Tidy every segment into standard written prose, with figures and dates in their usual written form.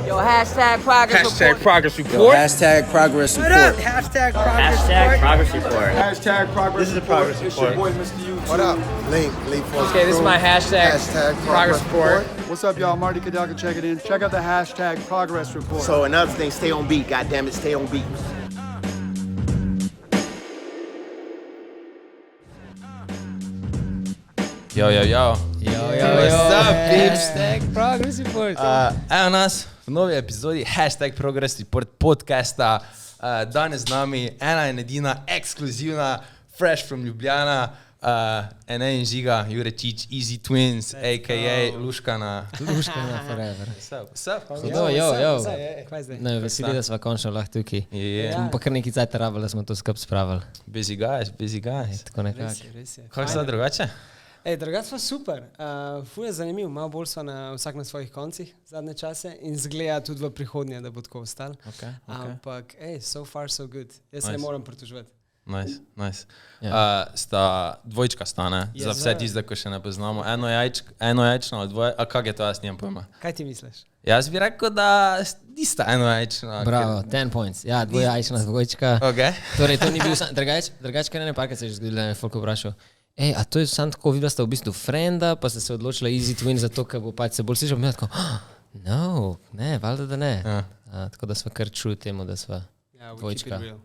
Yo, hashtag progress Hashtag report. progress report. Hashtag progress What report. up? Hashtag progress Hashtag report. progress report. Hashtag progress This is a progress It's your report. boy, Mr. YouTube. What up? Link for Okay, this is my hashtag progress report. What's up, y'all? Marty Kadaka, check it in. Check out the hashtag progress report. So another thing, stay on beat. God damn it, stay on beat. Yo. Yo, What's up, peeps? Hashtag progress report. Evo nas v novi epizodi Hashtag Progress Report podcasta. Danes z nami ena in edina ekskluzivna Fresh from Ljubljana, ena in žiga, Jure Čič, Easy Twins, a.k.a. Luškana. Luškana forever. Vse? Yo. Kaj zdaj? Ne, veseli, da smo končno lahko tukaj. Je. Smo pa kar nekaj cajt rabili, da smo to skupaj spravili. Busy guys. Tako nekako. Res je. Kako sta drugače? Drugače smo super. Ful je zanimiv, malo bolj smo vsak na svojih koncih zadnje čase in zgleda tudi v prihodnje, da bo tako ostalo. Okay. Ampak, so far so good. Jaz se Nice. ne moram pritoževati. Nice. Ja. Sta dvojčka stane, Yes, za vse sir. tiste, ko še ne poznamo. Eno jajčno ali dvoje, a kak je to, jaz nimam pojma. Kaj ti misliš? Jaz bi rekel, da nista eno jajčno. Bravo, 10 points. Ja, dvojajčna dvojčka. Okay. Torej, to ni bil sam, drugače, kar ne parkrat se je že zgodilo, da me folk vprašal. A to je samo tako, videla sta v bistvu frenda, pa ste se odločila Easy Twin zato, ker bo pač se bolj slišal. Mi tako, no, ne, valjda da ne. Ja. Tako da smo kar true temu, da smo Ja, we dvojčka. keep it real.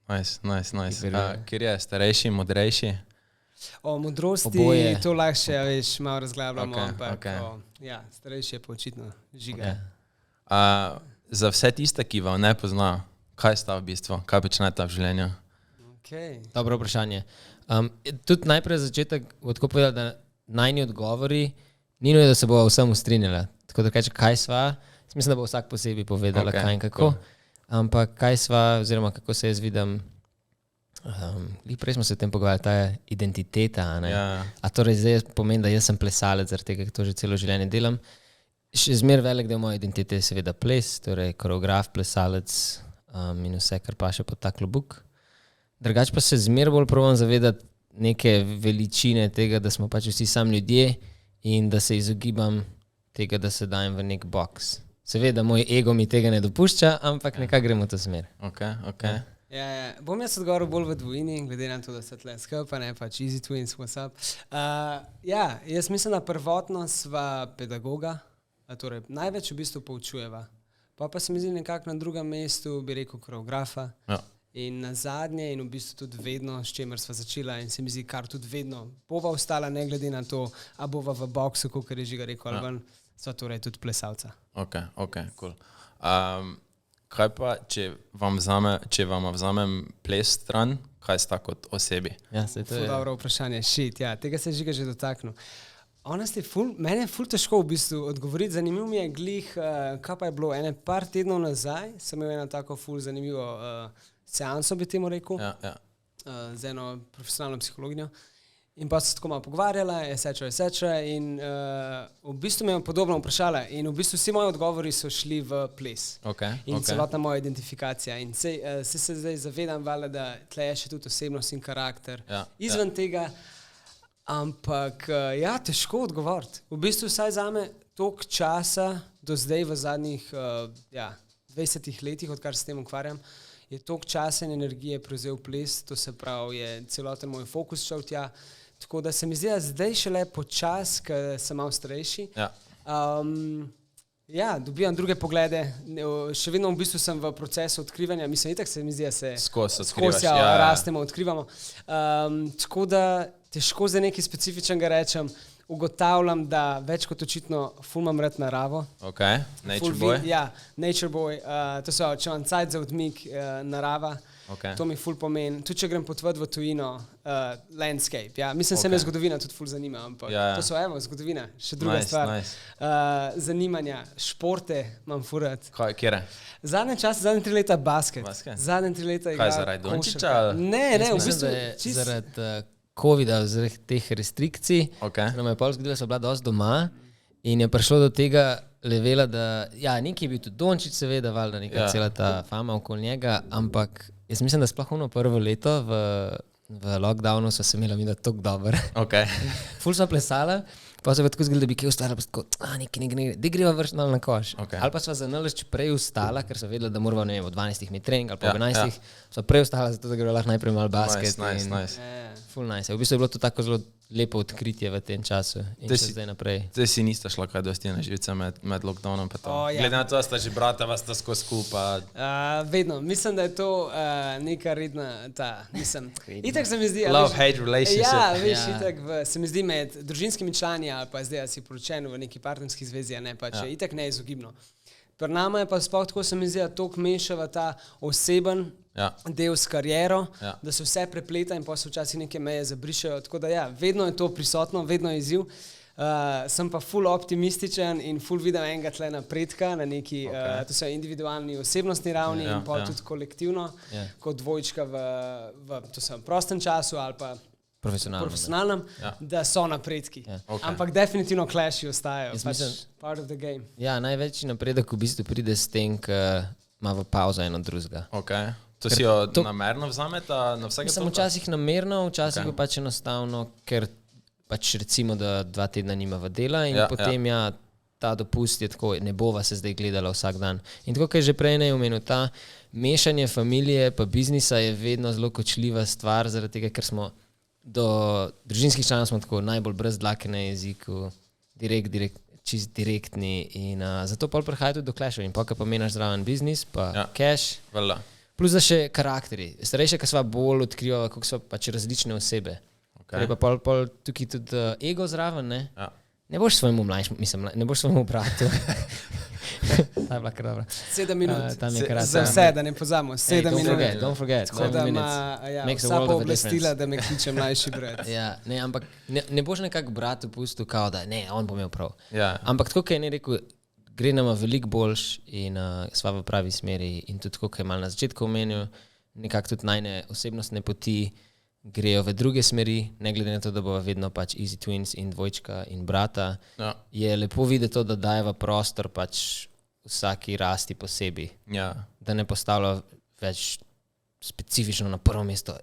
Nice. Keep it real. Kjer je starejši, modrejši? O modrosti Oboje. to lahko veš, malo razglabljamo, Okay, ampak okay. starejši je pa očitno žiga. Ja. Za vse tiste, ki vam ne poznajo, kaj sta v bistvu, kaj počnete v življenju? Okay. Dobro vprašanje. Tudi najprej začetek, tako povedal, da najni odgovori, ni nujno, da se bo vsem strinjala. Tako da kaj sva, mislim, da bo vsak posebej povedala, Okay, kaj in kako. cool. Ampak kaj sva, oziroma kako se jaz vidim, prej smo se o tem pogovarjali, ta je identiteta. A ne? Ja. A torej zdaj pomeni, da jaz sem plesalec, zaradi tega, ker to že celo življenje delam. Še zmer velik del moje identitete je seveda ples, torej koreograf, plesalec in vse, kar pa še pod ta klobuk. Drugače pa se zmer bolj provam zavedati neke veličine tega, da smo pač vsi sam ljudje in da se izogibam tega, da se dajem v nek boks. Seveda, moj ego mi tega ne dopušča, ampak nekako gremo v to smer. Okay. Ja. Bom jaz odgovoril bolj v dvojini, glede na to, da se tle skupaj, ne pač Easy Twins, what's up. Jaz mislim, da prvotno sva pedagoga, torej največ v bistvu poučujeva. Pa se mi zdi nekako na drugem mestu, bi rekel, koreografa. Ja. In na zadnje in v bistvu tudi vedno, s čimer sva začela in se mi zdi, kar tudi vedno bova ostala, ne glede na to, a bova v boksu, kot je Žiga rekel, ali ven, sva torej tudi plesalca. Ok, cool. Kaj pa, če vam vzamem ples stran, kaj sta kot osebi? Ja, se to Ful je. dobro vprašanje, tega se je Žiga že dotaknil. Honestly, mene je ful težko v bistvu odgovoriti, zanimivo mi je glih, kaj pa je bilo, par tednov nazaj sem imel eno tako ful zanimivo seanso, bi temu rekel, Ja. z eno profesionalno psihologinjo. In pa se tako malo pogovarjala, etc. In v bistvu me je podobno vprašala in v bistvu vsi moji odgovori so šli v ples. In celotna moja identifikacija. In se zdaj zavedam, valjda, da tle je še tudi osebnost in karakter. Ja, Izven tega, ampak težko odgovoriti. V bistvu vsaj zame toliko časa do zdaj v zadnjih 20 letih, odkar se s tem ukvarjam, je toliko časa in energije prevzel ples, to se pravi, je celoten moj fokus šel tja. Tako da se mi zdi, da zdaj šele počas, ker sem malo starejši. Dobivam druge poglede, še vedno v bistvu sem v procesu odkrivanja, mislim, itak se mi zdi, da se Skozi rastemo, odkrivamo. Tako da težko za nekaj specifičnega rečem, ugotavljam, da več kot očitno ful imam rad naravo. Ok, nature boy. Nature boy, to so, če imam cajt za odmik, narava. Okay. To mi ful pomeni. Tudi, če grem potvati v tujino, landscape. Ja. Mislim, se me zgodovina tudi ful zanima, ampak to so, zgodovina, še druga stvar. Zanimanja, športe imam ful rad. Kjere? Zadnje 3 leta basket. Zadnje 3 leta igra. Kaj, zaradi Dončića? Ne, v bistvu. Zaradi COVID-a, zaradi teh restrikcij. Nam je pol zgodilo, da so bila dosti doma in je prišlo do tega levela, da, nekaj je bil tudi Dončić, seveda, valjda neka cela ta fama okoli njega, ampak jaz mislim, da sploh prvo leto v lockdownu so se imela midva tako dober. Okay. Ful sva plesala, Pa se je pa tako zgodilo, da bi kaj ustvarila, pa tako, nekaj, da greva vrš na koš. Okay. Ali pa sva za nalašč prej ustala, ker so vedela, da moramo, ne vem, v 12 imeti trening ali pa Ja, v 11, sva prej ustala, zato da greva lahko najprej malo basket. Nice. Full nice. V bistvu je bilo to tako zelo lepo odkritje v tem času in še zdaj naprej. Zdaj si nista šla kaj dosti na živce med lockdownom pa to. Ja. Glede na to, da sta že brata, vas sta skozi skupaj. Vedno, mislim, da je to neka redna, itak se mi zdi... Love-hate relationship. Ja, veš, itak se mi zdi med družinskimi člani ali pa zdaj, da si poročen v neki partnerski zvezi, a ne, pač je itak neizogibno. Pri nama je pa sploh tako, se mi zdi, da toliko mešava ta oseben del s kariero, da se vse prepleta in pa se včasih neke meje zabrišajo, tako da vedno je to prisotno, vedno je izziv. Sem pa ful optimističen in ful vidim enega tle napredka na neki, to so individualni osebnostni ravni in pa tudi kolektivno, kot dvojčka v prostem času ali pa profesionalnem, da so napredki. Ampak definitivno clashi ostajajo, pač part of the game. Ja, največji napredek v bistvu pride s tem, ker ima v pauzo eno drugega. Okay. To si jo namerno vzameta na vsake toliko? Včasih namerno, včasih pa pač enostavno, ker pač recimo, da 2 tedna nima dela in potem ta dopust je tako, ne bova se zdaj gledala vsak dan. In tako, kot je že prej ne omenil, ta mešanje familije pa biznisa je vedno zelo kočljiva stvar, zaradi tega, ker smo do družinskih članov smo tako najbolj brez dlake na jeziku, čist direktni in zato pol prihaja tudi do clashov in pa menaš zraven biznis, pa cash, plus da še karakteri. Starejše, ko sva bolj odkrivali, kako sva pač različne osebe. Ker je pa pol tukaj tudi ego zraven, ne? Ne boš svojemu ne boš svojemu bratu. Ta je bila kar dobra. 7 minut. Za vse, da ne pozamo. 7 minut. Don't forget. Tako da ima vsa pooblastila, da me kliče mlajši brat. Ja, ne, ampak ne boš nekako bratu pustil, kao da ne, on bo imel prav. Ampak tako, kaj je ne rekel, gre nama veliko boljš in sva v pravi smeri in tudi tako, kaj je malo na začetku omenil, nekako tudi najne osebnostne poti grejo v druge smeri, ne glede na to, da bova vedno pač easy twins in dvojčka in brata. Je lepo videti to, da dajeva prostor pač vsaki rasti posebej. Da ne postavlja več specifično na prvo mesto,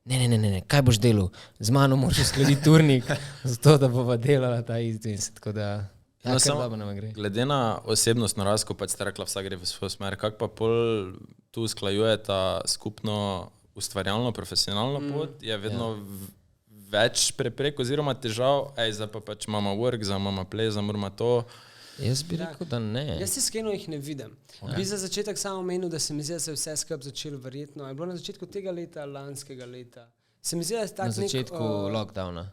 ne, kaj boš delal? Z mano moraš uskladiti turnik, zato da bova delala ta easy twins. Tako da, glede na osebnostno rast, ko pač ste rekla, vsak gre v svoj smer, kako pa pol tu usklajujeta skupno ustvarjalno, profesionalno pot, je vedno več preprek oziroma težav, zdaj pa pač imamo work, zdaj imamo play, zdaj moramo to. Jaz bi rekel, da ne. Jaz iskreno jih ne vidim. Bi za začetek samo omenil, da se mi zdi, da se je vse skupaj začelo verjetno. Je bilo na začetku tega leta, lanskega leta. Se mi zdi, da je tak na začetku lockdowna,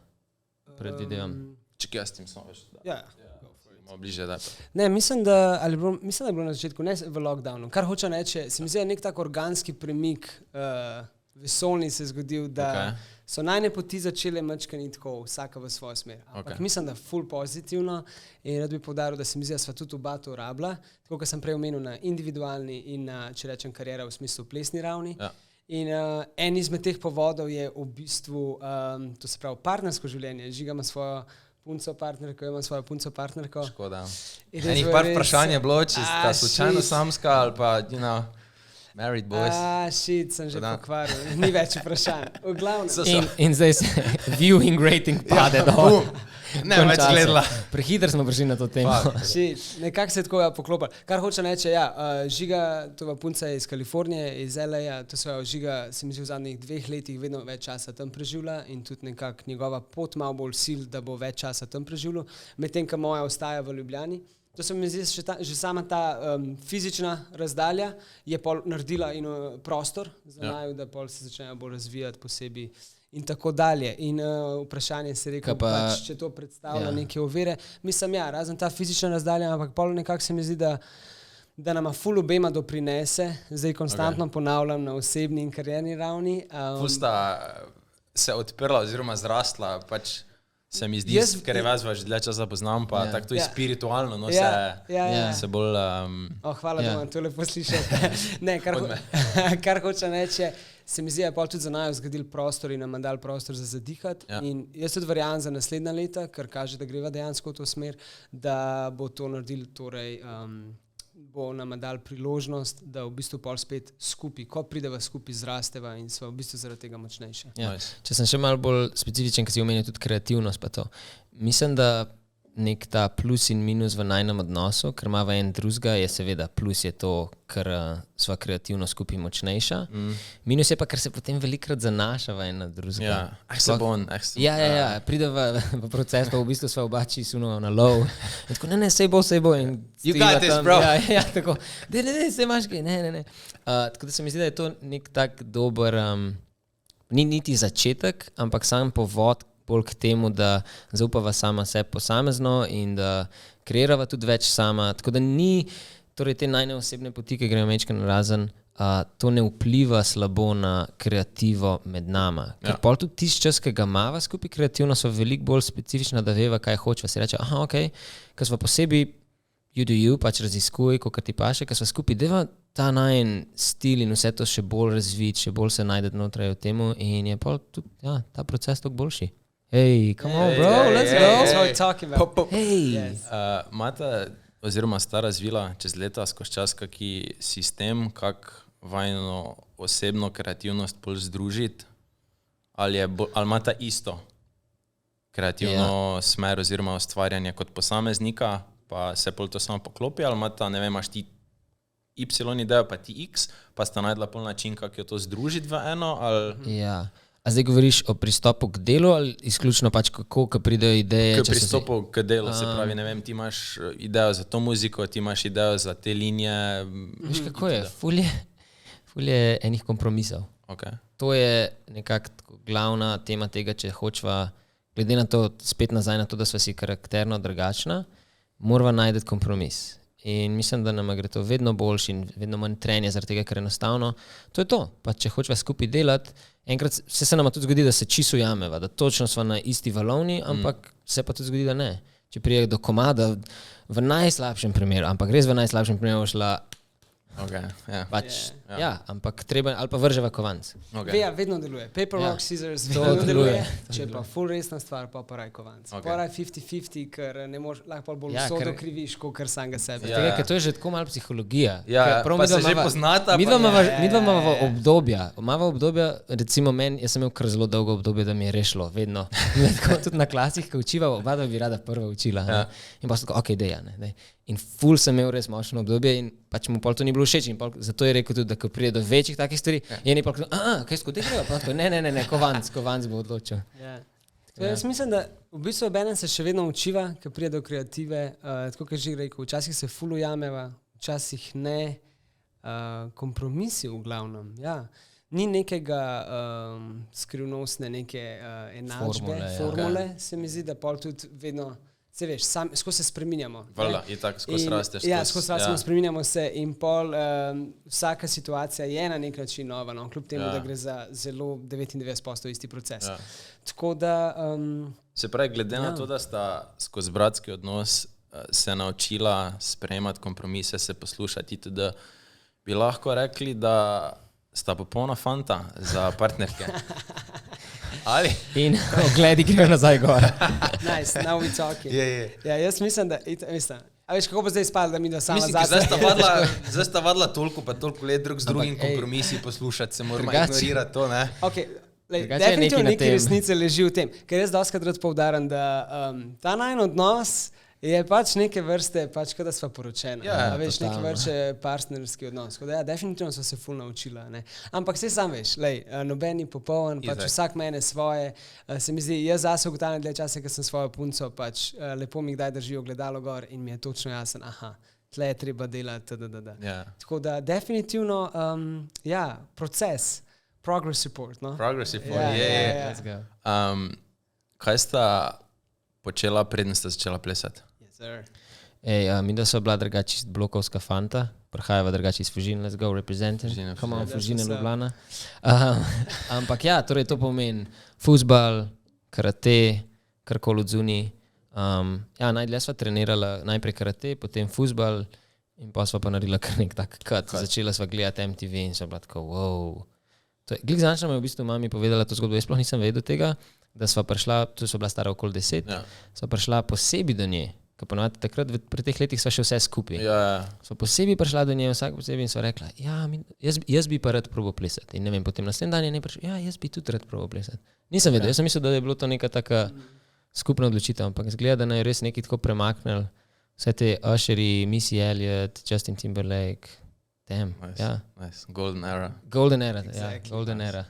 predvidevam. Čekaj, jaz tim smo več. Bliže, ne, mislim, da je bilo na začetku, ne v lockdownu. Kar hoče reči, se mi zdi, nek tak organski premik vesolni se je zgodil, da so najne poti začele mačkani tako, vsaka v svojo smer. Ampak mislim, da ful pozitivno in rad bi poudaril, da se mi zdi, da sva tudi oba to rabila, tako kot sem prej omenil na individualni in na, če rečem, kariera v smislu plesni ravni. In en izmed teh povodov je v bistvu, to se pravi, partnersko življenje. Žiga ima svojo punco partnerko, imam svojo punco partnerko. Škoda. Enih par vprašanje bilo, če sta slučajno samska ali pa, married boys. Shit, sem že pokvaril. Ni več vprašanj. V glavnem. In zdaj se viewing rating pade dol. Ne več gledala. Prehiter smo prišli na to temo. Nekako se je tako poklopil. Kar hoče reči, Žiga, tova punca je iz Kalifornije, iz LA, to svojo Žiga se mi že v zadnjih 2 letih vedno več časa tam preživlja in tudi nekako njegova pot malo bolj sil, da bo več časa tam preživljal, medtem ko moja ostaja v Ljubljani. To se mi zdi, že sama ta fizična razdalja je pol naredila in prostor za naju, da pol se začnejo bolj razvijati posebej in tako dalje. In vprašanje se rekel, pač, če to predstavlja neke ovire. Mislim, razen ta fizična razdalja, ampak pol nekako se mi zdi, da nama ful obema doprinese, zdaj konstantno ponavljam na osebni in karierni ravni. Ful sta se odprla oziroma zrastla, pač se mi zdi, ker je vas že dlje časa poznam, pa tako to je spiritualno, no se bolj... Hvala, da vam to lepo slišati. Ne, kar hoče reči, se mi zdi, da je tudi za naju zgradil prostor in nam dal prostor za zadihati. In jaz tudi verjamem za naslednja leta, ker kaže, da greva dejansko v to smer, da bo to naredil torej bo nam dal priložnost, da v bistvu pol spet skupaj, ko prideva skupaj, zrasteva in smo v bistvu zaradi tega močnejše. Ja. Če sem še malo bolj specifičen, ker si omenil tudi kreativnost, pa to. Mislim, da nek ta plus in minus v najnem odnosu, ker ima v en drugega, je seveda plus je to, ker sva kreativno skupaj močnejša. Minus je pa, ker se potem velikrat zanaša v en na drugega. Ja, pride v proces, pa v bistvu sva oba čisto na lov. In tako, ne, sej bo. In you got this, bro. Ja, tako, ne, sej imaš kaj, ne. Tako da se mi zdi, da je to nek tak dober, ni niti začetek, ampak sam povod bolj k temu, da zaupava sama sebe posamezno in da kreirava tudi več sama. Tako da ni, torej te najne osebne poti, ki grejo mečke na razen, to ne vpliva slabo na kreativo med nama. Ker pol tudi tisti čas, ki ga imava skupaj kreativno, so veliko bolj specifična, da veva, kaj hočeva. Si reče, ker sva posebej you do you, pač raziskuj, kakor ti paše, ker sva skupaj, deva ta najen stil in vse to še bolj razviti, še bolj se najdeti notraj v temu in je pol tudi, ta proces toliko boljši. Hey, come on, bro, let's go. That's what we're talking about. Hey. Imate, oziroma sta razvila čez leta skozi čas kaki sistem, kak vajno osebno kreativnost bolj združiti? Ali imate isto kreativno smer oziroma ustvarjanje kot posameznika, pa se pol to samo poklopi, ali imate, ne vem, imaš ti Y idejo, pa ti X, pa sta najdla pol način, kako jo to združiti v eno, ali... Ja. A zdaj govoriš o pristopu k delu ali izključno pač kako, ko pridejo ideje? K pristopu k delu, se pravi, ne vem, ti imaš idejo za to muziko, ti imaš idejo za te linije. Veš kako je? Ful je enih kompromisov. Okay. To je nekako glavna tema tega, če hočva, glede na to, spet nazaj na to, da sva si karakterno drugačna, morava najti kompromis. In mislim, da nam gre to vedno boljši in vedno manj trenje, zaradi tega, ker enostavno, to je to. Pa če hočeva skupaj delati, enkrat se nama tudi zgodi, da se čisto ujameva, da točno sva na isti valovni, ampak se pa tudi zgodi, da ne. Če prije do komada, v najslabšem primeru, ampak res v najslabšem primeru šla, ampak treba, ali pa vrževa kovanc. Vedno deluje. Paper, rock, scissors, vedno deluje. Če pa ful resna stvar, pa raj kovanc. Pa raj 50-50, ker ne moreš, lahko bolj vsoto kriviš, kot samega sebe. Ker to je že tako malo psihologija. Pa se že poznata. Mi dva imamo obdobja, recimo meni, jaz sem imel kar zelo dolgo obdobje, da mi je rešlo, vedno. Tudi na klasih, ko učiva, oba da bi rada prva učila. In pa so tako, dej. In ful sem imel res močno obdobje in pač mu pol to ni bilo všeč in zato je rekel tudi, da ko pride do večjih takih stvari, je ni pol kaj skodi grejo? Pa tako, ne, kovanc bo odločil. Jaz mislim, da v bistvu obenem se še vedno učiva, ko pride do kreative, tako kot že rekel, včasih se ful ujameva, včasih ne, kompromisi v glavnem, Ni nekega skrivnostne, neke enačbe, formule, se mi zdi, da pol tudi vedno se veš, skozi se spreminjamo. Valjda, je tako, skozi rasteš. Skozi rastemo, spreminjamo se in pol vsaka situacija je na nek način nova, kljub temu, da gre za zelo 99% isti proces. Tako da... Se pravi, glede na to, da sta skozi bratski odnos se naučila sprejemati kompromise, se poslušati, tudi bi lahko rekli, da sta popolna fanta za partnerke. Ali? In ogledi grejo nazaj gor. Nice, now we talking. Ja, jaz mislim, da... A veš, kako bo zdaj spali, da mi da sama zase? Zdaj sta vadila toliko let drug z drugim kompromisi poslušati, se moramo ignorirati to, ne? Ok, definitivno nekaj resnice leži v tem, ker jaz doskrat rad poudaram, da ta najn odnos je pač neke vrste, pač kada sva poročena. Veš, neke vrste partnerski odnos. Definitivno sva se ful naučila. Ampak vse sam veš, noben ni popoln, pač vsak mene svoje. Se mi zdi, jaz zase ugotavljam dlje čase, ker sem svojo punco, pač lepo mi kdaj držijo gledalo gor in mi je točno jasen, tle je treba delati, Tako da definitivno, proces, progress report, no? Progress report, let's go. Kaj sta počela, preden sta začela plesati? Mi da so bila drugače iz blokovska fanta, prihajava drugače iz Fužine, let's go, representing, come on, Fužine, Ljubljana. Ampak torej to pomeni fuzbal, karate, karkoli od zunaj. Najdlje sva trenirala najprej karate, potem fuzbal in pa sva pa naredila kar nek tak cut. Začela sva gledati MTV in sva bila tako, wow. Glik zanjša me v bistvu mami povedala to zgodbo, jaz sploh nisem vedel tega, da sva prišla, tu sva bila stara okoli 10, sva prišla posebej do nje, ker ponovadi takrat pri teh letih sva še vse skupaj. Ja, So posebej prišla do nje, vsak posebej in sva rekla, ja, jaz bi pa rad probal plesati. In ne vem, potem naslednji dan je ne prišel, ja, jaz bi tudi rad probal plesati. Nisem vedel, jaz sem mislil, da je bilo to neka taka skupna odločitev, ampak izgleda, da naj je res nekaj tako premaknili. Vse te Usherji, Missy Elliott, Justin Timberlake, nice. Golden era. Golden era, Golden era.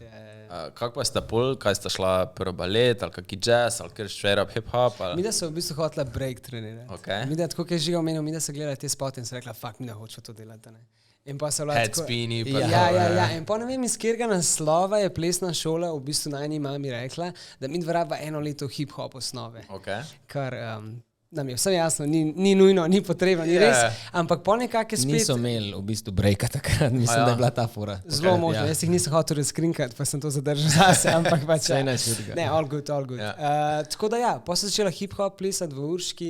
Kako pa sta kaj sta šla prvo balet, ali kaki jazz, ali kar straight up hip-hop? Mi da so v bistvu hotela break trenirati. Okay. Mi da, tako je Žiga omenil, mi da so gledali te spote in so rekla, fuck, mi da hočemo to delati. Ne? In pa so Head spini. Ja. In pa ne vem, iz katerega naslova je plesna šola v bistvu najni mami rekla, da mi dva raba 1 leto hip-hop osnove. Okay. Kar nam je vsem jasno, ni nujno, ni potrebno, ni res, ampak po nekake spet... Niso imeli v bistvu breaka takrat, mislim, da je bila ta fora. Zelo možno, jaz jih nisem hotel razkrinkati, pa sem to zadržal zase, ampak pač... Ne, all good. Tako da ja, pa sem začela hip-hop plesati v Urški,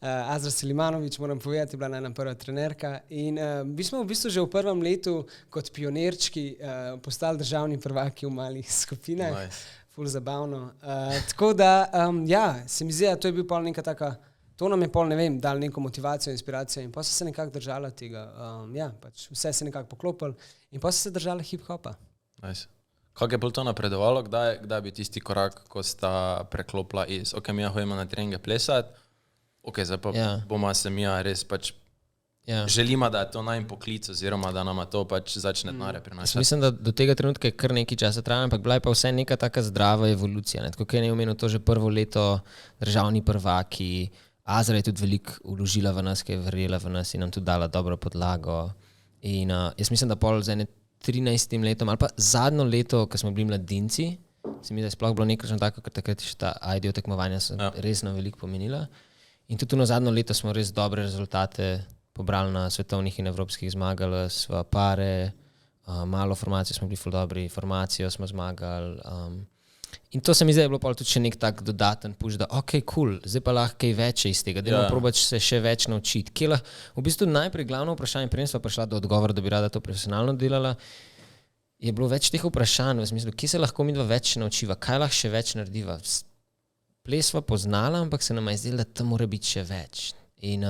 Azra Selimanović, moram povedati, je bila najna prva trenerka in mi smo v bistvu že v prvem letu kot pionirčki postali državni prvaki v malih skupinah. Nice. Ful zabavno. Tako da, ja, se mi zdi, da to je bil pol neka taka... To nam je pol, ne vem, dal neko motivacijo, inspiracijo in pa so se nekako držala tega. Ja, pač vse se nekako poklopili in pa so se držala hip-hopa. Nice. Kako je bolj to napredovalo? Kdaj bi tisti korak, ko sta preklopila iz, ok, mi hodimo na treninge plesati, ok, zdaj pa bomo se mi res pač želimo, da je to najm poklic oziroma da nama to pač začne denarja prinašati. Mislim, da do tega trenutka je kar nekaj časa trajalo, ampak bila je pa vse neka taka zdrava evolucija. Tako je omenil to že prvo leto, državni prvaki, Azra je tudi veliko vložila v nas, ki je verjela v nas in nam tudi dala dobro podlago. In jaz mislim, da pol z 13 letom ali pa zadnjo leto, ko smo bili mladinci, se mi da je sploh bilo nekaj tako, ker takrat je še ta IDO tekmovanja res nam veliko pomenila. In tudi na zadnjo leto smo res dobre rezultate pobrali na svetovnih in evropskih zmagali, sva pare, malo formacije smo bili ful dobri, formacijo smo zmagali. In to se mi zdaj je bilo pa tudi še nek tak dodaten push, da ok, cool, zdaj pa lahko kaj več iz tega, da probač se še več naučiti. V bistvu najprej glavno vprašanje, preden sva prišla do odgovora, da bi rada to profesionalno delala, je bilo več teh vprašanj, v smislu, kje se lahko midva več naučiva, kaj lahko še več narediva. Ples sva poznala, ampak se nam je zdelo, da tam mora biti še več. In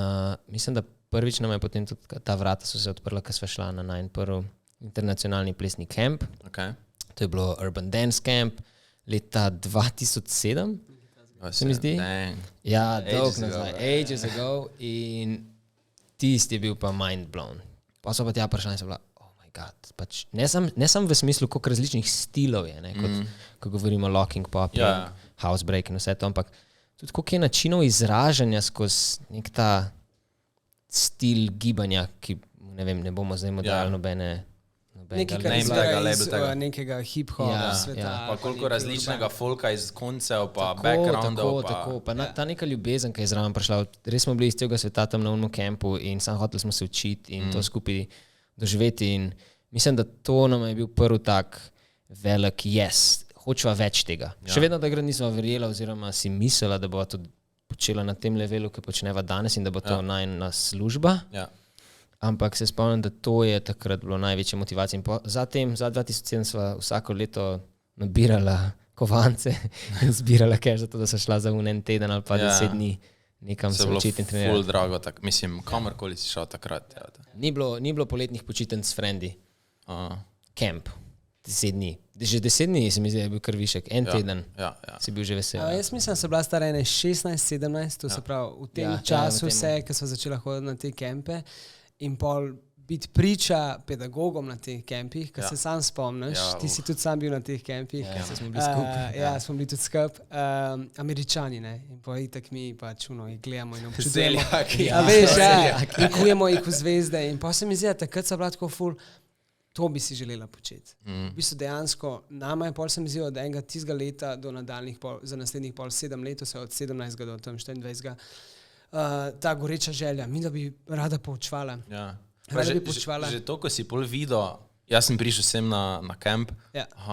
mislim, da prvič nam je potem tudi ta vrata so se odprla, ko sva šla na najn prvi internacionalni plesni kamp. Okay. To je bilo Urban Dance Camp leta 2007, se mi zdi. Ja, dolg nazaj, ages ago. In tisti je bil pa mind blown. Pa so pa tja vprašanja, so bila, oh my god, pač ne sam v smislu, koliko različnih stilov je, ne, kot, ko govorimo locking pop, house break in vse to, ampak tudi koliko je načinov izražanja skozi nek ta stil gibanja, ki ne vem, ne bomo zdaj modali nobene nekega hip-hopa sveta. Pa koliko različnega folka iz koncev, pa backgroundov. Tako. Pa ta neka ljubezen, ki je zraven prišla. Res smo bili iz celega sveta tam na unem kampu in sam hoteli smo se učiti in to skupaj doživeti. In mislim, da to nam je bil prvi tak velik hočeva več tega. Še vedno, da nismo verjela oziroma si mislila, da bo to počela na tem levelu, ki počneva danes in da bo to najna služba. Ampak se spomnim, da to je takrat bilo največja motivacija. In zatem, za 2007 sva vsako leto nabirala kovance in zbirala cash za to, da so šla za en teden ali pa 10 dni nekam se učiti in trenirati. Ful drago, mislim, kamorkoli si šel takrat. Ni bilo poletnih počitenj s frendi. Camp. 10 dni. Že 10 dni se mi zdi, je bil kar višek. En teden si bil že vesel. Jaz mislim, da so bila stara 16-17, to se pravi v tem času vse, ko so začela hoditi na te kempe. In pol biti priča pedagogom na teh kempih, ker se sam spomniš, ti si tudi sam bil na teh kempih. Smo bili skupaj. Smo bili tudi skupaj. Američani, ne? In pa itak mi pač jih gledamo in občudujemo. In kujemo jih v zvezde. In pa se mi zdi, da takrat so bila tako ful, to bi si želela početi. V bistvu dejansko, nama je pol se mi zdi od enega tistega leta do nadaljnih, za naslednjih 7 let, se od 17. do 24. Ta goreča želja, mi da bi rada poučevala. Že to, ko si pol videl, jaz sem prišel sem na kamp,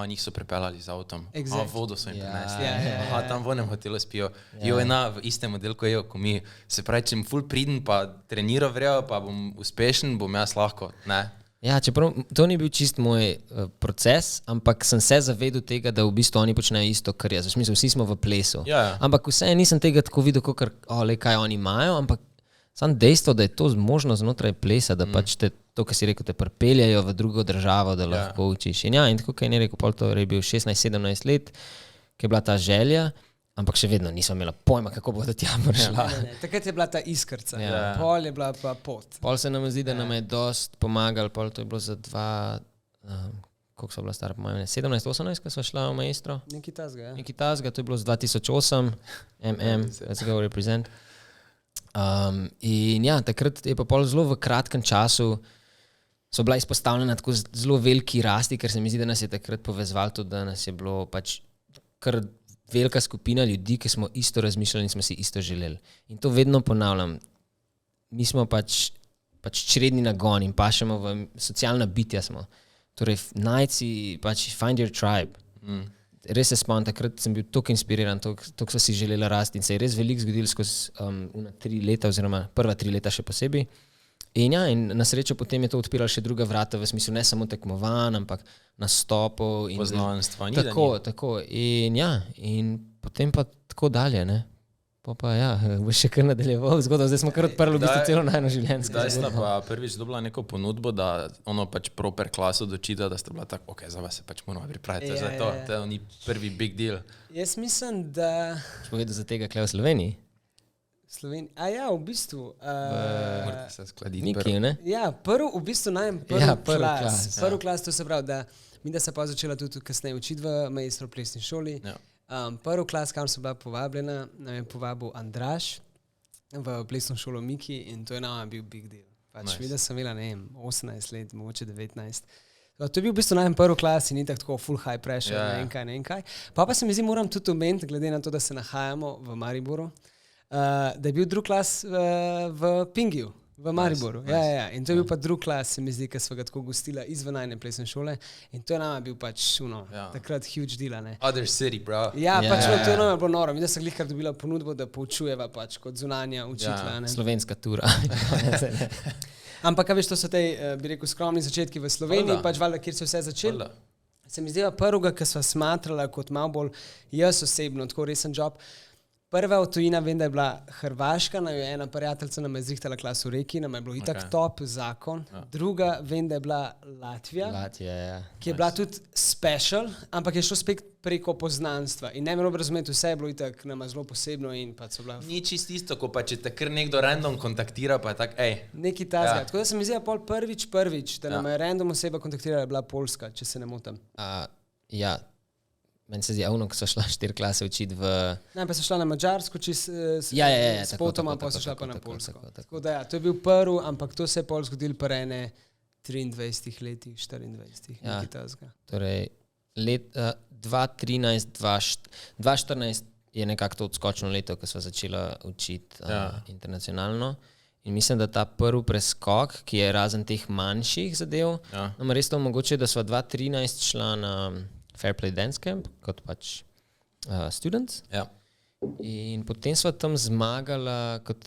njih so prepeljali z avtom, vodo so jim prinesli, tam v enem hotelu spijo. V istem oddelku je, ko mi, se pravi, če mi ful pridem, pa treniral vrejo, pa bom uspešen, bom jaz lahko, ne. Ja, čeprav to ni bil čist moj proces, ampak sem se zavedel tega, da v bistvu oni počnejo isto, kar jaz. V smislu, vsi smo v plesu. Ja. Ampak vse nisem tega tako videl, kot kaj oni imajo, ampak samo dejstvo, da je to možno znotraj plesa, da pač te, to, kar si rekel, te pripeljajo v drugo državo, da lahko učiš. In tako, kaj je rekel, pol to je bil 16-17 let, ki je bila ta želja, ampak še vedno nisem imela pojma, kako bo do tja prišla. Takrat je bila ta iskrca, Ja. pol je bila pa pot. Pol se nam zdi, da nam je dost pomagal, pol to je bilo za koliko so bila stara, po mojem, 17-18, ko so šla v Maestro. Nekaj tasga, ja. Nekaj tasga, to je bilo z 2008, let's go represent. In ja, takrat je pa pol zelo v kratkem času so bila izpostavljena tako zelo veliki rasti, ker se mi zdi, da nas je takrat povezval tudi, da nas je bilo pač kar velika skupina ljudi, ki smo isto razmišljali in smo si isto želeli. In to vedno ponavljam. Mi smo pač čredni nagon in pašemo v socialna bitja smo. Torej, najci, pač find your tribe. Res se spomnim, takrat sem bil toliko inspiriran, toliko so si želela rasti in se je res veliko zgodilo skozi 3 leta oziroma prva 3 leta še posebej. In ja, in na srečo potem je to odpiralo še druga vrata, v smislu ne samo tekmovanj, ampak nastopov. Poznanstva. Tako. In ja, in potem pa tako dalje, ne. Pa ja, bo še kar nadaljeval zgodbo, zdaj smo kar odprli v bistvu celo najno življenjsko. Zdaj sta pa prvič dobila neko ponudbo, da ono pač proper klaso dočita, da sta bila tako, ok, za vas se pač moramo pripraviti za to. To ni prvi big deal. Jaz mislim, da... Povedal za tega kle v Sloveniji? v bistvu. Morate se skladiti. Nikij, ne? Ja, v bistvu prvi klas. Prvi klas, to se pravi, da mi da se pa začela tudi kasneje učiti v Maestro plesni šoli. Ja. Prvi klas, kam so bila povabljena, nam je povabil Andraž v plesno šolo Miki in to je nama bil big deal. Pač videla sem imela, ne vem, 18 let, mogoče 19. To je bil v bistvu najem prvi klas in ni tako full high pressure, ne vem kaj. Pa se mi zdi, moram tudi omeniti, glede na to, da se nahajamo v Mariboru, da je bil drugi klas v Pingiju, v Mariboru. Ja. In to je bil pa drugi klas, se mi zdi, ker smo ga tako gostila izven najne plesne šole in to je nama bil pač takrat huge deal, ne. Other city, bro. Ja, pač to je nama bilo noro. Mi da sem glihkar dobila ponudbo, da poučujeva pač kot zunanja učitla, ne. Slovenska tura. Ampak, veš, to so tej, bi rekel, skromni začetki v Sloveniji, pač valjda, kjer se vse začelo. Se mi zdela prvega, ki sva smatrala kot malo bolj jaz osebno, tako resen job. Prva od tujina, vem, da je bila Hrvaška, nam je ena prijateljica nam je zrihtala klas v Reki, nam je bilo itak top zakon. Druga, vem, da je bila Latvija, ki je bila tudi special, ampak je šlo spet preko poznanstva. In ne me razumeti, vse je bilo itak nama zelo posebno in pa so bila... Ni čist isto, ko pa če te kar nekdo random kontaktira, pa je tak, Neki tasga. Tako da se mi zdi, pol prvič, da nam je random oseba kontaktirala, je bila Poljska, če se ne motim. Ja. Meni se zdi, ko so šla 4 klase učiti v... Ne, pa so šla na Madžarsko, s potoma, pa so šla pa na Poljsko. Tako da to je bil prvi, ampak to se je pol zgodilo pa ene 23 letih, 24 nekaj tasga. Torej, let 2013, 2014 je nekako to odskočno leto, ko sva začela učiti internacionalno. In mislim, da ta prvi preskok, ki je razen teh manjših zadev, nam res to omogočuje, da sva 2013 šla na Fair Play Dance Camp, kot pač students. Ja. In potem sva tam zmagala, kot,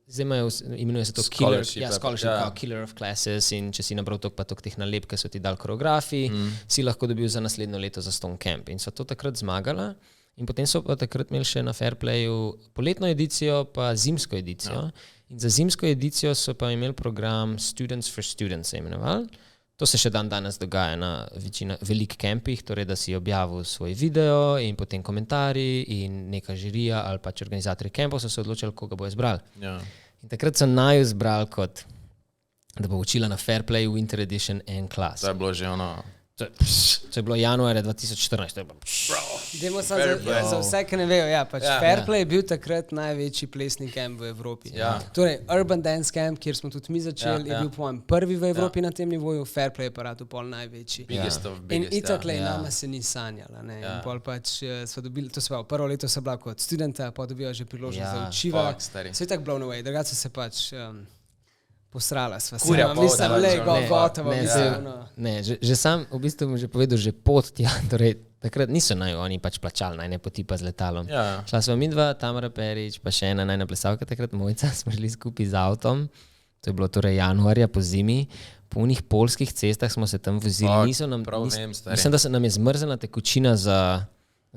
zdaj imenuje se to Killer of Classes in če si nabral toliko pa toliko teh nalepk, ki so ti dal koreografi, si lahko dobil za naslednjo leto za Stone Camp. In sva to takrat zmagala in potem so pa takrat imeli še na Fair Playu poletno edicijo pa zimsko edicijo. In za zimsko edicijo so pa imeli program Students for Students, se imenoval. To se še danes dogaja na velikih kampih, torej da si objavil svoj video in potem komentarji in neka žirija ali pač organizatorji kampov so se odločili, koga bo izbrali. Ja. In takrat so naju izbrali kot, da bo učila na Fair Play Winter Edition en klas. To je bilo že ono... To je bilo januarja 2014. Dajmo za vse, ki ne vejo, Fair Play je bil takrat največji plesni kamp v Evropi. Torej, Urban Dance Camp, kjer smo tudi mi začeli, je bil po mojem prvi v Evropi na tem nivoju, Fair Play je pa rad pol največji. In itakle nama se ni sanjala. In pol pač smo dobili, to se pravi, prvo leto sem bila kot študenta, pa dobiva že priložnost za učiva. Se je tak blown away, drugače se pač... Posrala sva se, mislim, gotovo. Že sam, v bistvu bom že povedal, že pot tja, torej takrat niso oni pač plačali najne poti pa z letalom. Šla sva midva, Tamara Perič, pa še ena najna plesalka takrat, Mojca, smo šli skupaj z avtom To je bilo torej januarja po zimi. Po unih polskih cestah smo se tam vozili. Mislim, da se nam je zmrzela tekočina za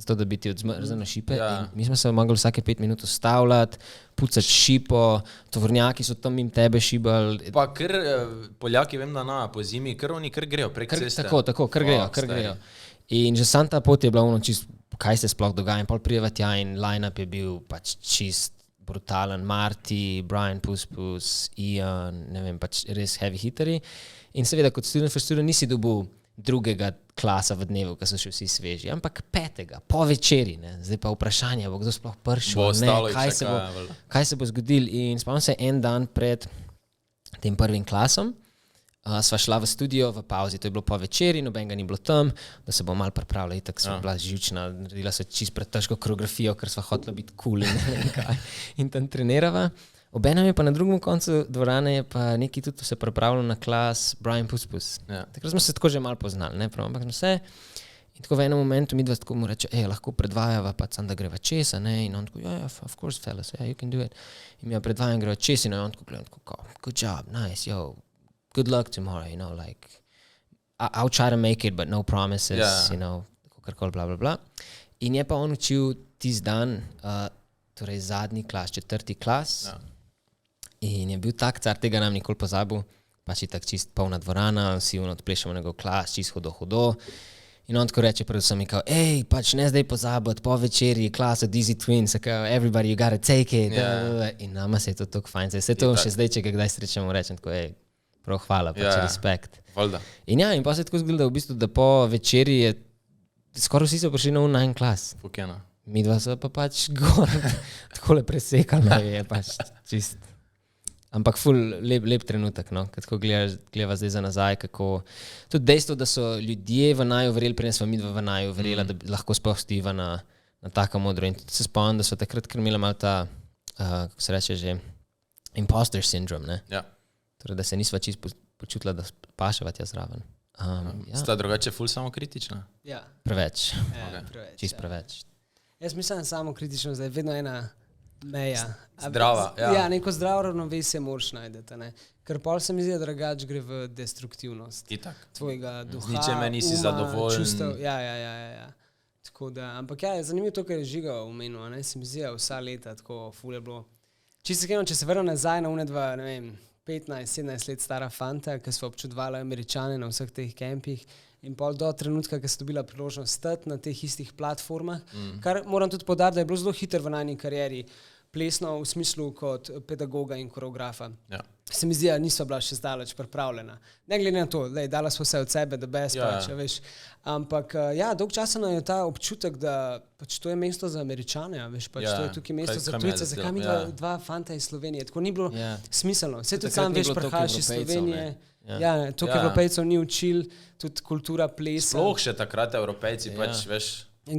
to, da bi ti odzmrzelo šipe. Ja. Mi smo se mogli vsake 5 minut ustavljati, pucati šipo, tovornjaki so tam tebe šibali. Pa ker Poljaki, vem, da po zimi, ker oni grejo prek ceste. Tako, kar grejo. In že sam ta pot je bila čist, kaj se sploh dogaja. In pol prijeva tja in line-up je bil pač čist brutalen. Marty, Brian Puspus, Ian, ne vem, pač res heavy hitteri. In seveda kot student for student nisi dobil drugega klasa v dnevu, ko so še vsi sveži, ampak 5. po večeri, ne. Zdaj pa vprašanje, bo kdo sploh prišel, kaj se bo zgodil. In spomnim se en dan pred tem prvim klasom, sva šla v studio v pauzi, to je bilo po večeri, nobenega ni bilo tam, da se bo malo pripravila, itak sva bila živčna, naredila sva čisto pretežko koreografijo, ker sva hotela biti cool in ne vem kaj. In tam trenirava. Obenem je pa na drugem koncu dvorane je pa neki tudi se pripravljal na klas Brian Puspus. Ja. Takrat smo se tako že malo poznali, ne, ampak smo se in tako v enem momentu midva tako mu reče, lahko predvajava pa sam da greva česa, ne, in on tako, of course fellas, you can do it. In mi predvajam greva česa in on tako gleda, good job, nice, good luck tomorrow, like, I'll try to make it, but no promises, kakorkoli, bla, bla, bla. In je pa on učil tisti dan, torej zadnji klas, 4. klas, in je bil tak car, tega nam nikoli pozabil, pač je tak čist polna dvorana, vsi odplešamo njegov klas, čist hudo. In on tako reče predvsem, pač ne zdaj pozabiti, po večeri, klas od Easy Twins, everybody, you gotta take it. In nama se je to tako fajn, se to še zdaj, če ga kdaj srečamo, rečem tako, prav hvala, pač respekt. In in pa se je tako zgodilo, da po večeri je, skoraj vsi so prišli na en klas. Fukena. Mi dva so pa pač gor, takole presekali, je pač čist. Ampak ful lep trenutek, no, kako gledava zdaj za nazaj, kako tudi dejstvo, da so ljudje v naju verjeli, preden smo mi dva v naju verjela, da lahko sploh stiva na tako modro. In tudi se spomnim, da so takrat kar imela malo ta, kako se reče že, imposter syndrome, ne? Ja. Torej, da se nisva čist počutila, da paševa tja zraven. Sta drugače ful samokritična? Ja. Preveč. Preveč. Čist preveč. Jaz mislim, samokritično, da je vedno ena meja. Zdrava, ja. Neko zdravo ravnovesje moraš najdeti, ne. Ker pol se mi zdi, da drugače gre v destruktivnost. Itak. Tvojega duha, z ničeme nisi zadovoljen. Čustev. Ja. Tako da, ampak je zanimivo to, kar je Žiga omenil, ne, se mi zdi, vsa leta tako ful je bilo. Čisto iskreno, če se vrnem nazaj na unedva, ne vem, 15-17 let stara fanta, ki so občudovali Američane na vseh teh kampih, in pol do trenutka, ki sem dobila priložnost stati na teh istih platformah, kar moram tudi poudariti, da je bilo zelo hitro v najni karieri, plesno v smislu kot pedagoga in koreografa. Ja. Se mi zdi, da nisva bila še zdaleč pripravljena. Ne glede na to, dala smo vse od sebe, da best pač, veš. Ampak dolg časa nam je ta občutek, da pač to je mesto za Američane, veš, pač to je tukaj mesto za tujce, zakaj mi dva fanta iz Slovenije. Tako ni bilo smiselno. Vse tudi sam veš, prihajaš iz Slovenije. Toliko Evropejcev ni učil, tudi kultura plesa. Sploh še takrat Evropejci, pač veš,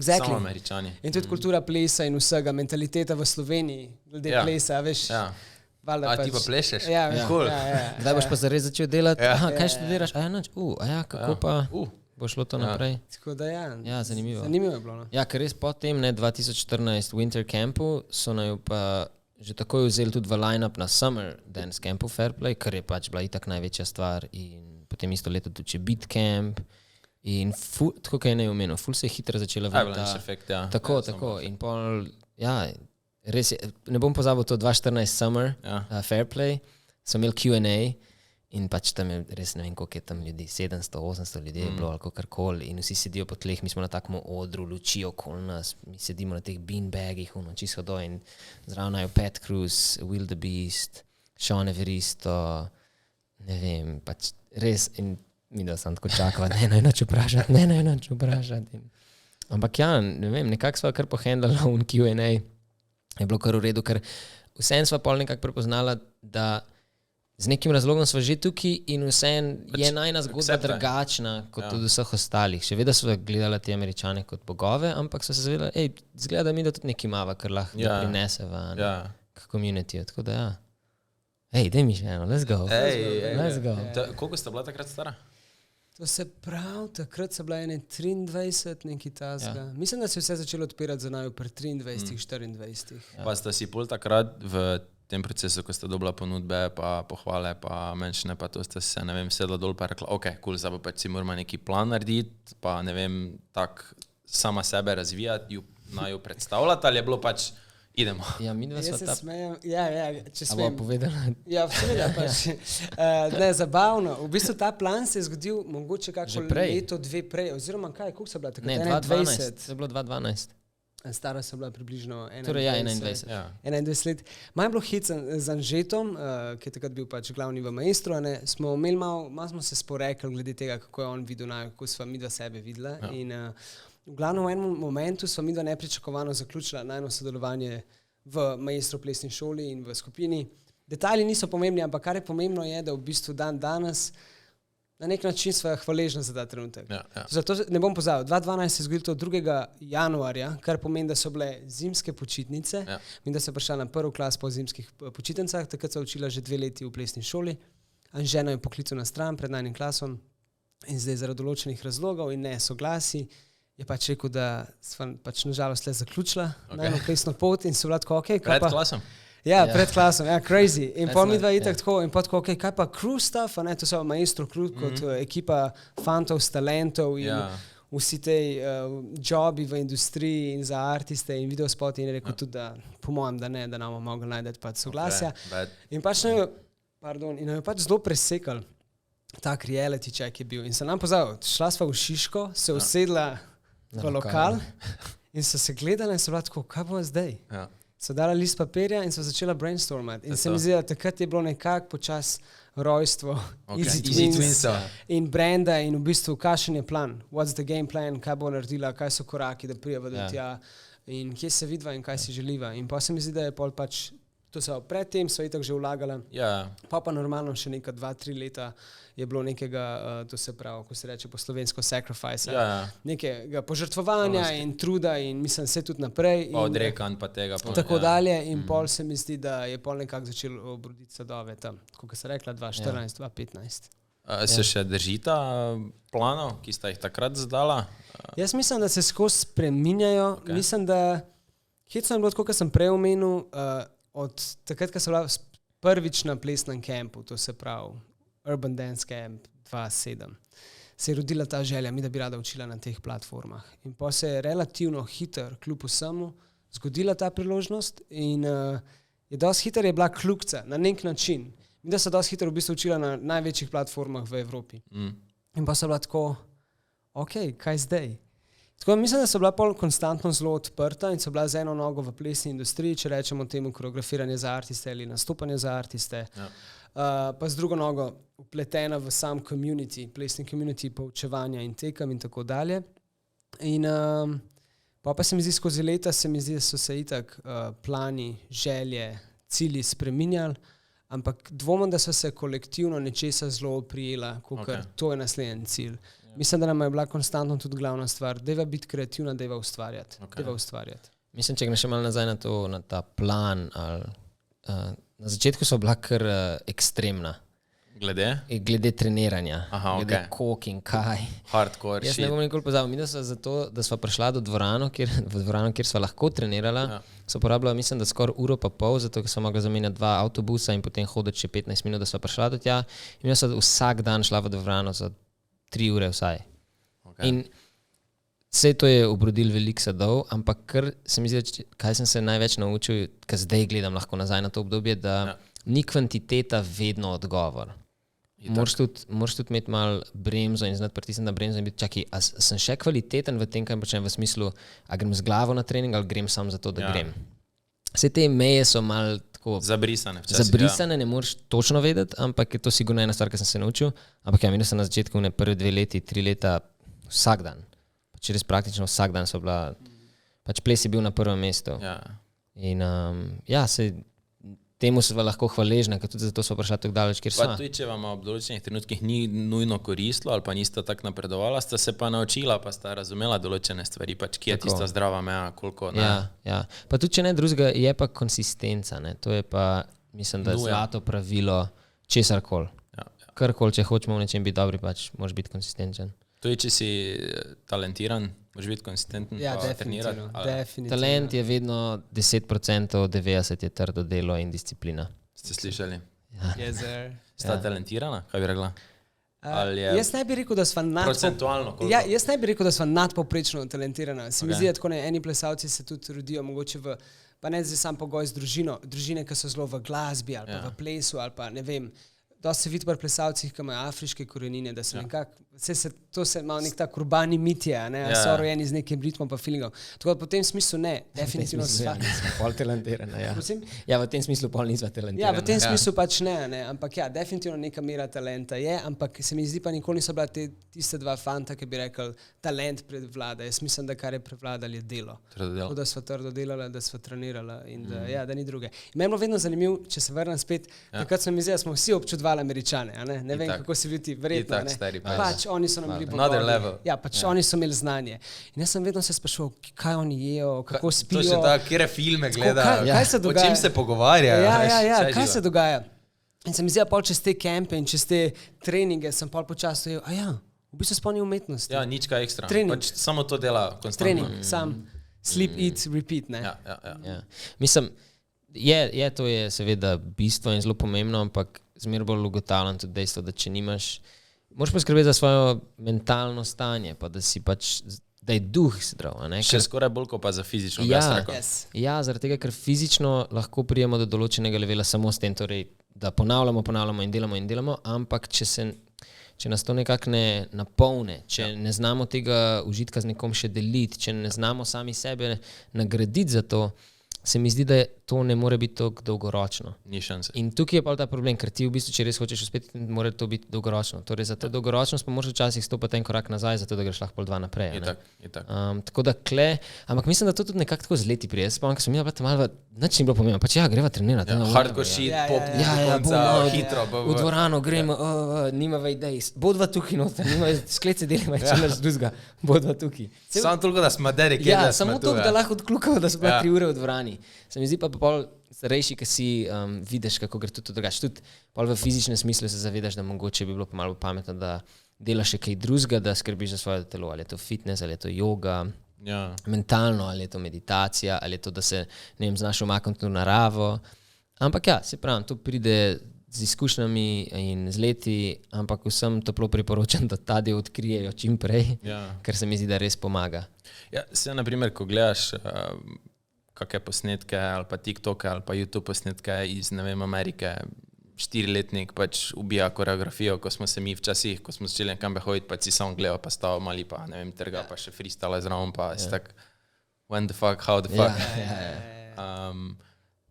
samo Američani. In tudi kultura plesa in vsega, mentaliteta v Sloveniji, glede plesa, veš. A ti pa plešeš? Ja, cool. Kdaj boš pa zares začel delati? Kaj študiraš? Kako pa bo šlo to naprej? Tako da zanimivo. Zanimivo je bilo, no. Ja, ker res po tem, 2014 Winter Campu so naju pa že takoj vzeli tudi v line-up na Summer Dance Campu Fairplay, kar je pač bila itak največja stvar, in potem isto leto tudi Beat Camp in tako kaj ne je omenil, ful se je hitro začela Avalanche efekt, Tako, in pol, res je, ne bom pozabil to 2014 Summer Fairplay, so imeli Q&A in pač tam je res ne vem, koliko je tam ljudi, 700-800 ljudi je bilo ali kakorkoli, in vsi sedijo po tleh, mi smo na takem odru, luči okoli nas, mi sedimo na teh beanbagih, čisto hodo, in zraven najo Pat Cruz, Will the Beast, Sean Everisto, ne vem, pač res, in mi da sem tako čakala, ne noč vprašati. Ampak ne vem, nekako sva kar pohendala v Q&A, je bilo kar v redu, ker vsem sva pol nekako prepoznala, da z nekim razlogom sva že tukaj in vsem je najna zgodba drugačna kot tudi vseh ostalih. Še vedno sva gledala te Američane kot bogove, ampak sva se zavedala, zgleda mi, da tudi nekaj mava, kar lahko prineseva k communityju. Tako da daj mi še eno, let's go. Koliko sta bila takrat stara? To se pravi, takrat so bila 23, nekaj tazga. Mislim, da se vse začelo odpirati za naju pri 23, 24. Pa sta si pol takrat v tem procesu, ko ste dobila ponudbe, pa pohvale, pa menšine, pa to ste se, ne vem, sedla dol pa rekla, ok, cool, zdaj pa pač si moramo neki plan narediti, pa ne vem, tak sama sebe razvijati, naj jo predstavljati, ali je bilo pač, idemo. Ja, mi dva Jaz sva se ta... smejem, če A bova smem. povedala? Ja, seveda pač. Ne, zabavno. V bistvu ta plan se je zgodil mogoče kako Že prej. leto, dve prej, oziroma kaj, koliko so bila takrat? Ne, 2012. To je bilo 2012. Stara sem bila približno 21. Torej, ja, 21. Ja. 21 let. Maj je bilo hit z Anžetom, ki je takrat bil pač glavni v Maestru, ne, smo imeli malo smo se sporekli glede tega, kako je on videl, kako sva midva sebe videla. Ja. In v glavnem v enem momentu sva midva nepričakovano zaključila najno sodelovanje v Maestru plesni šoli in v skupini. Detajli niso pomembni, ampak kar je pomembno je, da v bistvu danes na nek način sva hvaležna za ta trenutek. Ja. Zato ne bom pozabil, 2012 se je zgodilo to 2. januarja, kar pomeni, da so bile zimske počitnice. Ja. In da sem prišla na prvi klas po zimskih počitnicah, takrat sem učila že 2 leti v plesni šoli. Anžena je poklical na stran pred najnim klasom in zdaj zaradi določenih razlogov in ne soglasi je pač rekel, da sva pač nažalost le zaključila najno plesno pot in so bila tako, ok, kaj Pred pa... klasom? Ja, pred klasom, ja, crazy. In pol That's midva not- itak tako, in pa tako, okay, kaj pa crew stuff, a ne, to so Maestro crew kot ekipa fantov s talentov in vsi te jobi v industriji in za artiste in videospoti in je rekel tudi, da po mojem, da ne, da nam bomo mogli najti pač soglasja. In pač nam je pač zelo presekal tak reality check je bil. In sem nam pozabil, šla sva v Šiško, se usedla v lokal in so se gledali in so bila tako, kaj bo zdaj? Ja. So dala list papirja in so začela brainstormati. In se mi zdi, da takrat je bilo nekako počas rojstvo Easy Twins in brenda in v bistvu kakšen je plan, what's the game plan, kaj bo naredila, kaj so koraki, da prijeva do tja in kje se vidva in kaj si želiva. In pa se mi zdi, da je pol pač, to se predtem so itak že vlagala, pa normalno še neka 2-3 leta je bilo nekega, to se pravi, ko se reče po slovensko sacrifice, nekega požrtvovanja in truda in mislim se tudi naprej. Pa odrekanj pa tega. Tako dalje in pol se mi zdi, da je pol nekako začel obroditi sadove tam, kot se rekla, 2014, 2015. Se še držita planov, ki sta jih takrat zadala? Jaz mislim, da se skozi spreminjajo. Mislim, da hitro je bilo tako, kot sem prej omenil, od takrat, ko sem bila prvič na plesnem kampu, to se pravi Urban Dance Camp 2007, se je rodila ta želja, mi da bi rada učila na teh platformah. In pa se je relativno hiter, kljub vsemu, zgodila ta priložnost in je dosti hiter je bila kljukca na nek način. Mi da se dosti hiter v bistvu učila na največjih platformah v Evropi. In pa so bila tako, ok, kaj zdaj? Tako mislim, da so bila pol konstantno zelo odprta in so bila z eno nogo v plesni industriji, če rečemo temu koreografiranje za artiste ali nastopanje za artiste, pa z drugo nogo upletena v sam community, plesni community, poučevanja in tekem in tako dalje. In pa se mi zdi skozi leta, se mi zdi, da so se itak plani, želje, cilji spreminjali, ampak dvomim, da so se kolektivno nečesa zelo oprijela, kakor to je naslednji cilj. Mislim, da nam je bila konstantno tudi glavna stvar, dajva biti kreativna, dajva ustvarjati. Mislim, če greš še malo nazaj na ta plan, na začetku so bila kar ekstremna. Glede treniranja, glede koliko in kaj. Hardcore Jaz ne bom nikoli pozabil. Mi zato, da sva prišla v dvorano, kjer sva lahko trenirala, so porabila, mislim, da skoraj uro pa pol, zato ker sva mogla zamenjati 2 avtobusa in potem hoditi še 15 minut, da sva prišla do tja. In jaz sva vsak dan šla v dvorano za 3 ure vsaj. In vse to je obrodil veliko sadov, ampak kar se mi zdi, kaj sem se največ naučil, ker zdaj gledam lahko nazaj na to obdobje, da ni kvantiteta vedno odgovor. Moraš tudi imeti malo bremzo in znati pritisniti na bremzo in biti, čakaj, a sem še kvaliteten v tem, kaj počnem v smislu, a grem z glavo na trening ali grem samo zato, da grem. Vse te meje so malo tako zabrisane. Zabrisane, ne moreš točno vedeti, ampak je to sigurno ena stvar, ki sem se naučil. Ampak minil sem na začetku prve 2 leti, 3 leta vsak dan. Pač res praktično vsak dan so bila, pač ples je bil na prvem mestu. In temu so lahko hvaležna, ker tudi zato so prišla tako daleč, kjer so. Pa tudi, če vam ob določenih trenutkih ni nujno koristilo ali pa nista tako napredovala, sta se pa naučila, pa sta razumela določene stvari, pač kje je tista zdrava meja, koliko ne. Ja. Pa tudi, če ne drugega, je pa konsistenca, ne. To je pa, mislim, da zlato pravilo česarkoli. Karkoli, če hočemo v nečem biti dobri, pač moraš biti konsistenčen. Tudi, če si talentiran, Moraš biti konsistenten, Ja, pa trenirati. definitivno. Talent je vedno 10%, 90% je trdo delo in disciplina. Ste slišali? Yes, sir. Sta talentirana, kaj bi rekla? Ali je Jaz ne bi rekel, da smo procentualno, koliko? Ja, jaz ne bi rekel, da smo nadpovprečno talentirana. Se mi Ok. zdi, da tako ne, eni plesalci se tudi rodijo mogoče v, pa ne zdaj sam pogoj z družine, ki so zelo v glasbi ali pa Ja. v plesu ali pa ne vem. Dosti se vidi pri plesalcih, ki imajo afriške korenine, da se nekako, to se malo nek tak urbani mit je, ne, Ja. so rojeni z nekim ritmom pa feelingom. Tako da po tem smislu ne, definitivno sva. Pol talentirana, ja. Prosim? Ja, v tem smislu pol nisva Ja, talentirana. v tem smislu pač ne, ampak ja, definitivno neka mera talenta je, ampak se mi zdi pa nikoli niso bila tiste dva fanta, ki bi rekel, talent prevlada. Jaz mislim, da kar je prevladalo je delo. Trdo delo. Tako da sva trdo delala, da sva trenirala in da, ja, da ni druge. In meni je bilo vedno zanimivo, če se vrnem spet, takrat se mi zdi, da smo vsi občudovali Američane, a ne vem, Itak. kako si bil ti, verjetno. Itak, Ne? stari, pač. Pač oni so nam bili Another bogovi. level. Ja, pač oni so imeli znanje. In jaz sem vedno se spraševal, kaj oni jejo, kako spijo. To še tako, kjer filme gledajo, kaj se o dogaja? čem se pogovarjajo. Ja, veš, ja, ja. vse Kaj živo. se dogaja? In se mi zdi, da pol čez te kempe in čez te treninge sem pol počasi dojel, a ja, v bistvu spomnim umetnosti. Ja, nič kaj ekstra. Trening. Pač samo to dela konstantno. Trening, sam, sleep, eat, repeat, ne? Ja, ja, ja. Ja. Mislim, to je seveda bistvo in zelo pomembno, ampak zmeraj bolj ugotavljam tudi dejstvo, da če nimaš, moraš poskrbeti za svoje mentalno stanje, pa da si pač, da je duh zdrav. a ne, Še ker- skoraj bolj kot pa za fizično. Ja. bi jaz rekel. Yes. Ja, zaradi tega, ker fizično lahko prijemo do določenega levela samo s tem, torej, da ponavljamo in delamo, ampak če nas to nekako ne napolne, če ne znamo tega užitka z nekom še deliti, če ne znamo sami sebe nagraditi za to, se mi zdi, da to ne more biti tako dolgoročno. Ni šanse. In tukaj je pa ta problem, ker ti v bistvu, če res hočeš uspeti, mora to biti dolgoročno. Torej, za to dolgoročnost pa moraš včasih stopiti en korak nazaj, zato da greš lahko pol dva naprej. a ne. Itak, itak. Tako da ampak mislim, da to tudi nekako tako z leti prije. Jaz spomnim, ko sem imel malo, nič ni bilo pomembno, pač ja, greva trenirati. Ja, no, hardcore whatever, shit, Ja, ja, pop, ja. do Ja, konca, bomo, hitro. v dvorano gremo, nimava idej, bodva tukaj noter, sklece delima, če naš drugega, bodva tukaj. Samo toliko, da smo dedikirani. Ja, samo to, da lahko odklukamo, da so bila 3 ure v dvorani. Se mi zdi pa pol starejši, ki si vidiš, kako gre tudi drugače. Tudi pol v fizičnem smislu se zavedaš, da mogoče bi bilo pa malo pametno, da delaš še kaj drugega, da skrbiš za svoje telo, ali je to fitness, ali je to yoga, Ja. mentalno, ali je to meditacija, ali je to, da se, ne vem, znaš umakniti v naravo. Ampak ja, se pravi, to pride z izkušnjami in z leti, ampak vsem toplo priporočam, da ta del odkrijejo čim prej, Ja. ker se mi zdi, da res pomaga. Ja, se naprimer, ko gledaš kakšne posnetke ali pa TikToke ali pa YouTube posnetke iz, ne vem, Amerike, 4-letnik pač ubija koreografijo, ko smo se mi včasih, ko smo začeli nekam hoditi, pa si samo gledal, pa stava mali, pa ne vem, trga, pa še freestyle zraven, pa si tak, when the fuck, how the fuck.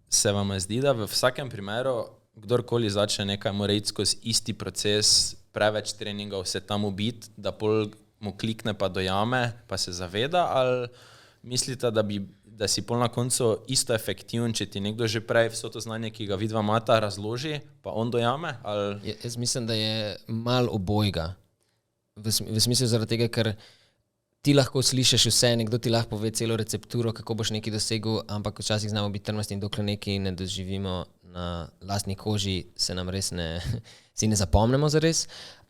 Se vam zdi, da v vsakem primeru, kdorkoli začne nekaj, mora iti skozi isti proces, preveč treningov se tam ubiti, da pol mu klikne pa dojame, pa se zaveda, ali mislite, da si pol na koncu isto efektiven, če ti nekdo že prej vso to znanje, ki ga vidva mata, razloži, pa on dojame? Ali... Jaz mislim, da je mal obojga. V smislu zaradi tega, ker ti lahko slišiš vse, nekdo ti lahko pove celo recepturo, kako boš nekaj dosegel, ampak včasih znamo biti trmasti in dokler nekaj ne doživimo na lastni koži, se nam res si ne zapomnimo zares.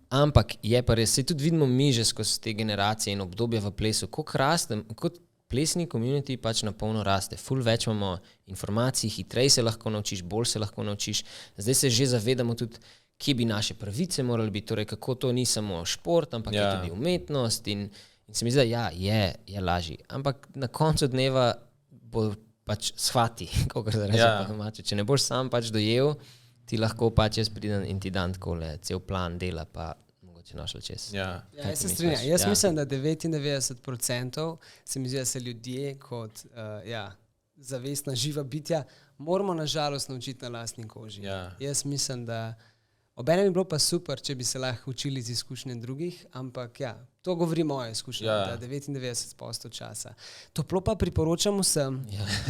Ampak je pa res, se tudi vidimo mi že skozi te generacije in obdobje v plesu, koliko raste, kot plesni community pač na polno raste. Ful več imamo informacij, hitreje se lahko naučiš, bolj se lahko naučiš. Zdaj se že zavedamo tudi, kje bi naše pravice morali biti, torej kako to ni samo šport, ampak je tudi umetnost in se mi zdi, da je lažji. Ampak na koncu dneva bo pač shvati, kako se reče po domače. Če ne boš sam pač dojel, ti lahko pač jaz pridem in ti dan takole cel plan dela, pa mogoče našel čez. Ja. Jaz se strinjam. Jaz mislim, da 99% se mi zdi, da se ljudje kot zavestna živa bitja moramo nažalost naučiti na lastni koži. Ja. Jaz mislim, da obenem bi bilo pa super, če bi se lahko učili iz izkušnje drugih, ampak to govori moja izkušnja, da 99% časa. Toplo pa priporočam vsem,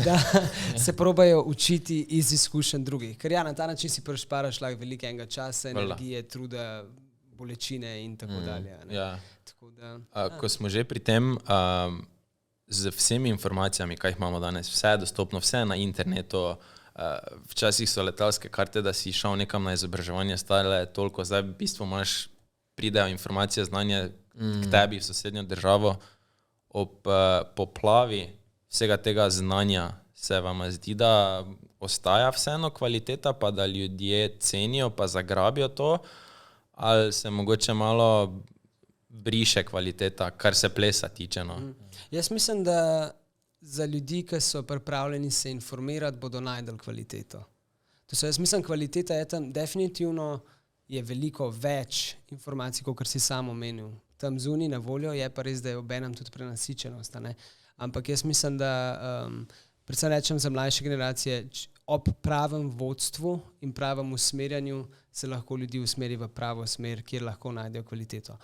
da se probajo učiti iz izkušenj drugih, ker na ta način si prešparaš lahko veliko enega časa, energije, truda, bolečine in tako dalje. Ja. Tako da, ko smo že pri tem, z vsemi informacijami, kaj jih imamo danes, vse je dostopno, vse je na internetu, včasih so letalske karte, da si šel nekam na izobraževanje, stale toliko, zdaj v bistvu pridejo informacije, znanje k tebi v sosednjo državo. ob poplavi vsega tega znanja se vam zdi, da ostaja vseeno kvaliteta, pa da ljudje cenijo, pa zagrabijo to, ali se mogoče malo briše kvaliteta, kar se plesa tiče, no? Jaz mislim, da za ljudi, ki so pripravljeni se informirati, bodo najdel kvaliteto. To se, jaz mislim, kvaliteta je tam definitivno je veliko več informacij, kot si sam omenil. Tam zunaj na voljo, je pa res, da je obenem tudi prenasičenost. Ne? Ampak jaz mislim, da predvsem rečem za mlajše generacije, ob pravem vodstvu in pravem usmerjanju se lahko ljudi usmeri v pravo smer, kjer lahko najdejo kvaliteto.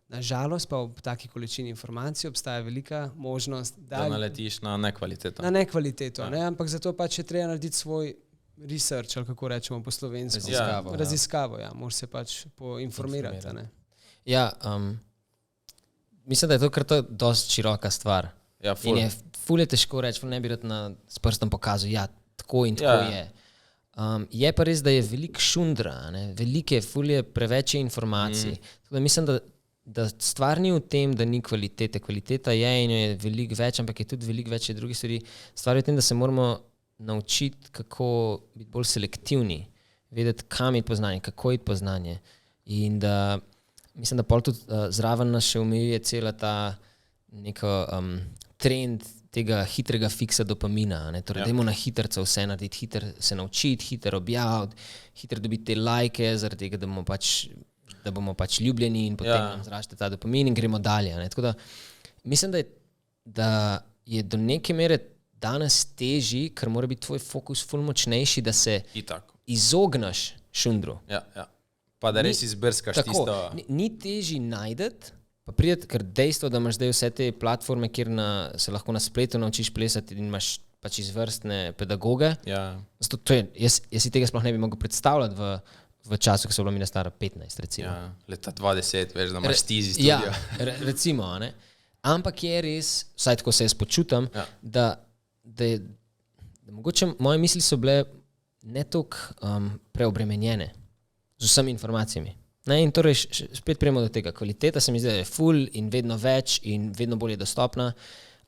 Nažalost pa ob taki količini informacij obstaja velika možnost, da naletiš na nekvaliteto. Na nekvaliteto, ja. Ne? Ampak zato pač je treba narediti svoj research, ali kako rečemo po slovensko. Raziskavo, ja. Moraš se pač poinformirati. Ne? Ja, mislim, da je to kar to dosti široka stvar. Ja, ful je težko reči, ful ne bi rad s prstom pokazal, ja, tako in tako je. Je pa res, da je veliko šundra, ne? Veliko je, ful je preveč informacij. Tako da mislim, da stvar ni v tem, da ni kvalitete. Kvaliteta je in je veliko več, ampak je tudi veliko več drugih stvari. Stvar je v tem, da se moramo naučiti, kako biti bolj selektivni, vedeti, kam iti poznanje, kako iti poznanje. In da mislim, da pol tudi zraven nas še omejuje cela ta neko trend tega hitrega fiksa dopamina. Ne? Torej, dajmo na hitrca vse narediti, hiter se naučiti, hiter objaviti, hiter dobiti te lajke, zaradi tega, da bomo pač ljubljeni in potem nam zraste ta dopamin in gremo dalje. Ne? Tako da mislim, da je do neke mere danes težji, ker mora biti tvoj fokus ful močnejši, da se izogneš šundru. Ja. Pa da res izbrskaš tisto. Ni težji najdeti, pa prideti, ker dejstvo, da imaš zdaj vse te platforme, kjer se lahko na spletu naučiš plesati in imaš pač izvrstne pedagoge. Ja. Zato, jaz si tega sploh ne bi mogel predstavljati v času, ko so bila mina stara 15, recimo. Ja, leta 20, veš, da imaš tizi studio. Ja, recimo, ne. Ampak je res, vsaj tako se jaz počutam, da mogoče moje misli so bile ne toliko preobremenjene z vsemi informacijami. Ne, in torej spet prijemo do tega. Kvaliteta se mi zdi, da je ful in vedno več in vedno bolje dostopna,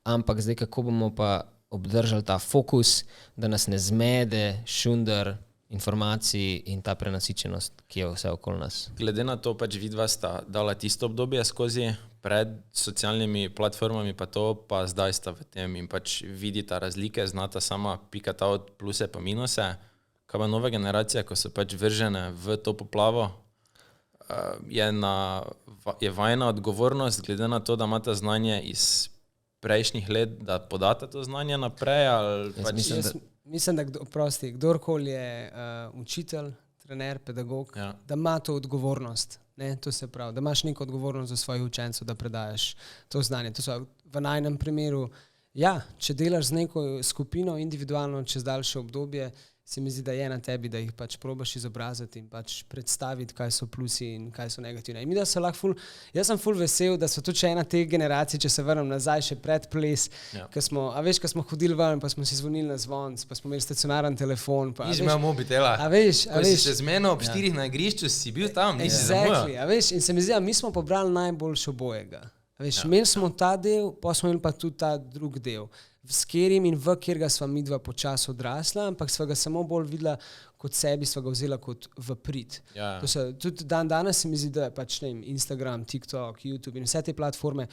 ampak zdaj kako bomo pa obdržali ta fokus, da nas ne zmede šunder informacij in ta prenasičenost, ki je vse okoli nas. Glede na to pač vidva sta dala tisto obdobje skozi pred socialnimi platformami pa to, pa zdaj sta v tem in pač vidita razlike, znata sama pikata od pluse pa minuse. Kaj pa nova generacija, ko so pač vržene v to poplavo, je vajna odgovornost, glede na to, da imate znanje iz prejšnjih let, da podate to znanje naprej? Ali pač mislim, da kdorkoli je učitelj, trener, pedagog, da ima to odgovornost. Ne? To se pravi, da imaš neko odgovornost za svojih učencev, da predajaš to znanje. To so v najnem primeru, če delaš z neko skupino individualno čez daljše obdobje, se mi zdi, da je na tebi, da jih pač probaš izobraziti in pač predstaviti, kaj so plusi in kaj so negativne. In mi, da so lahko jaz sem ful vesel, da so tudi še ena te generacije, če se vrnem nazaj, še pred ples, ko smo hodili ven, pa smo si zvonili na zvonc, pa smo imeli stacionaren telefon. Nisi imel mobitela. Ko si se zmenil ob 4 na igrišču, si bil tam, nisi zamujal. In se mi zdi, mi smo pobrali najboljše obojega. Imeli smo ta del, pa smo imeli pa tudi ta drug del. S katerim in v kjer ga sva midva počasi odrasla, ampak sva ga samo bolj videla kot sebi, sva ga vzela kot v prid. To se, tudi danes se mi zdi, da pač, Instagram, TikTok, YouTube in vse te platforme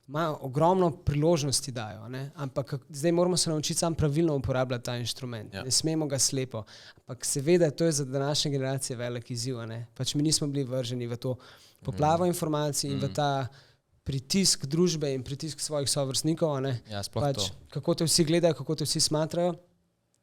imajo ogromno priložnosti dajo, ne? Ampak zdaj moramo se naučiti sam pravilno uporabljati ta inštrument. Ne smemo ga slepo. Ampak seveda to je za današnje generacije velik izziv. Pač mi nismo bili vrženi v to poplavo informacij in v ta pritisk družbe in pritisk svojih sovrstnikov, pač, kako te vsi gledajo, kako te vsi smatrajo.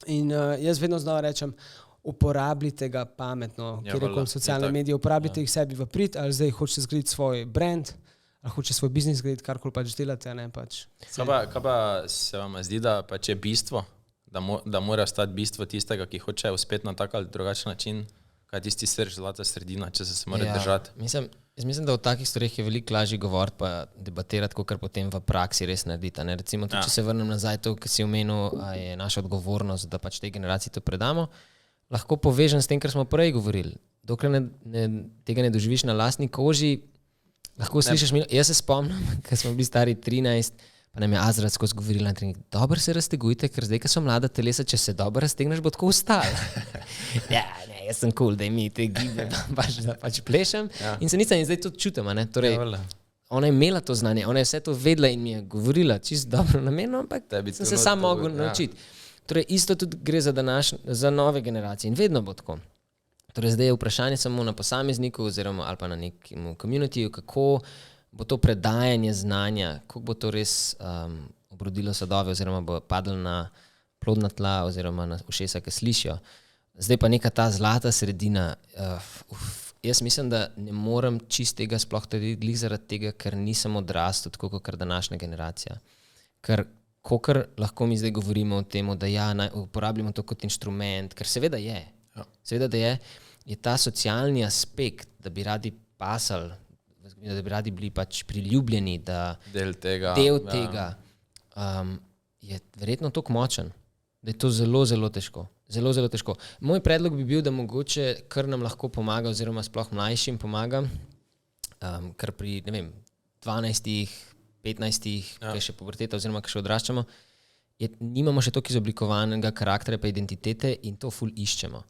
In jaz vedno znova rečem, uporabljite ga pametno, kjerkoli socialne medije, uporabljite jih sebi v prid, ali zdaj hočete zgraditi svoj brand, ali hočete svoj biznis zgraditi, karkoli pač delate. Pač. Kaj pa se vam zdi, da pač je bistvo, da mora ostati bistvo tistega, ki hoče uspeti na tak ali drugačen način, kaj tisti srž, zlata sredina, če se mora držati? Mislim, da v takih stvareh je veliko lažje govoriti pa debatirati, kot potem v praksi res narediti. Recimo, če se vrnem nazaj to, ki si omenil, je naša odgovornost, da pač tej generaciji to predamo, lahko povežem s tem, kar smo prej govorili. Dokler tega ne doživiš na lastni koži, lahko slišiš. Jaz se spomnim, ko smo bili stari 13, Pa nam je Azra skozi govorila na trening, dobro se raztegujte, ker zdaj, ko so mlada telesa, če se dobro raztegneš, bo tako ostalo. Ja, ne, jaz sem cool, da mi te gibe, da pač plešem. In se nisem in zdaj to čutim, ne. Torej, ona je imela to znanje, ona je vse to vedela in mi je govorila čisto dobro namerno, ampak sem se sam mogel naučiti. Torej, isto tudi gre za nove generacije in vedno bo tako. Torej, zdaj je vprašanje samo na posamezniku oziroma ali pa na nekem communityju, kako bo to predajanje znanja, kako bo to res obrodilo sadove oziroma bo padlo na plodna tla oziroma na ušesa, ki slišijo. Zdaj pa neka ta zlata sredina, jaz mislim, da ne morem čistega sploh tudi zaradi tega, ker nisem odrastel tako kot današnja generacija. Ker kakor lahko mi zdaj govorimo o tem, da ja, uporabljamo to kot inštrument, ker seveda je. Seveda, da je ta socialni aspekt, da bi radi pasali, da bi radi bili pač priljubljeni, da del tega je verjetno toliko močen, da je to zelo, zelo težko. Zelo, zelo težko. Moj predlog bi bil, da mogoče kar nam lahko pomaga oziroma sploh mlajšim pomaga, kar pri, ne vem, 12, 15, ki še puberteta oziroma ki še odraščamo, nimamo še toliko izoblikovanega karakterja pa identitete in to ful iščemo.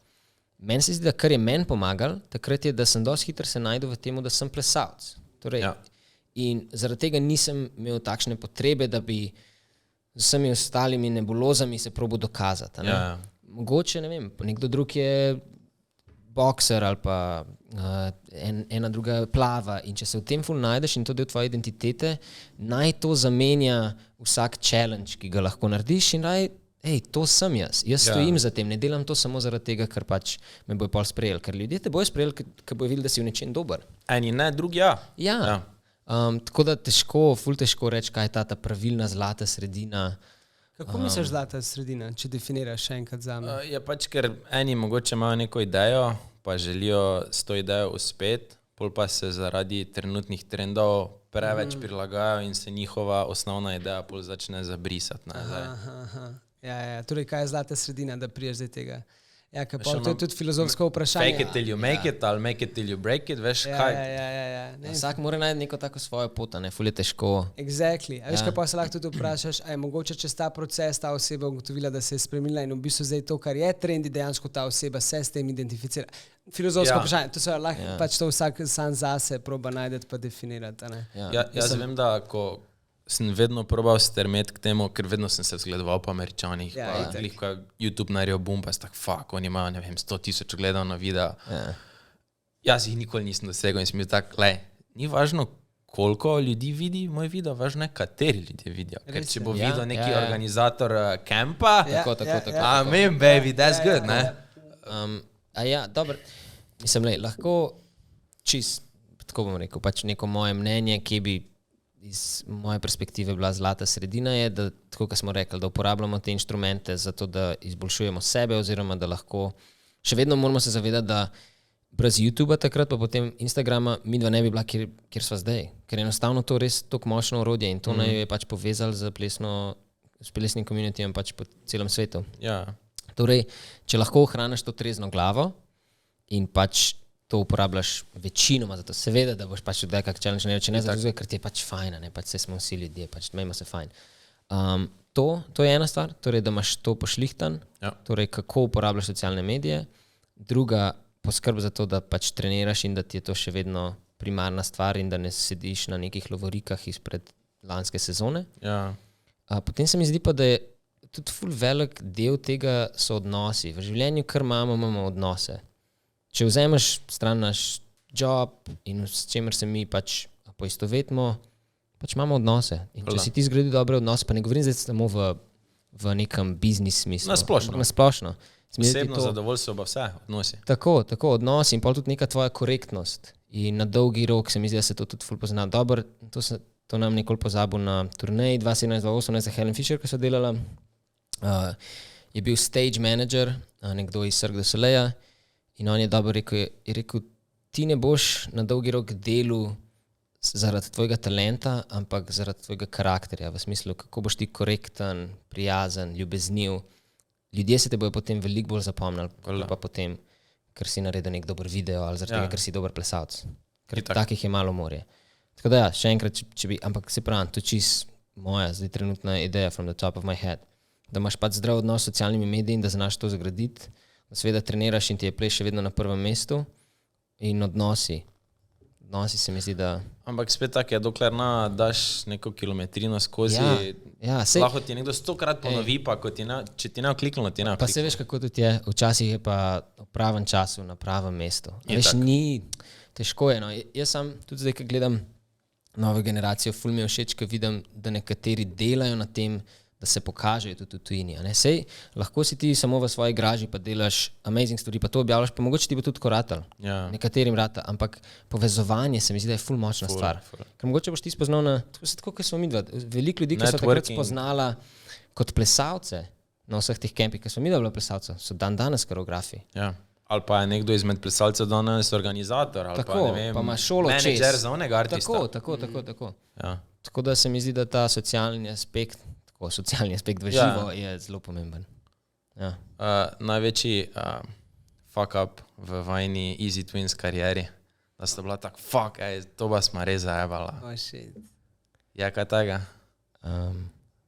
Meni se zdi, da kar je meni pomagal, takrat je, da sem dosti hitro se najdu v temu, da sem plesalc. Torej, in zaradi tega nisem imel takšne potrebe, da bi z vsemi ostalimi nebulozami se probil dokazati. Mogoče, ne vem, nekdo drug je bokser ali pa ena druga plava in če se v tem ful najdeš in to del tvoje identitete, naj to zamenja vsak challenge, ki ga lahko narediš in to sem jaz stojim za tem, ne delam to samo zaradi tega, ker pač me bojo pol sprejeli, ker ljudje te bojo sprejeli, ker bojo videli, da si v nečem dober. Eni ne, drugi ja. Tako da ful težko reči, kaj je ta pravilna zlata sredina. Kako misliš zlata sredina, če definiraš še enkrat za me? Je pač, ker eni mogoče imajo neko idejo, pa želijo s to idejo uspeti, pol pa se zaradi trenutnih trendov preveč prilagajajo in se njihova osnovna ideja pol začne zabrisati. Ja, torej kaj je zlata sredina, da priješ zdaj tega? Ja, ker to je tudi filozofsko vprašanje. Fake it till you make it, ali make it till you break it, veš kaj? Ja. Vsak mora najti neko tako svojo pot, ne, ful je težko. Exactly. A veš, kaj pa se lahko tudi vprašaš, a je mogoče čez ta proces ta oseba ugotovila, da se je spremenila in v bistvu zdaj to, kar je trendi, dejansko ta oseba se s tem identificira. Filozofsko vprašanje, to se lahko pač to vsak sam zase proba najdeti pa definirati. Jaz vem, da ko sem vedno probal strmeti k temu, ker vedno sem se vzgledoval po Američanih, pa ko YouTube naredil boom, pa je tak, fuck, oni imajo, ne vem, 100,000 gledal na videa. Jaz jih nikoli nisem dosegel in sem bil tak, ni važno, koliko ljudi vidi moj video, važno je, kateri ljudje vidijo. Ker če bo videl neki organizator kempa, tako. Amen, baby, that's good, ne? Dobro. Mislim, lahko tako bom rekel, pač neko moje mnenje, ki bi iz moje perspektive bila zlata sredina je, da tako, kot smo rekli, da uporabljamo te inštrumente za to, da izboljšujemo sebe oziroma da lahko, še vedno moramo se zavedati, da brez YouTubea takrat pa potem Instagrama midva ne bi bila, kjer sva zdaj. Ker je enostavno to res tako močno orodje in to naj je pač povezali z plesnim communityjem pač po celem svetu. Torej, če lahko ohraniš to trezno glavo in pač to uporabljaš večinoma za to. Seveda, da boš pač tudi kak challenge ne za drugega, ker ti je pač fajn, ne, pač smo vsi ljudje, pač imamo se fajn. To je ena stvar, torej, da imaš to pošlihtan, torej, kako uporabljaš socialne medije. Druga, poskrb za to, da pač treniraš in da ti je to še vedno primarna stvar in da ne sediš na nekih lovorikah izpred lanske sezone. Potem se mi zdi pa, da je tudi ful velik del tega so odnosi. V življenju, kar imamo odnose. Če vzameš stran naš job in s čemer se mi pač poistovetimo, pač imamo odnose. In če si ti zgradil dobre odnose, pa ne govorim zdaj samo v nekem biznis smislu. Na splošno. Osebno zadovoljstvo pa vse, odnosi. Tako, odnosi in pa tudi neka tvoja korektnost. In na dolgi rok se mi zdi, da se to tudi ful pozna. Dobro, to nam nikoli pozabil na turneji 2017-2018 za Helen Fisher, ko so delala. Je bil stage manager, nekdo iz Cirque du Soleila. In on je dobro rekel, ti ne boš na dolgi rok delu zaradi tvojega talenta, ampak zaradi tvojega karakterja, v smislu, kako boš ti korekten, prijazen, ljubezniv. Ljudje se te bojo potem veliko bolj zapomnili, pa potem, ker si naredil nek dober video ali zaradi tega, ker si dober plesalc. Ker takih je malo morje. Tako da še enkrat, ampak se pravi, to čist moja zdaj trenutna ideja from the top of my head, da imaš pač zdrav odnos s socialnimi mediji in da znaš to zgraditi, da seveda treniraš in ti je ples še vedno na prvem mestu in odnosi se mi zdi, da... Ampak spet tako je, dokler daš neko kilometrino skozi, lahko ti nekdo 100-krat ponovi, pa če ti ne kliknilo, ti ne Pa se veš, kako tudi je, včasih je pa v pravem času, na pravem mestu. Veš, težko je, no. Jaz sam tudi zdaj, ko gledam novo generacijo, ful mi je všeč, ko vidim, da nekateri delajo na tem, da se pokažejo tudi v tujini. Sej, lahko si ti samo v svoji graži pa delaš amazing stvari, pa to objavljaš, pa mogoče ti bo tudi koratal. Nekaterim rata, ampak povezovanje se mi zdi, da je ful močna stvar. Ker mogoče boš ti spoznal tako, kot smo mi dva. Veliko ljudi, ki so takrat spoznala kot plesalce na vseh teh kempih, ki smo mi bila plesalca, so danes koreografi. Ja. Ali pa je nekdo izmed plesalcev danes organizator, ali tako, pa ne vem, pa ima šolo menedžer za onega artista. Tako. Ja. Tako da se mi zdi, da ta socialni aspekt v živo je zelo pomemben. Ja. Največji fuck up v vajni Easy Twins karieri, da sta bila tako, fuck, to pa smo res zajebala. Oh, shit. Je kaj tega?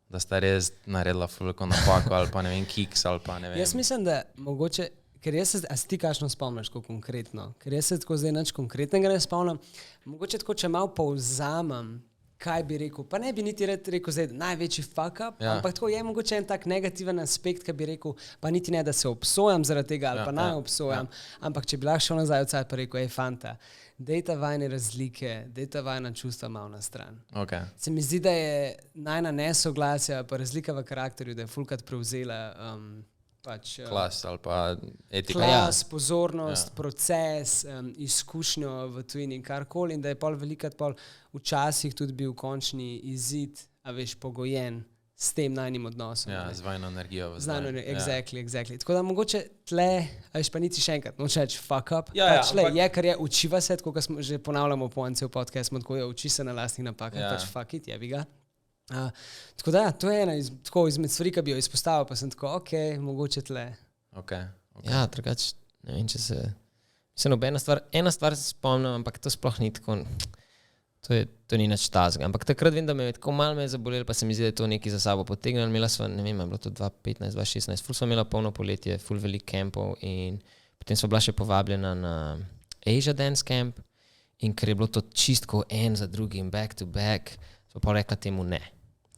Da sta res naredila fuliko napako, ali pa ne vem, kiks, ali pa ne vem. Jaz mislim, da mogoče, ker jaz se, a si ti kakšno spomniš, kako konkretno? Ker jaz se tako zdaj nič konkretnega ne spomnim. Mogoče tako, če malo povzamem, kaj bi rekel, pa ne bi niti rekel zdaj največji fuck up, ampak tako je mogoče en tak negativen aspekt, ki bi rekel, pa niti ne, da se obsojam zaradi tega, ali pa naj obsojam, ampak če bi lahko šel nazaj od cajt pa rekel, fanta, dejta vajne razlike, dejta vajna čustva malo na stran. Okay. Se mi zdi, da je najna nesoglasja, pa razlika v karakterju, da je fulkrat prevzela klas ali pa etika. Klas, pozornost, proces, izkušnjo v tujini, karkoli, in da je pol velikrat včasih tudi bil končni izid, a veš, pogojen s tem najnim odnosom. Ja, z vajno energijo. Exactly. Tako da mogoče tle, a veš pa niti še enkrat, noče reči fuck up, je, kar je, učiva se, tako kot smo že ponavljamo po cel podcast, smo tako, uči se na lastnih napakah, fuck it, jebi ga. Tako da, to je ena izmed stvari, ki bi jo izpostavil, pa sem tako, mogoče tle. Okay. Ja, drugače, ne vem, če se... Mislim, ena stvar se spomnim, ampak to sploh ni tako... To ni nič tazga. Ampak takrat vem, da me je tako malo zabolelo, pa se mi zdi, da je to nekaj za sabo potegnilo. Imela sva, ne vem, je bilo to 2015, 2016, ful sva imela polno poletje, ful velik kampov in potem sva bila še povabljena na Asia Dance Camp in ker je bilo to čistko en za drugim, back to back, sva pa rekla temu ne.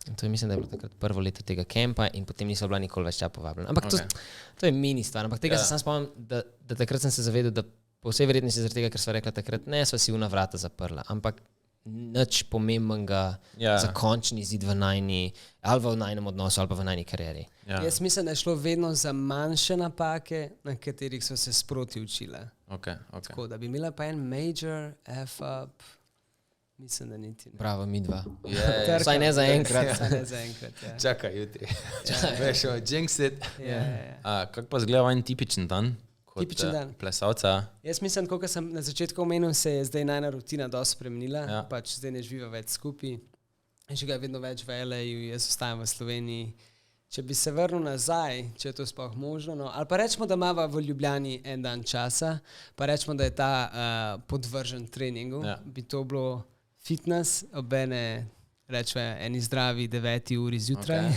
In to je, mislim, da je bilo takrat prvo leto tega kampa in potem nisva bila nikoli več povabljena. Ampak to je mini stvar, ampak tega se sam spomnim, da takrat sem se zavedel, da po vsej verjetnosti zaradi tega, ker sva rekla takrat ne, sva si una vrata zaprla, ampak nič pomembnega za končni izid v najni, ali v najnem odnosu, ali pa v najni karieri. Jaz mislim, da je šlo vedno za manjše napake, na katerih so se sproti učile. Tako da bi imela pa en major F-up, mislim, da niti ne. Bravo, mi dva. Saj ne za enkrat. Čakaj, jutri. Veš, jinx it. Kako pa zgleda vajen tipičen dan? Tipičen dan. Plesalca. Jaz mislim, kot sem na začetku omenil, se je zdaj najna rutina dosti spremenila, pač zdaj ne živiva več skupaj, žiga je vedno več v LA-ju, jaz ostajam v Sloveniji. Če bi se vrnil nazaj, če je to sploh možno, ali pa rečemo, da imava v Ljubljani en dan časa, pa rečemo, da je ta podvržen treningu, bi to bilo fitness, obene rečemo eni zdravi 9 uri zjutraj,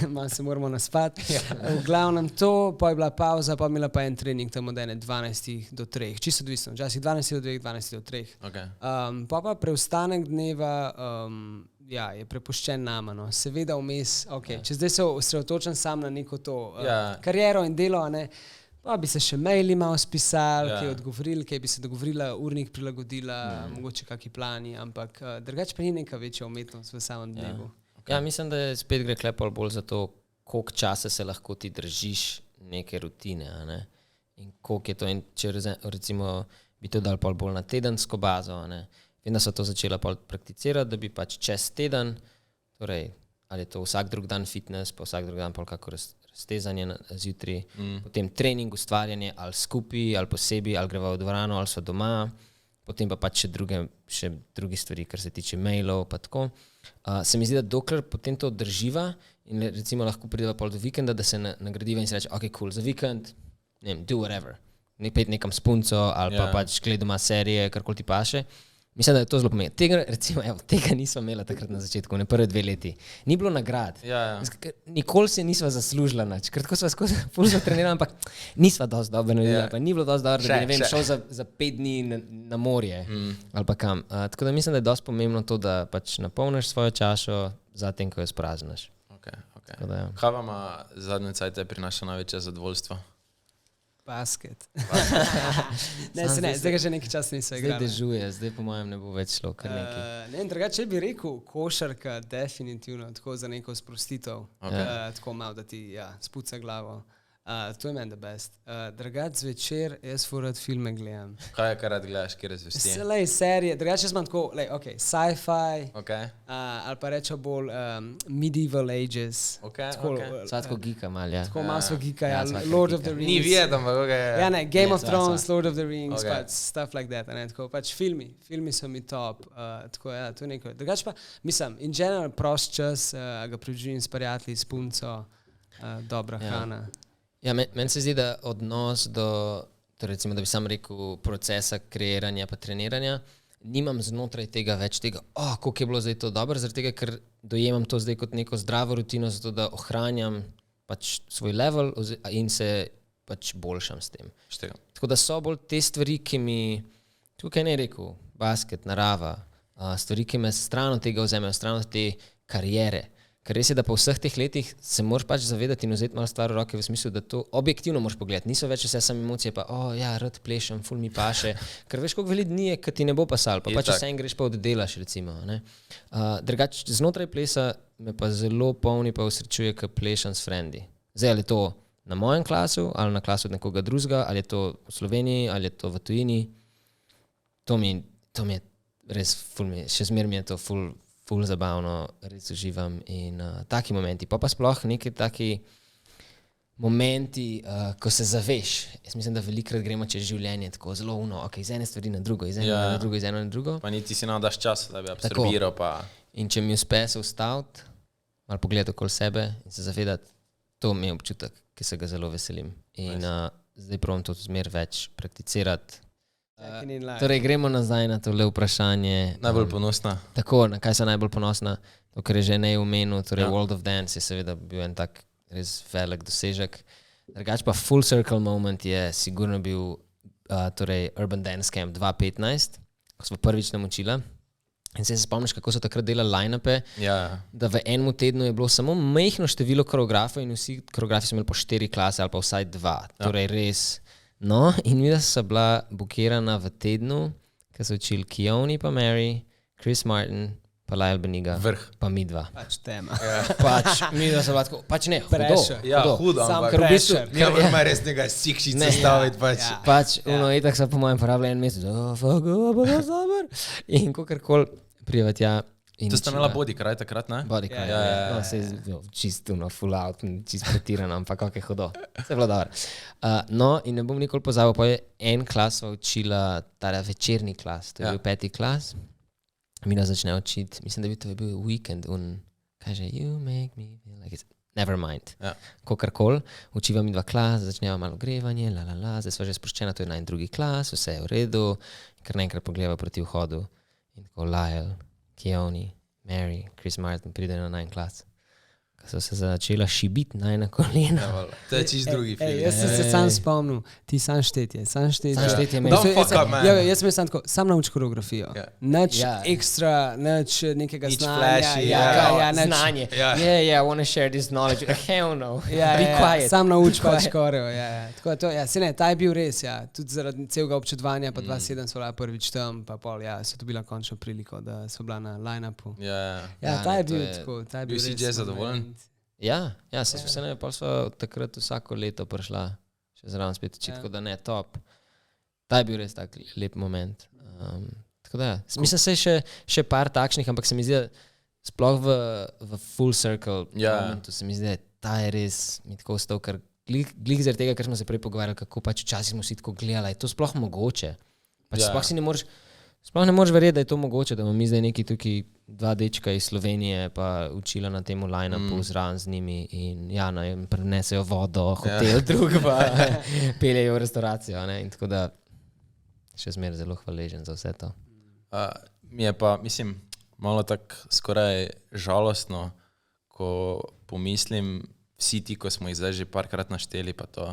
malo se moramo naspati. V glavnem to, pa je bila pauza, pa je imela pa en trening tam od 12 do 3, čisto odvisno, včasih 12 do 2, 12 do 3. Pa preostanek dneva je prepuščen nama, no. Seveda vmes, če zdaj se osredotočam sam na neko to kariero in delo, pa bi se še maili malo spisali, kaj odgovorili, kaj bi se dogovorila, urnik prilagodila, mogoče kakšni plani, ampak drugače pa ni neka večja umetnost v samem dnevu. Ja, mislim, da spet gre klepol bolj za to, koliko časa se lahko ti držiš neke rutine, in koliko je to, in če recimo bi to dal bolj na tedensko bazo, vem, da so to začela prakticirati, da bi pač čez teden, torej, ali je to vsak drug dan fitness, pa vsak drug dan kako raztezanje zjutraj, potem trening, ustvarjanje, ali skupaj, ali posebej, ali greva v dvorano, ali so doma, potem pa pač še druge stvari, kar se tiče mailov, pa tako. Se mi zdi, da dokler potem to drživa in recimo lahko prideva pol do vikenda, da se nagradiva in se reče, cool, za vikend, do whatever, pet nekam s punco, ali pa pač gled doma serije, karkoli ti paše. Mislim, da je to zelo pomembno. Tega nismo imeli takrat na začetku, ne prve 2 leti. Ni bilo nagrad. Ja. Nikoli se nisva zaslužila nič. Ker tako sva skozi fulno trenirala, ampak nisva dosti dobro naredila. Pa ni bilo dosti dobro, da bi, ne vem, šel za 5 dni na morje ali pa kam. Tako da mislim, da je dosti pomembno to, da pač napolniš svojo čašo zatem, ko jo sprazniš. Okay. Da, kaj vam zadnje cajte prinaša največje zadovoljstvo? Basket. Zdaj ga že nekaj časa niso igrali. Zdaj dežuje, zdaj po mojem ne bo več šlo kar nekaj. Drugače bi rekel, košarka definitivno, tako za neko sprostitev, tako malo, da ti spuca glavo. To je meni the best. Drugače zvečer jaz rad filme gledam. Kaj je, kar rad gledaš, kjer je zvesti? Selej serije, drugače jaz imam tako, sci-fi, ali pa rečo bolj medieval ages. Svatko gika mal, ja. Tako malo so gika, Lord of the Rings. Ni vedem, ja, ne, Game of Thrones, Lord of the Rings, pač stuff like that. Tako pač filmi so mi top. Tako ja, to je nekaj. Drugače pa, mislim, in general prost čas, ga preživim s prijatelji, s punco, dobra hrana. Ja, meni se zdi, da odnos do, recimo, da bi sam rekel, procesa kreiranja pa treniranja, nimam znotraj tega več tega, koliko je bilo zdaj to dobro, zaradi tega, ker dojemam to zdaj kot neko zdravo rutino, zato da ohranjam pač svoj level in se pač boljšam s tem. Tako da so bolj te stvari, ki mi, tukaj ne rekel, basket, narava, stvari, ki me stran od tega vzamejo, stran od te karijere. Ker res je, da po vseh teh letih se moraš pač zavedati in vzeti malo stvar v roke v smislu, da to objektivno moraš pogledati. Niso več vse samo emocije, pa rad plešem, ful mi paše. Ker veš, koliko veliko dni je, kad ti ne bo pasal, pa pač vse en greš pa oddelaš, recimo. Drugač, znotraj plesa me pa zelo polni pa usrečuje, ko plešem s frendi. Zdaj, ali je to na mojem klasu, ali na klasu od nekoga drugega, ali je to v Sloveniji, ali je to v tujini. To mi je res še zmer mi je to ful zabavno, res uživam in taki momenti. Pa sploh neki taki momenti, ko se zaveš. Jaz mislim, da velikrat gremo čez življenje tako zelo iz ene stvari na drugo, iz eno na drugo. Pa niti si nadaš čas, da bi absorbiral. In če mi uspe se ustaviti, malo pogledati okoli sebe in se zavedati, to mi je občutek, ki se ga zelo veselim. In zdaj probam to zmer več prakticirati. Torej, gremo nazaj na tole vprašanje. Najbolj ponosna. Tako, na kaj sem najbolj ponosna? To, kar je že ne omenil, torej World of Dance je seveda bil en tak res velik dosežek. Drugač pa full circle moment je sigurno bil torej Urban Dance Camp 2015, ko smo prvič namočila. In se spomniš, kako so takrat delali line-upe, da v enem tednu je bilo samo majhno število koreografov in vsi koreografi so imeli po 4 klase ali pa vsaj 2. Torej res. No, in videla so bila bukirana v tednu, ko so učili Keone pa Mary, Chris Martin, pa Lyle Beniga, pa mi dva. Pač tema. Pač mi dva so bila tako, pač ne, hudo. Ja, hudo, ampak ne ima res nekaj sikšice staviti. Pač, itak so po mojem porabili en mesec, in kakorkoli prijevat, ja. To sta imela bodycry takrat, ne? Bodycry, ja. No, se je čisto full out, čisto pretirano, ampak kako je hudo. Se je bilo dobro. No, in ne bom nikoli pozabil, pa je en klas učila, ta večerni klas, to je bil 5. klas. Mina začne učiti, mislim, da bi to bil Weekend, kaže, you make me feel like it's, never mind. Kakorkoli, učiva mi 2 klas, začneva malo grevanje, zdaj sva že sproščena, to je drugi klas, vse je v redu, ker naenkrat pogledava proti vhodu in tako Lyle, Keone, Mary, Chris Martin pridejo na 9 klas. Ko so se začela šibiti na kolena. To je čist drugi film. Jaz sem se sam spomnil, ti sam štetje. Sam štetje. Don't fuck up, man. Jaz sem sam tako, sam nauč koreografijo. Nič ekstra, nič nekega znanja. Znanje. Yeah, I want to share this knowledge. Hell no. Be quiet. Sam nauč pač koreo. Tako to, se ne, ta je bil res, tudi zaradi celega občudovanja, pa 2007 so bila prvič tam, pa pol, so dobila končno priliko, da so bila na line-upu. Ta je bil tako, ta je bil res. Bil si že zadovoljen? Ja, se ne, pa smo takrat vsako leto prišla, še zraven spet očitko, da ne, top. Ta je bil res tak lep moment. Tako da, mislim, se še par takšnih, ampak se mi zdi, da sploh v full circle momentu se mi zdi, da ta je res mi tako ostal, ker glih zaradi tega, ker smo se prej pogovarjali, kako pač včasih smo si tako gledali, je to sploh mogoče. Pač sploh ne moreš verjeti, da je to mogoče, da bomo mi zdaj neki tukaj 2 dečka iz Slovenije pa učila na temu line-upu zraven z njimi in prinesejo vodo, hotel drug pa peljejo v restauracijo. In tako da še zmeraj zelo hvaležen za vse to. Mi je pa, mislim, malo tako skoraj žalostno, ko pomislim, vsi ti, ko smo jih zdaj že parkrat našteli, pa to,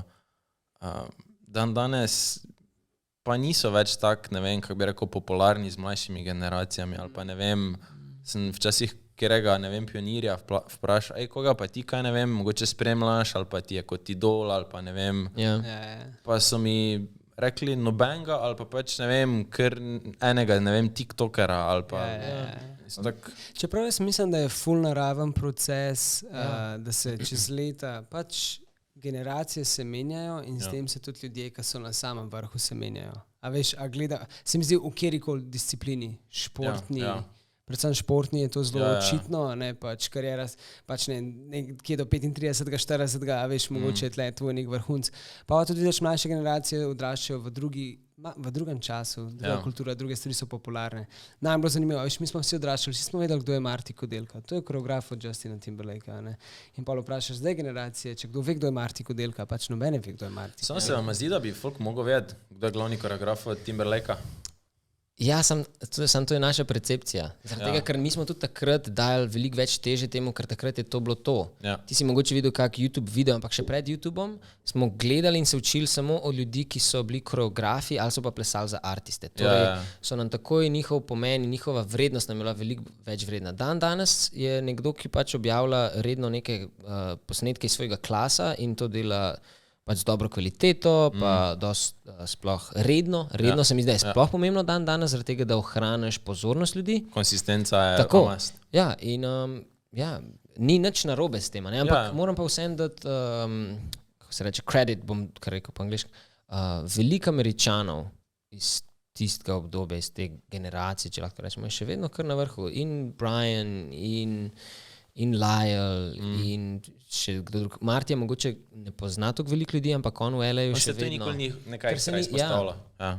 danes pa niso več tak, ne vem, kako bi rekel, popularni z mlajšimi generacijami, ali pa ne vem, sem včasih kjerega, ne vem, pionirja vprašal, koga pa ti, kaj ne vem, mogoče spremljaš, ali pa ti je kot idol, ali pa ne vem, pa so mi rekli nobenga, ali pa pač, ne vem, kar enega, ne vem, tiktokera, ali pa... Čeprav jaz mislim, da je ful naraven proces, da se čez leta pač generacije se menjajo in s tem se tudi ljudje, ki so na samem vrhu, se menjajo. A veš, se mi zdi v kjerikoli disciplini, športni, predvsem športni je to zelo očitno, ne, pač karijera, pač nekje do 35, 40, a veš, mogoče je tle tvoj nek vrhunc. Pa tudi vidiš, mlajše generacije odraščajo v drugem času, druga kultura, druge stvari so popularne. Najbolj zanimivo, veš, mi smo vsi odraščali, vsi smo vedeli, kdo je Marty Kudelka. To je koreograf od Justina Timberlakea, ne. In pa vprašaš zdaj generacije, če kdo ve, kdo je Marty Kudelka, pač nobene ve, kdo je Marty. Samo se vam zdi, da bi folk mogel vedeti, kdo je glavni koreograf od Timberlakea? Ja, to je naša percepcija. Zaradi tega, ker mi smo tudi takrat dali veliko več teže temu, ker takrat je to bilo to. Ti si mogoče videl kak YouTube video, ampak še pred YouTubeom smo gledali in se učili samo od ljudi, ki so bili koreografi ali so pa plesali za artiste. Torej, so nam takoj njihov pomen in njihova vrednost nam je bila veliko več vredna. Danes je nekdo, ki pač objavlja redno neke posnetke iz svojega klasa in to dela pač z dobro kvaliteto, pa dost sploh redno se mi zdi, da je sploh pomembno danes, zaradi tega, da ohraniš pozornost ljudi. Konsistenca je tako. must. Ja, in ni nič narobe s tem, ne? Ampak moram pa vsem dati, kako se reče, credit, bom kar rekel po angliško, veliko Američanov iz tistega obdobja, iz te generacije, če lahko rečemo, je še vedno kar na vrhu. In Brian, in Lyle, in še kdo drug. Martija mogoče ne pozna toliko veliko ljudi, ampak on v LA-ju še vedno. On se to nikoli nekaj ekstra izpostavlja.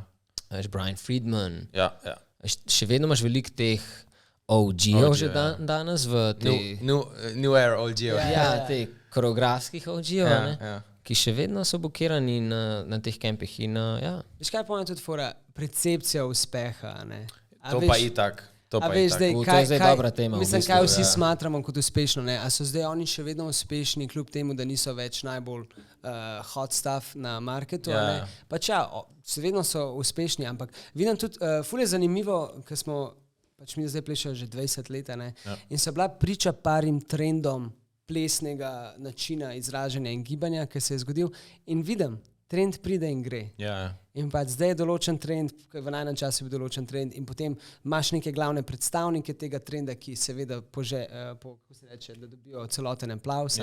Veš, Brian Friedman. Še vedno imaš veliko teh OG-ov že danes v te... New Era OG-ov. Ja, te koreografskih OG-ov, ki še vedno so bukirani na teh kempih. Veš kaj pomeni tudi fora? Percepcija uspeha, ne? To pa itak. To je zdaj dobra tema. Mislim, kaj vsi smatramo kot uspešno, ne? A so zdaj oni še vedno uspešni, kljub temu, da niso več najbolj hot stuff na marketu, ne? Pač še vedno so uspešni, ampak vidim tudi, ful je zanimivo, ker smo, pač mi zdaj plešajo že 20 let, ne? In so bila priča parim trendom plesnega načina izražanja in gibanja, ki se je zgodil in vidim, trend pride in gre. In pač zdaj je določen trend, v najnem času je bil določen trend in potem imaš neke glavne predstavnike tega trenda, ki seveda kako se reče, da dobijo celoten aplavz,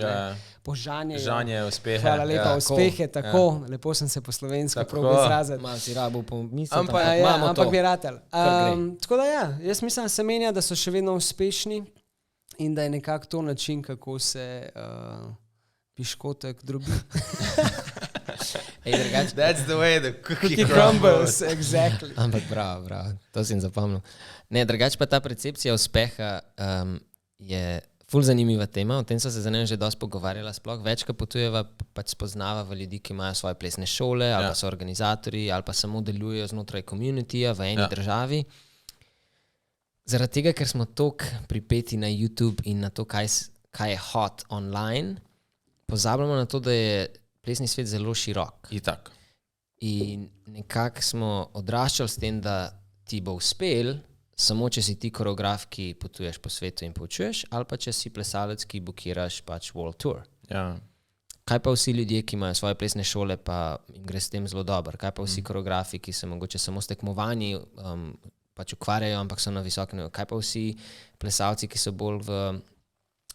požanjejo. Žanje, uspehe. Hvala lepa, uspehe, tako. Lepo sem se po slovensko probil izraziti. Malo si rabo pomisliti, ampak bi ratel. Tako da jaz mislim, se menja, da so še vedno uspešni in da je nekako to način, kako se piškotek drobi. That's the way the cookie crumbles. Exactly. Ampak bravo, to si zapomnil. Ne, drugače pa ta percepcija uspeha je ful zanimiva tema, o tem so se za njo že dosti pogovarjala, sploh večkrat potujeva, pač spoznava v ljudi, ki imajo svoje plesne šole, ali pa so organizatorji, ali pa samo delujejo znotraj communityja v eni državi. Zaradi tega, ker smo toliko pripeti na YouTube in na to, kaj je hot online, pozabljamo na to, da je plesni svet zelo širok. Itak. In nekako smo odraščali s tem, da ti bo uspel, samo če si ti koreograf, ki potuješ po svetu in poučuješ, ali pa če si plesalec, ki bukiraš pač World Tour. Kaj pa vsi ljudje, ki imajo svoje plesne šole, pa jim gre s tem zelo dobro? Kaj pa vsi koreografi, ki se mogoče samo s tekmovanji pač ukvarjajo, ampak so na visokem nivoju? Kaj pa vsi plesalci, ki so bolj v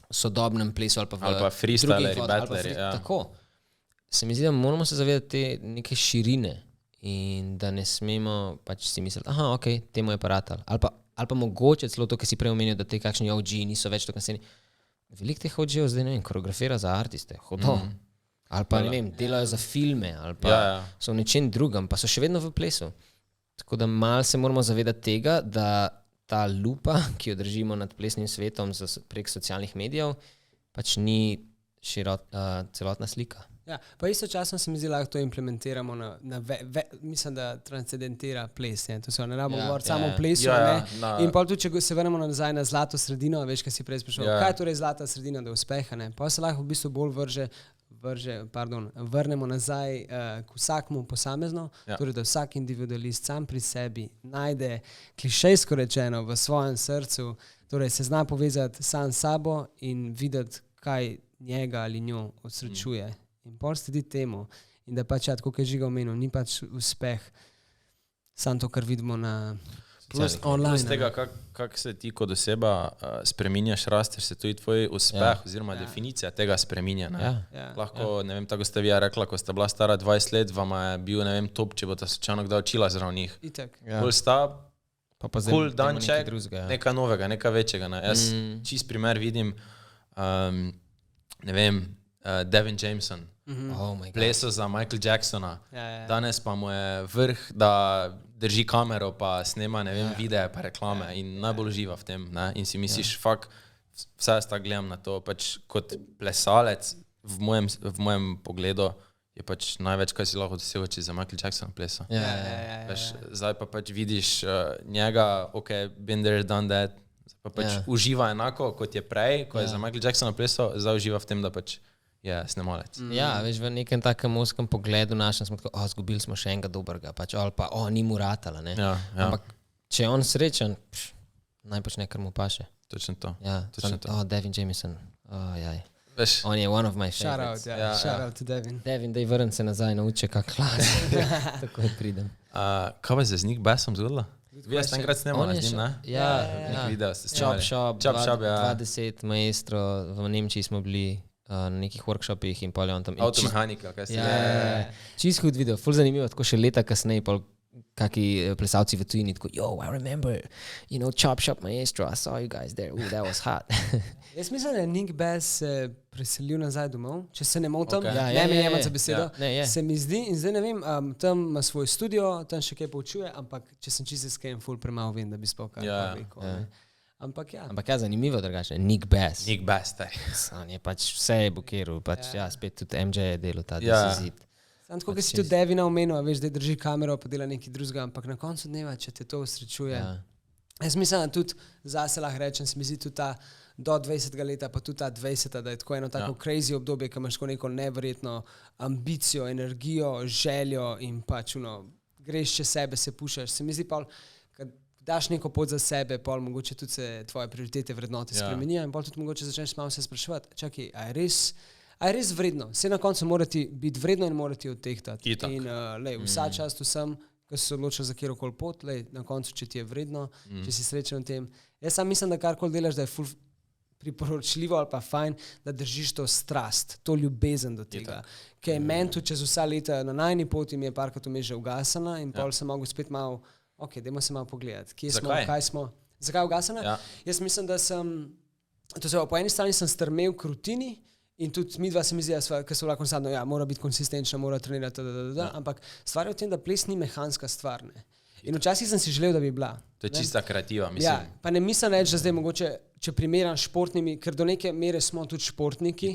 sodobnem plesu ali pa freestyleri, battleri. Tako. Se mi zdi, da moramo se zavedati te neke širine in da ne smemo pač si misliti, ok, temu je paratal. Ali pa mogoče celo to, ki si prej omenil, da te kakšni OG niso več to kaseni. Veliko teh OG-ov zdaj, ne vem, koreografira za artiste, hodo. Ali pa, ne vem, delajo za filme, ali pa so v nečem drugem, pa so še vedno v plesu. Tako da malo se moramo zavedati tega, da ta lupa, ki jo držimo nad plesnim svetom prek socialnih medijev, pač ni celotna slika. Ja, pa istočasno se mi zdi, lahko to implementiramo mislim, da transcendentira ples. Ne? To se ne rabimo govoriti samo o plesu. In pa tudi, če se vrnemo nazaj na zlato sredino, veš, kaj si prej sprašoval, kaj je torej zlata sredina do uspeha, ne? Pa se lahko v bistvu bolj vrnemo nazaj k vsakmu posamezno, torej da vsak individualist sam pri sebi najde, klišejsko rečeno, v svojem srcu, torej se zna povezati sam s sabo in videti, kaj njega ali njo osrečuje. In pol sledi temu. In da pač, tako kot je Žiga omenil, ni pač uspeh samo to, kar vidimo na online. Plus tega, kako se ti kot oseba spreminjaš, rasteš, se tudi tvoj uspeh oziroma definicija tega spreminja. Lahko, ne vem, tako ste vi rekla, ko sta bila stara 20 let, vama je bil, ne vem, top, če bo ta slučajno kdaj učila zraven njih. Itak. Bolj sta, cool danček, drugega, nekaj novega, nekaj večjega. Ne. Jaz čist primer vidim, ne vem, Devin Jameson, plesal za Michael Jacksona. Danes pa mu je vrh, da drži kamero pa snema, ne vem, videe pa reklame in najbolj uživa v tem. Ne? In si misliš, vse jaz tako gledam na to, pač kot plesalec v mojem pogledu je pač največ, kaj si lahko dosegel, če za Michael Jacksona plesal. Zdaj pa pač vidiš njega, ok, been there, done that, pa pač uživa enako, kot je prej, ko je za Michael Jacksona plesal, zdaj uživa v tem, da pač je snemalec. Ja, veš, v nekem takem oskem pogledu našem smo tako, zgubili smo še enega dobrega, pač, ali pa, ni mu ratala, ne. Ampak, če je on srečen, naj počne, kar mu paše. Točno to. Ja, točno to. Devin Jameson, Veš, on je one of my favorites. Shout out to Devin. Devin, daj vrn se nazaj, nauči kak klas. Tako je pridem. Kaj pa se z Nick Bassom zgodilo? Vi ste enkrat snemali z njim, ne? Ja. Nek video ste snemali. Chop Shop, 20 maestro, v Nemčiji smo bili na nekih workshopih in pol je on tam. Automehanika, kaj ste? Čist hud video, ful zanimivo, tako še leta kasneje, pol kaki plesalci v tujini, tako, I remember, Chop Shop Maestro, I saw you guys there, that was hot. Jaz mislim, da je Nick Bass se preselil nazaj domov, če se ne motim, ne me jemati za besedo. Se mi zdi, in zdaj ne vem, tam ima svoj studio, tam še kaj poučuje, ampak če sem čisto iskren, ful premalo vem, da bi sploh kaj rekel. Ampak zanimivo drugače, Nick Bass. Nick Bass, taj. On je pač vse je bukiral, pač spet tudi MJ je delal ta decizit. Sam tako, kot si tudi Devina omenil, veš, da drži kamero pa dela nekaj drugega, ampak na koncu dneva, če te to usrečuje. Jaz mislim, da tudi zase lahko rečem, se mi zdi tudi ta do 20. leta, pa tudi ta 20. da je tako eno tako crazy obdobje, ki imaš neko neverjetno ambicijo, energijo, željo in pač greš čez sebe, se pušaš. Se mi zdi pa, kad daš neko pot za sebe, pol mogoče tudi se tvoje prioritete, vrednote spremenijo in pol tudi mogoče začneš malo se spraševati, čakaj, a je res vredno? Vse na koncu morati biti vredno in morati odtehtati. In vsa čast vsem, ki so se odločili za kjerokoli pot, na koncu, če ti je vredno, če si srečen v tem. Jaz sam mislim, da karkoli delaš, da je ful priporočljivo ali pa fajn, da držiš to strast, to ljubezen do tega. Ker je meni tudi čez vsa leta na najni poti mi je parkrat vmes že ugasana in pol sem mogel spet malo, dajmo se malo pogledati, kje smo, kaj smo. Zakaj ugasana? Jaz mislim, da po eni strani sem strmel k rutini in tudi midva se mi zdi, ker so lahko konstantno, mora biti konsistenčna, mora trenirati, ampak stvar je v tem, da ples ni mehanska stvar, ne. In včasih sem si želel, da bi bila. To je čista kreativa, mislim. Pa ne mislim reči, da zdaj mogoče, če primeram športnimi, ker do neke mere smo tudi športniki.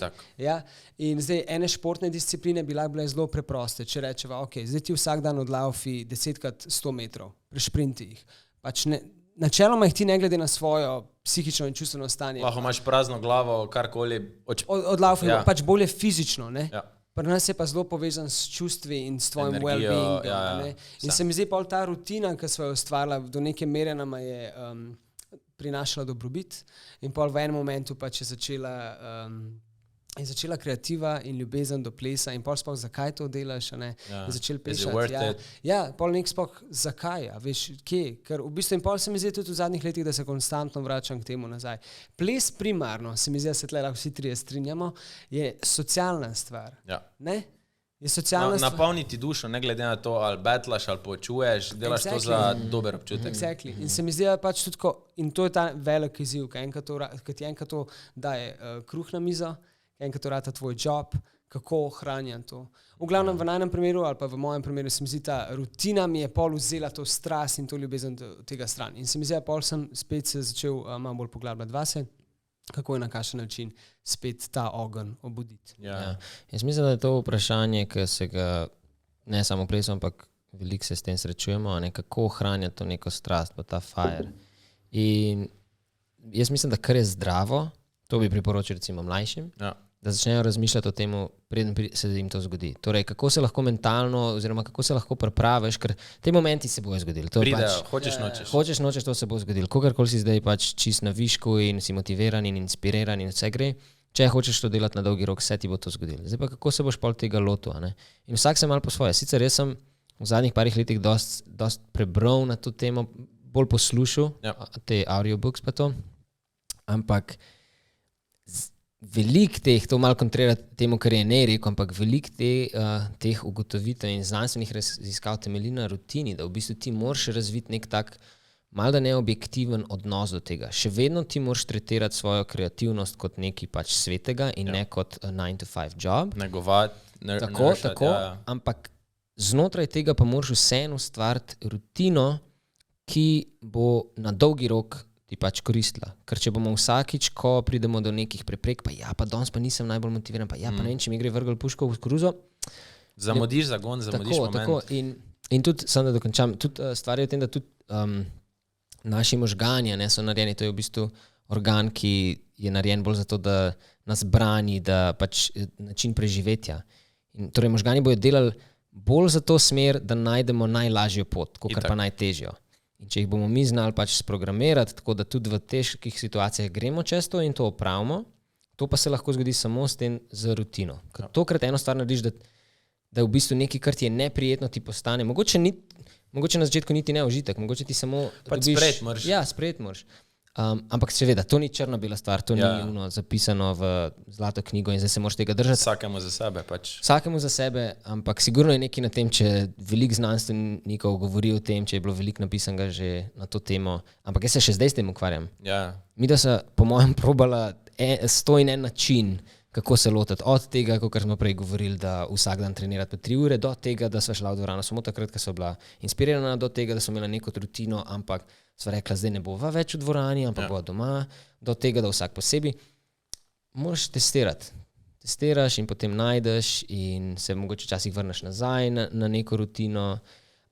In zdaj ene športne discipline bi lahko bile zelo preproste, če rečeva, zdaj ti vsak dan odlaufi 10x100 metrov, prešprinti jih. Pač načeloma jih ti ne glede na svojo psihično in čustveno stanje. Lahko imaš prazno glavo, karkoli. Odlaufi, pač bolje fizično, ne? Pri nas je pa zelo povezan s čustvi in s tvojim well-beingom. In se mi zdi pa ta rutina, ki smo jo ustvarila, do neke mere nama je prinašala dobrobit in pol v enem momentu pač je začela kreativa in ljubezen do plesa in pol sploh zakaj to delaš, ne? In začel plešati. Pol nek sploh zakaj, veš, kje? Ker v bistvu in pol se mi zdi tudi v zadnjih letih, da se konstantno vračam k temu nazaj. Ples primarno, se mi zdi, da se tle lahko vsi trije strinjamo, je socialna stvar. Ne? Je socialna stvar. Napolniti dušo, ne glede na to, ali betlaš, ali počuješ, delaš to za dober občutek. Exactly. In se mi zdi, da pač tudi tako, in to je ta velik izziv, ki ti enkrat to daje kruh na mizo, enkrat to rata tvoj job, kako ohranjam to. V glavnem v najnem primeru ali pa v mojem primeru se mi zdi ta rutina mi je pol vzela to strast in to ljubezen do tega stran. In se mi zdi, da pol sem spet se začel malo bolj poglabljati vase kako je na kakšen način spet ta ogenj obuditi. Ja. Jaz mislim, da je to vprašanje, ki se ga ne samo plesu, ampak veliko se s tem srečujemo, ne, kako ohranjati to neko strast, pa ta fire. In jaz mislim, da kar je zdravo, to bi priporočil recimo mlajšim, da začnejo razmišljati o tem, preden se jim to zgodi. Torej, kako se lahko mentalno, oziroma kako se lahko pripraviš, ker te momenti se bojo zgodili. Pridejo, hočeš, nočeš. Hočeš, nočeš, to se bo zgodilo. Kogarkoli si zdaj pač čist na višku in si motiviran in inspiriran in vse gre, če hočeš to delati na dolgi rok, se ti bo to zgodilo. Zdaj pa kako se boš pol tega lotil, ne? In vsak se malo po svoje. Sicer jaz sem v zadnjih parih letih dost prebral na to temo, bolj poslušal te audiobooks pa to, ampak veliko teh, to malo kontrira temu, kar je ne rekel, ampak veliko teh ugotovitev in znanstvenih raziskav temelji na rutini, da v bistvu ti moraš razviti nek tak malo da neobjektiven odnos do tega. Še vedno ti moraš tretirati svojo kreativnost kot nekaj pač svetega in ne kot 9-to-5 job. Negovati, tako, ampak znotraj tega pa moraš vseeno ustvariti rutino, ki bo na dolgi rok ti pač koristila. Ker če bomo vsakič, ko pridemo do nekih preprek, pa danes pa nisem najbolj motiviran, pa ne vem, če mi gre vrgel puško v koruzo. Zamudiš zagon, zamudiš moment. Tako. In tudi, samo da dokončam, tudi stvar je v tem, da tudi naši možgani so narejeni, to je v bistvu organ, ki je narejen bolj zato, da nas brani, da pač način preživetja. In torej možgani bojo delali bolj za to smer, da najdemo najlažjo pot, kakor pa najtežjo. In če jih bomo mi znali pač sprogramirati, tako da tudi v težkih situacijah gremo čez to in to opravimo, to pa se lahko zgodi samo s tem z rutino. Ker tokrat eno stvar narediš, da je v bistvu nekaj, kar ti je neprijetno, ti postane. Mogoče na začetku niti ne užitek, mogoče ti samo pač sprejeti moraš. Ja, sprejeti moraš. Ampak seveda, to ni črno-bela stvar, to ni zapisano v zlato knjigo in zdaj se moraš tega držati. Vsakemu za sebe pač. Vsakemu za sebe, ampak sigurno je nekaj na tem, če veliko znanstvenikov govori o tem, če je bilo veliko napisanega že na to temo, ampak jaz se še zdaj s tem ukvarjam. Ja. Mi da se po mojem probala 101 način, kako se lotiti. Od tega, kot smo prej govorili, da vsak dan trenirati po 3 ure, do tega, da sva šla v dvorano samo takrat, ko sva bila inspirirana, do tega, da sva imela neko rutino, ampak sva rekla, zdaj ne bova več v dvorani, ampak bova doma, do tega, da vsak posebej. Moraš testirati. Testiraš in potem najdeš in se mogoče včasih vrneš nazaj na neko rutino,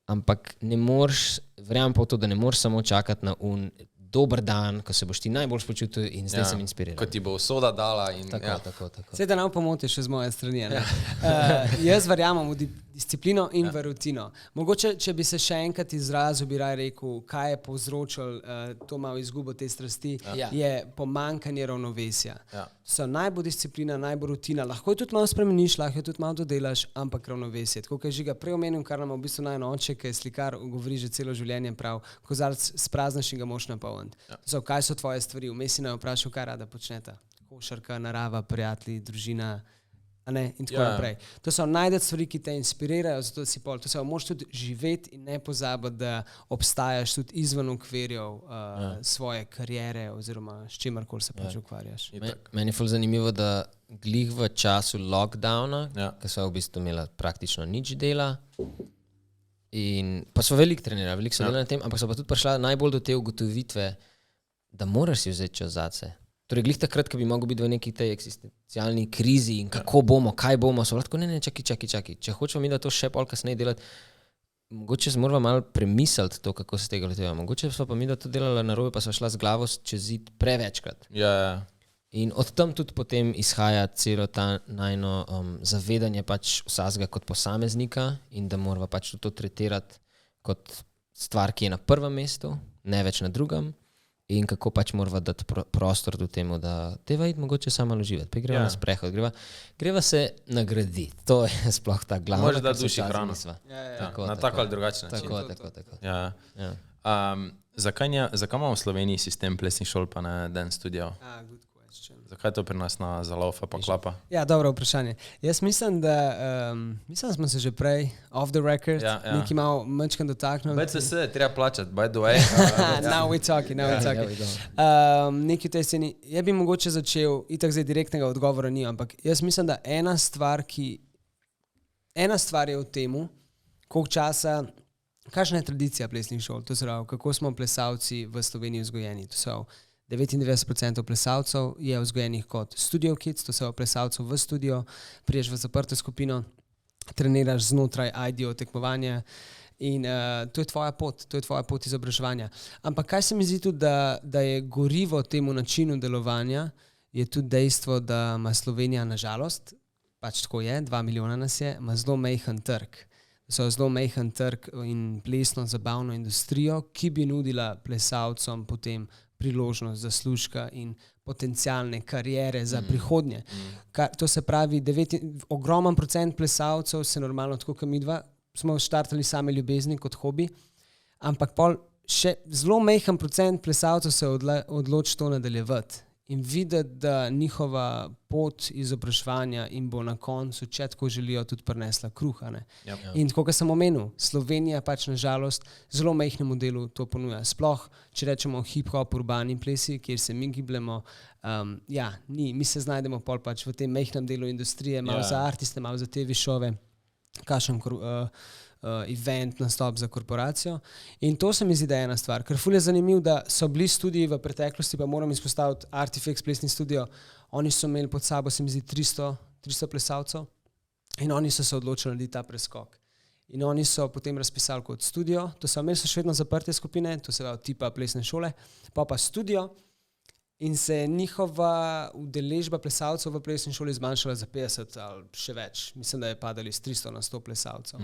ampak ne moreš, verjamem pa v to, da ne moreš samo čakati na dober dan, ko se boš ti najbolj počutil in zdaj sem inspiriran. Ko ti bo usoda dala in tako. Sedaj da nam pomotiš še z moje strani. Jaz verjamem v disciplino in v rutino. Mogoče, če bi se še enkrat izrazil, bi raj rekel, kaj je povzročil to malo izgubo te strasti, je pomanjkanje ravnovesja. So najbolj disciplina, najbolj rutina. Lahko jo tudi malo spremeniš, lahko jo tudi malo dodelaš, ampak ravnovesje. Tako kot je Žiga prej omenil, kar nam v bistvu najin oče, ki je slikar, govori že celo življenje prav, kozarec spraznaš in ga moš napolniti. Kaj so tvoje stvari? Vmes si naj vprašal, kaj rada počneta. Košarka, narava, prijatelji, družina, in tako naprej. To so najdete stvari, ki te inspirirajo, zato si pol. To se moraš tudi živeti in ne pozabiti, da obstajaš tudi izven okvirjev svoje kariere oziroma s čimerkoli se pač ukvarjaš. Meni je ful zanimivo, da glih v času lockdowna, ko so v bistvu imela praktično nič dela, in pa so veliko trenirali, veliko so delali na tem, ampak so pa tudi prišla najbolj do te ugotovitve, da moraš si vzeti čas zase. Torej, glih takrat, ko bi mogel biti v neki tej eksistencialni krizi in kako bomo, kaj bomo, so lahko, ne, čakaj. Če hočemo mi, da to še pol kasneje delati, mogoče moramo malo premisliti to, kako se tega lotevamo. Mogoče so pa mi, da to delala narobe, pa so šla z glavo čez zid prevečkrat. Ja. In od tam tudi potem izhaja celo ta najno zavedanje pač vsakega kot posameznika in da morava pač to tretirati kot stvar, ki je na prvem mestu, ne več na drugem, in kako pač morava dati prostor do temu, da teva iti mogoče samo uživati. Pa greva na sprehod, greva se nagraditi. To je sploh ta glavna. Možeš dati duši hrano. Na tako ali drugačen način. Tako. Ja. Zakaj imamo v Sloveniji sistem plesnih šol pa na dance studio? Zakaj to pri nas na zalaufa pa klapa? Ja, dobro vprašanje. Jaz mislim, da smo se že prej off the record nekaj malo manjčkan dotaknili. BCS treba plačati, by the way. Now we're talking. Nekaj v tej sceni. Jaz bi mogoče začel, itak zdaj direktnega odgovora ni, ampak jaz mislim, da ena stvar je v temu, koliko časa, kakšna je tradicija plesnih šol, to se pravi, kako smo plesalci v Sloveniji vzgojeni. To so 99% plesalcev je vzgojenih kot studio kids, to se je plesalcev v studio, priješ v zaprto skupino, treniraš znotraj IDEO tekmovanja in to je tvoja pot izobraževanja. Ampak kaj se mi zdi tudi, da je gorivo temu načinu delovanja, je tudi dejstvo, da ima Slovenija nažalost, pač tako je, 2 milijona nas je, ima zelo majhen trg. So zelo majhen trg in plesno zabavno industrijo, ki bi nudila plesalcem potem priložnost zaslužka in potencialne kariere za prihodnje. To se pravi, ogromen procent plesalcev se normalno, tako kot mi dva, smo štartali same ljubezni kot hobi, ampak pol še zelo majhen procent plesalcev se odloči to nadaljevati in videti, da njihova pot izobraževanja in bo na koncu, če tako želijo, tudi prinesla kruha. In tako, kot sem omenil, Slovenija pač nažalost zelo majhnemu delu to ponuja. Sploh, če rečemo hip-hop, urbani plesi, kjer se mi gibljemo, mi se znajdemo pol pač v tem majhnem delu industrije, malo za artiste, malo za TV šove, kakšen event, nastop za korporacijo. In to se mi zdi, da je ena stvar. Ker ful je zanimiv, da so bili studiji v preteklosti, pa moram izpostaviti Artifex plesni studio, oni so imeli pod sabo, se mi zdi, 300 plesalcev in oni so se odločili narediti ta preskok. In oni so potem razpisali kot studio, to so imeli še vedno zaprte skupine, to se pravi tipa plesne šole, pa studio in se je njihova udeležba plesalcev v plesni šoli zmanjšala za 50 ali še več. Mislim, da je padali z 300 na 100 plesalcev.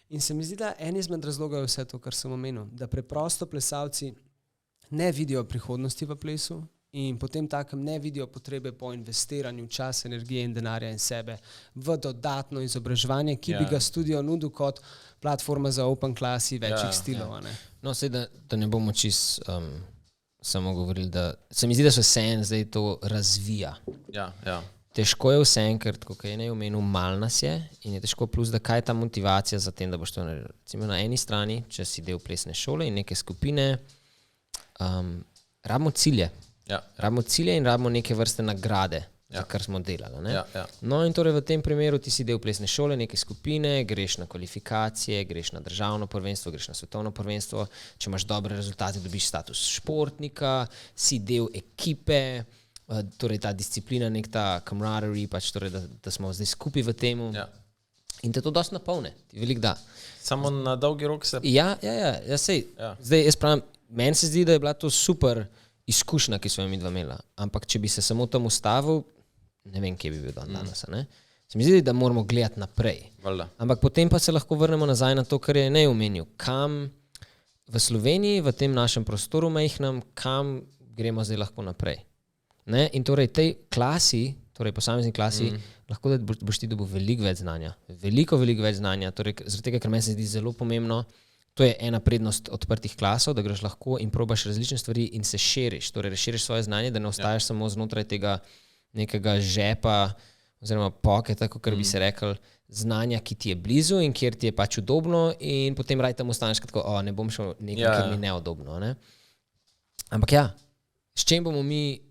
In se mi zdi, da en izmed razlogov je vse to, kar sem omenil, da preprosto plesalci ne vidijo prihodnosti v plesu in potem takem ne vidijo potrebe po investiranju časa, energije in denarja in sebe v dodatno izobraževanje, ki bi ga studio nudil kot platforma za open class večjih stilov. No, sej, da ne bomo čist samo govorili, da se mi zdi, da se vseeno zdaj to razvija. Težko je vseeno, ker tako kaj je omenil, mal nas je in je težko plus, da kaj je ta motivacija za tem, da boš to naredil. Recimo na eni strani, če si del plesne šole in neke skupine, rabimo cilje. Rabimo cilje in rabimo neke vrste nagrade, za kar smo delali. No in torej v tem primeru ti si del plesne šole, neke skupine, greš na kvalifikacije, greš na državno prvenstvo, greš na svetovno prvenstvo, če imaš dobre rezultate, dobiš status športnika, si del ekipe, torej ta disciplina, nek ta camaraderie, pač torej, da smo zdaj skupaj v temu in te to dosti napolne, ti veliko da. Samo na dolgi rok se... Zdaj jaz pravim, meni se zdi, da je bila to super izkušnja, ki smo jo mi dva imela, ampak če bi se samo tam ustavil, ne vem, kje bi bil danes, ne? Se mi zdi, da moramo gledati naprej. Ampak potem pa se lahko vrnemo nazaj na to, kar je omenil. Kam v Sloveniji, v tem našem prostoru majhnem, kam gremo zdaj lahko naprej. Ne? In torej tej klasi, torej posamezni klasi, lahko da boš ti dobil veliko več znanja. Veliko več znanja, torej zaradi tega, ker meni se zdi zelo pomembno, to je ena prednost odprtih klasov, da greš lahko in probaš različne stvari in se širiš, torej razširiš svoje znanje, da ne ostaješ samo znotraj tega nekega žepa oziroma pocketa, kot bi se rekel, znanja, ki ti je blizu in kjer ti je pač udobno in potem raj tam ostaneš tako, ne bom šel nekaj, ker mi neudobno. Ne? Ampak s čem bomo mi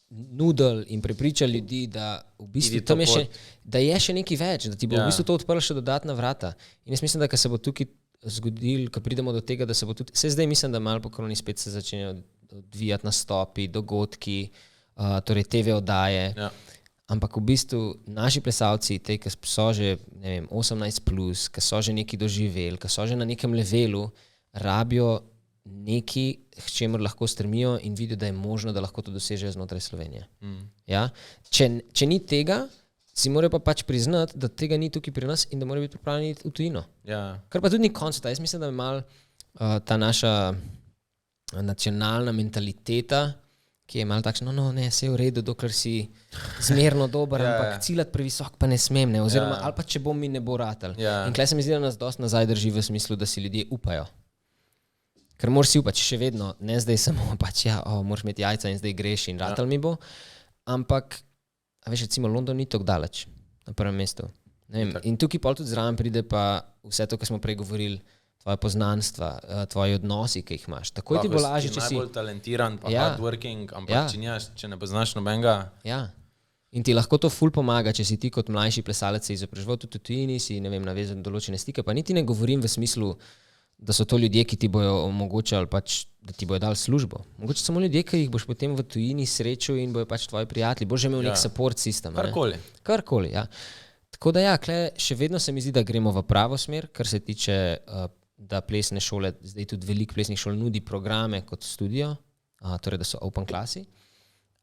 nudili in prepričali ljudi, da v bistvu tam je še, da je še nekaj več, da ti bo v bistvu to odprlo še dodatna vrata. In jaz mislim, da ko se bo tukaj zgodil, ko pridemo do tega, da se bo tudi, zdaj mislim, da malo po koroni spet se začnejo odvijati nastopi, dogodki, torej TV oddaje, ampak v bistvu naši plesalci, ki so že, ne vem, 18+, ki so že nekaj doživeli, ki so že na nekem levelu, rabijo nekaj, k čemur lahko stremijo in vidijo, da je možno, da lahko to dosežejo znotraj Slovenije. Če ni tega, si morajo pa pač priznati, da tega ni tukaj pri nas in da morajo biti pripravljeni v tujino. Kar pa tudi ni koncepta. Jaz mislim, da je malo ta naša nacionalna mentaliteta, ki je malo takšna, vse je v redu, dokler si zmerno dober, ampak ciljati previsok pa ne smem, oziroma ali pa če bom mi ne bo ratal. In tukaj se mi zdi, da nas dosti nazaj drži v smislu, da si ljudje upajo. Ker moraš si upati še vedno, ne zdaj samo pač, moraš imeti jajca in zdaj greš in ratal mi bo, ampak, veš, recimo London ni tako daleč na prvem mestu. In tukaj pol tudi zraven pride pa vse to, kar smo prej govorili, tvoje poznanstva, tvoji odnosi, ki jih imaš. Takoj ti bo lažje, če si... najbolj talentiran, pa hardworking, ampak če ne poznaš nobenega... In ti lahko to ful pomaga, če si ti kot mlajši plesalec se izobraževal tudi v tujini, si, ne vem, navezan določene stike, pa niti ne govorim v smislu da so to ljudje, ki ti bojo omogočali pač, da ti bojo dali službo. Mogoče samo ljudje, ki jih boš potem v tujini srečal in bojo pač tvoji prijatelji, boš že imel nek support sistem. Karkoli, ja. Tako da ja, še vedno se mi zdi, da gremo v pravo smer, kar se tiče, da plesne šole, zdaj tudi veliko plesnih šol nudi programe kot studio, torej da so open klasi,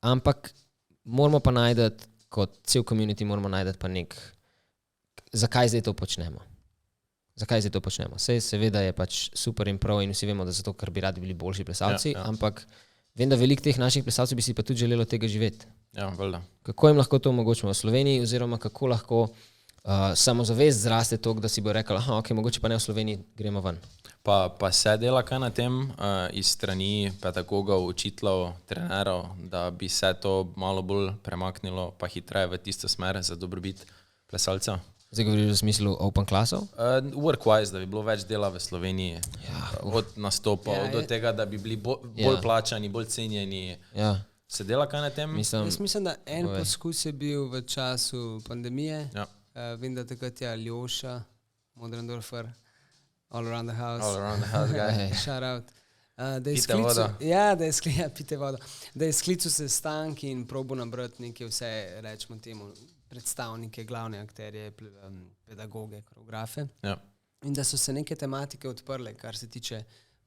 ampak moramo pa najti, kot cel community moramo najti pa zakaj zdaj to počnemo. Zakaj zdaj to počnemo? Seveda je pač super in prav in vsi vemo, da zato, ker bi radi bili boljši plesalci, ampak vem, da veliko teh naših plesalcev bi si pa tudi želelo tega živeti. Ja, valjda. Kako jim lahko to omogočimo v Sloveniji, oziroma kako lahko samozavest zraste toliko, da si bo rekel, ok, mogoče pa ne v Sloveniji, gremo ven. Pa se dela kaj na tem iz strani pedagogov, učiteljev, trenerov, da bi se to malo bolj premaknilo pa hitreje v tisto smer za dobrobit plesalcev? Zdaj govoriš v smislu open klasov? Work-wise, da bi bilo več dela v Sloveniji, od nastopa, do tega, da bi bili bolj plačani, bolj cenjeni. Ja. Se dela kaj na tem? Jaz mislim, da poskus je bil v času pandemije. Ja. Vem, da takrat je Aljoša, Moderndorfer, All Around the House. All Around the House, guy. Shout out. Pite vodo. Ja, pite vodo. Da je sklical sestank in probo nabrati neke vse, rečemo temu, predstavnike, glavne akterje, pedagoge, koreografe. Ja. In da so se neke tematike odprle, kar se tiče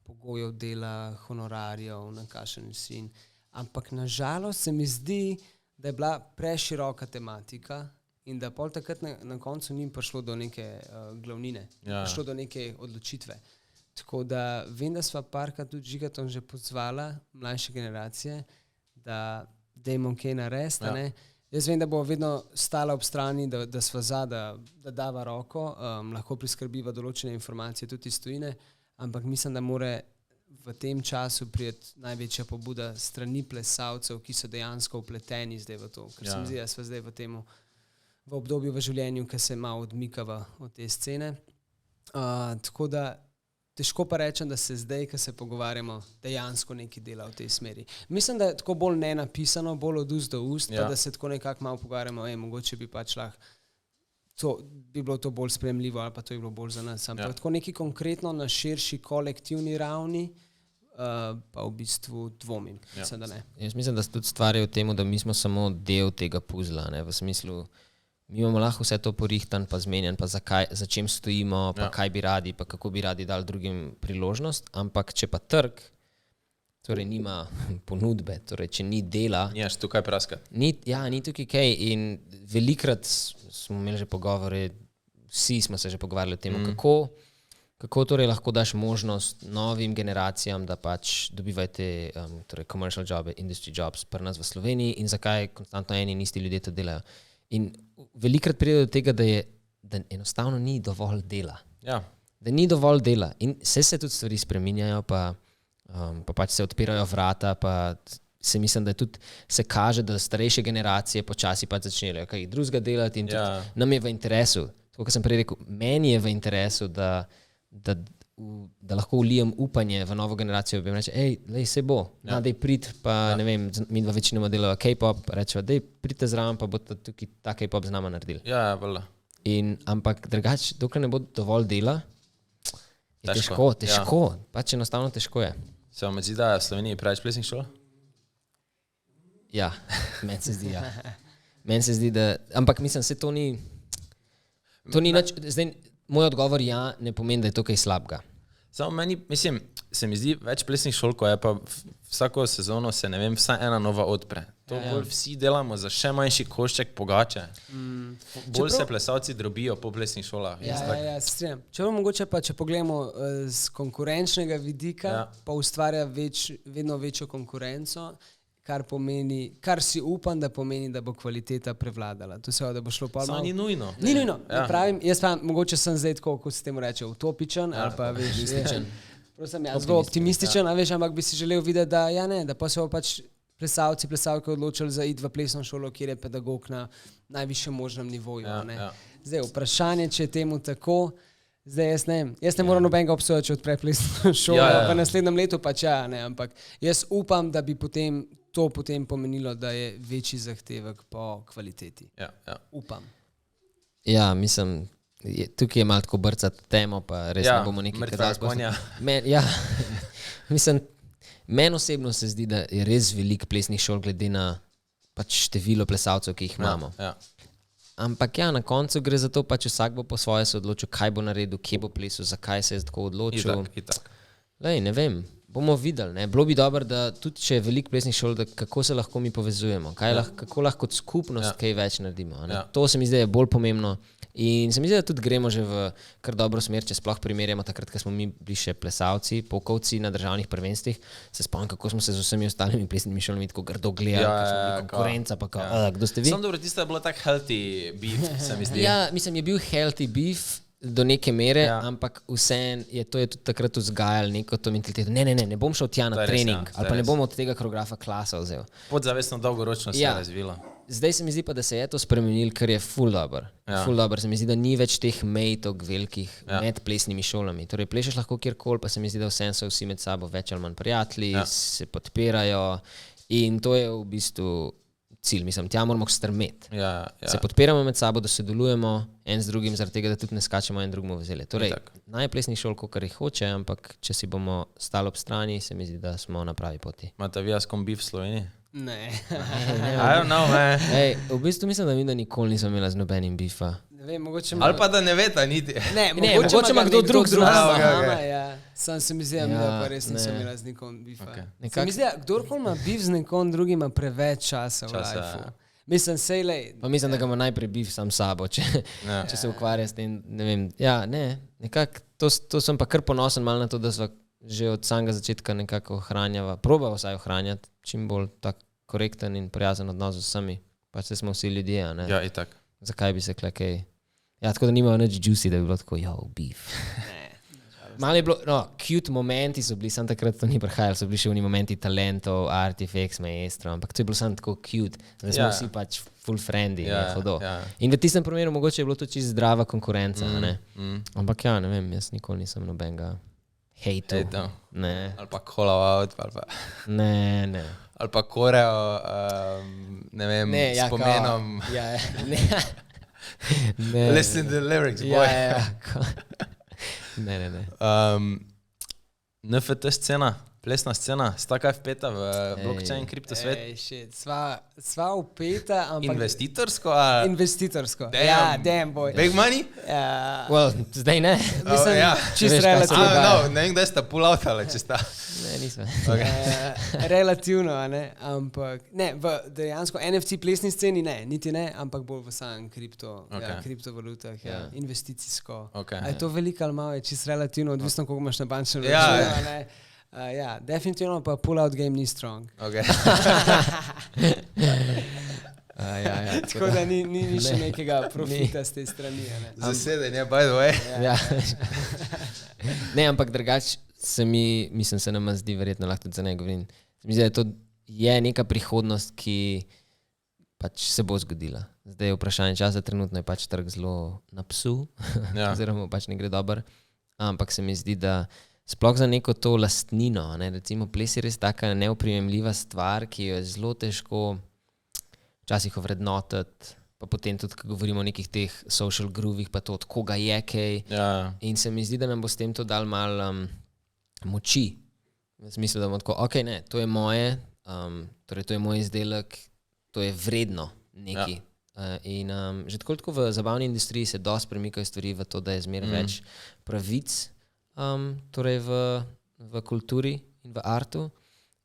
pogojev dela, honorarjev, na kakšen način. Ampak nažalost se mi zdi, da je bila preširoka tematika in da pol takrat na koncu ni prišlo do neke glavnine, prišlo do neke odločitve. Tako da vem, da sva parkrat tudi Žigatom že pozvala mlajše generacije, da dajmo kaj narediti, ne? Jaz vem, da bo vedno stala ob strani, da sva da dava roko, lahko priskrbiva določene informacije tudi iz tujine, ampak mislim, da mora v tem času prijeti največja pobuda strani plesalcev, ki so dejansko vpleteni zdaj v to. Ker se mi zdi, da sva zdaj v obdobju v življenju, ki se malo odmikava od te scene. Tako da težko pa rečem, da se zdaj, ko se pogovarjamo, dejansko nekaj dela v tej smeri. Mislim, da je tako bolj nenapisano, bolj od ust do ust, pa da se tako nekako malo pogovarjamo, mogoče bi pač lahko bi bilo to bolj sprejemljivo ali pa to bi bilo bolj za nas. Ampak tako nekaj konkretno na širši kolektivni ravni, pa v bistvu dvomim. Mislim, da ne. Jaz mislim, da se tudi stvari v tem, da mi smo samo del tega puzla, ne? V smislu, mi imamo lahko vse to porihtan, pa zmenjen, pa za čem stojimo, pa kaj bi radi, pa kako bi radi dali drugim priložnost, ampak če pa trg, torej nima ponudbe, torej če ni dela... Nimaš tukaj praskati. Ni tukaj kaj in velikrat smo imeli že pogovore, vsi smo se že pogovarjali o tem, kako torej lahko daš možnost novim generacijam, da pač dobivajte torej commercial jobs, industry jobs pri nas v Sloveniji in zakaj konstantno eni in isti ljudje to delajo. In velikrat pride do tega, da enostavno ni dovolj dela. Ja. Da ni dovolj dela. In se tudi stvari spreminjajo, pa pač se odpirajo vrata, pa se mislim, da tudi se kaže, da starejše generacije počasi pač začnejo kaj drugega delati in tudi nam je v interesu. Tako kot sem prej rekel, meni je v interesu, da lahko vlijem upanje v novo generacijo, bi jim reče, se bo, dej prid, pa ne vem, mi dva večinoma delava K-pop, rečeva, dej pridite zraven, pa boste tukaj ta K-pop z nama naredili. Ja, valjda. Ampak drugače, dokler ne bo dovolj dela, je težko, pač enostavno težko je. Se vam zdi, da je v Sloveniji preveč plesnih šol? Ja, meni se zdi, ja. Meni se zdi, da, ampak mislim, se to ni nič, zdaj, moj odgovor ne pomeni, da je to kaj slabega. Samo meni, mislim, se mi zdi več plesnih šol, ko je pa vsako sezono se, ne vem, vsaj ena nova odpre. To bolj vsi delamo za še manjši košček pogače. Bolj se plesalci drobijo po plesnih šolah. Ja, se strinjam. Če pogledamo z konkurenčnega vidika, pa ustvarja vedno večjo konkurenco, kar si upam, da pomeni, da bo kvaliteta prevladala. To se da bo šlo Samo ni nujno. Ni nujno. Pravim, jaz pa mogoče sem zdaj tako, kot se temu reče, utopičen ali pa optimističen. Zelo optimističen, ampak bi si želel videti, da pa se bo pač plesalke odločili za iti v plesno šolo, kjer je pedagog na najvišjem možnem nivoju. Zdaj, vprašanje, če je temu tako, zdaj jaz ne moram nobenega obsojati, če odpre plesno šolo, v naslednjem letu pač ampak jaz upam, da bi to potem pomenilo, da je večji zahtevek po kvaliteti. Upam. Ja, mislim, Tukaj je malo tako brcati temo, pa res ne bomo nekaj mrtvega kazali. konja. Ja, mislim, meni osebno se zdi, da je res veliko plesnih šol glede na pač število plesalcev, ki jih imamo. Ja. Ampak ja, na koncu gre za to, pač vsak bo po svoje se odločil, kaj bo naredil, kje bo plesal, zakaj se je tako odločil. Itak. Lej, ne vem, bomo videli. Ne? Bilo bi dobro, da tudi če je veliko plesnih šol, da kako se lahko mi povezujemo, kako lahko kot skupnost kaj več naredimo. To se mi zdi, da je bolj pomembno. In se mi zdi, da tudi gremo že v kar dobro smer, če sploh primerjamo takrat, ko smo mi bili še plesalci, polkovci na državnih prvenstvih, se spomnim, kako smo se z vsemi ostalimi plesnimi šolami tako grdo gledali, ko smo bili konkurenca, pa kdo ste vi? Sam dobro, tista je bila tak healthy beef, se mi zdi. Ja, mislim, je bil healthy beef do neke mere, ampak vseeno je to je tudi takrat vzgajal neko to mentaliteto. Ne bom šel tja na trening, ali pa ne bom od tega koreografa klasa vzel. Podzavestno dolgoročno se je razvilo. Zdaj se mi zdi pa, da se je to spremenilo, ker je ful dobro. Ful dobro. Se mi zdi, da ni več teh mejtov velikih med plesnimi šolami. Torej, plešeš lahko kjerkoli, pa se mi zdi, da vseeno so vsi med sabo več ali manj prijatelji, se podpirajo in to je v bistvu cilj. Mislim, tja moramo strmeti. Se podpiramo med sabo, da sodelujemo en z drugim, zaradi tega, da tudi ne skačemo en drugemu v zele. Torej, najplesnih šol, kar jih hoče, ampak če si bomo stali ob strani, se mi zdi, da smo na pravi poti. Imate vi jaskom beef v Sloveniji? Ne. I don't know, man. V bistvu mislim, da mi da nikoli nisem imela z nobenim bifa. Ne vem, mogoče Ali pa da ne veta niti. Ne, mogoče ima kdo drug z nami. Sam se mi zdi, da pa res nisem imela z nikom bifa. Se mi zdi, da kdorkoli ima bif z nekom drugim, ima preveč časa v lifeu. Mislim, pa mislim, da ga ima najprej bif sam sabo, če se ukvarja s tem, ne vem. Ja, nekako, to sem pa kar ponosen malo na to, da sva že od samega začetka nekako ohranjava, probava vsaj ohranjati čim bolj tak korekten in prijazen odnos z vsemi. Pač smo vsi ljudje, a ne? Ja, itak. Zakaj bi se klekej? Ja, tako da nimajo nič juicy, da bi bilo tako, beef. Malo je bilo, cute momenti so bili, sam takrat to ni prihajalo, so bili še oni momenti talentov, Artifex, Maestro, ampak to je bilo samo tako cute, da smo vsi pač full friendly, hodo. In v tistem primeru mogoče je bilo to čisto zdrava konkurenca, ne? Ampak ja, ne vem, jaz nikoli nisem nobenega hejtu. Ne. Ali pa call out, ali pa... Ne. Ali pa koreo, ne vem, s pomenom. Listen to the lyrics, boy. Ne. NFT scena, plesna scena, sta kaj vpeta v blockchain, kriptosvet? Sva vpeta, ampak... Investitorsko? Investitorsko. Damn boy. Big money? Well, zdaj ne. Mislim, čisto relativno. Ne vem, da sta pull outale, če sta. Ne, nismo. Relativno, ne, ampak... Ne, v dejansko NFT plesni sceni ne, niti ne, ampak bolj v samem kriptovalutah, investicijsko. A je to veliko ali malo, je čisto relativno, odvisno, koliko imaš na bančnem računu, ne. Definitivno pa pull-out game ni strong. Tako da ni še nekega profita z te strani. Zasedenje, by the way. Ne, ampak drugač se nam zdi, verjetno lahko tudi za ne govorim, se mi zdi, da to je neka prihodnost, ki pač se bo zgodila. Zdaj je vprašanje časa, trenutno je pač trg zelo na psu, oziroma pač ne gre dobro, ampak se mi zdi, da sploh za neko to lastnino, ne? Recimo ples je res taka neoprijemljiva stvar, ki jo je zelo težko včasih ovrednotiti, pa potem tudi, ko govorimo o nekih teh social groovih, pa to od koga je kaj. In se mi zdi, da nam bo s tem to dal malo moči. V smislu, da bomo tako, to je moje, torej to je moj izdelek, to je vredno neki. In že tako v zabavni industriji se dosti premikajo stvari v to, da je zmeraj več pravic, torej v kulturi in v artu,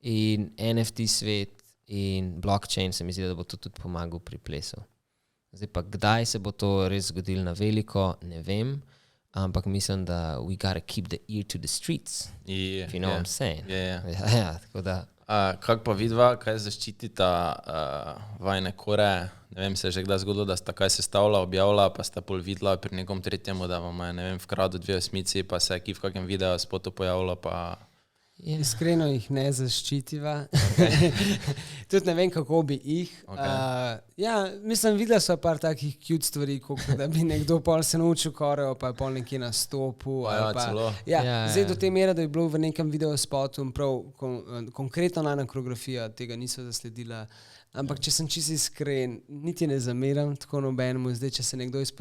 in NFT svet in blockchain se mi zdi, da bo to tudi pomagal pri plesu. Zdaj pa kdaj se bo to res zgodilo na veliko, ne vem, ampak mislim, da we gotta keep the ear to the streets, if you know what I'm saying. Tako da. Kako pa vidva, kaj zaščitita vajne kore? Ne vem, se je že kdaj zgodilo, da sta kaj sestavila, objavila, pa sta pol videla pri nekom tretjemu, da vam je, ne vem, vkradu 2 osmici, pa se je ki v kakem video spotu pojavilo, pa... Iskreno jih ne zaščitiva. Tudi ne vem, kako bi jih. Ja, mislim, videla so par takih cute stvari, kot da bi nekdo pol se naučil koreo, pa je pol nekje nastopil. celo. Zdaj do te mere, da je bilo v nekem videospotu prav konkretno najna koreografija, tega niso zasledila. Ampak, če sem čisto iskren, niti ne zameram tako nobenemu. Zdaj, če se nekdo iz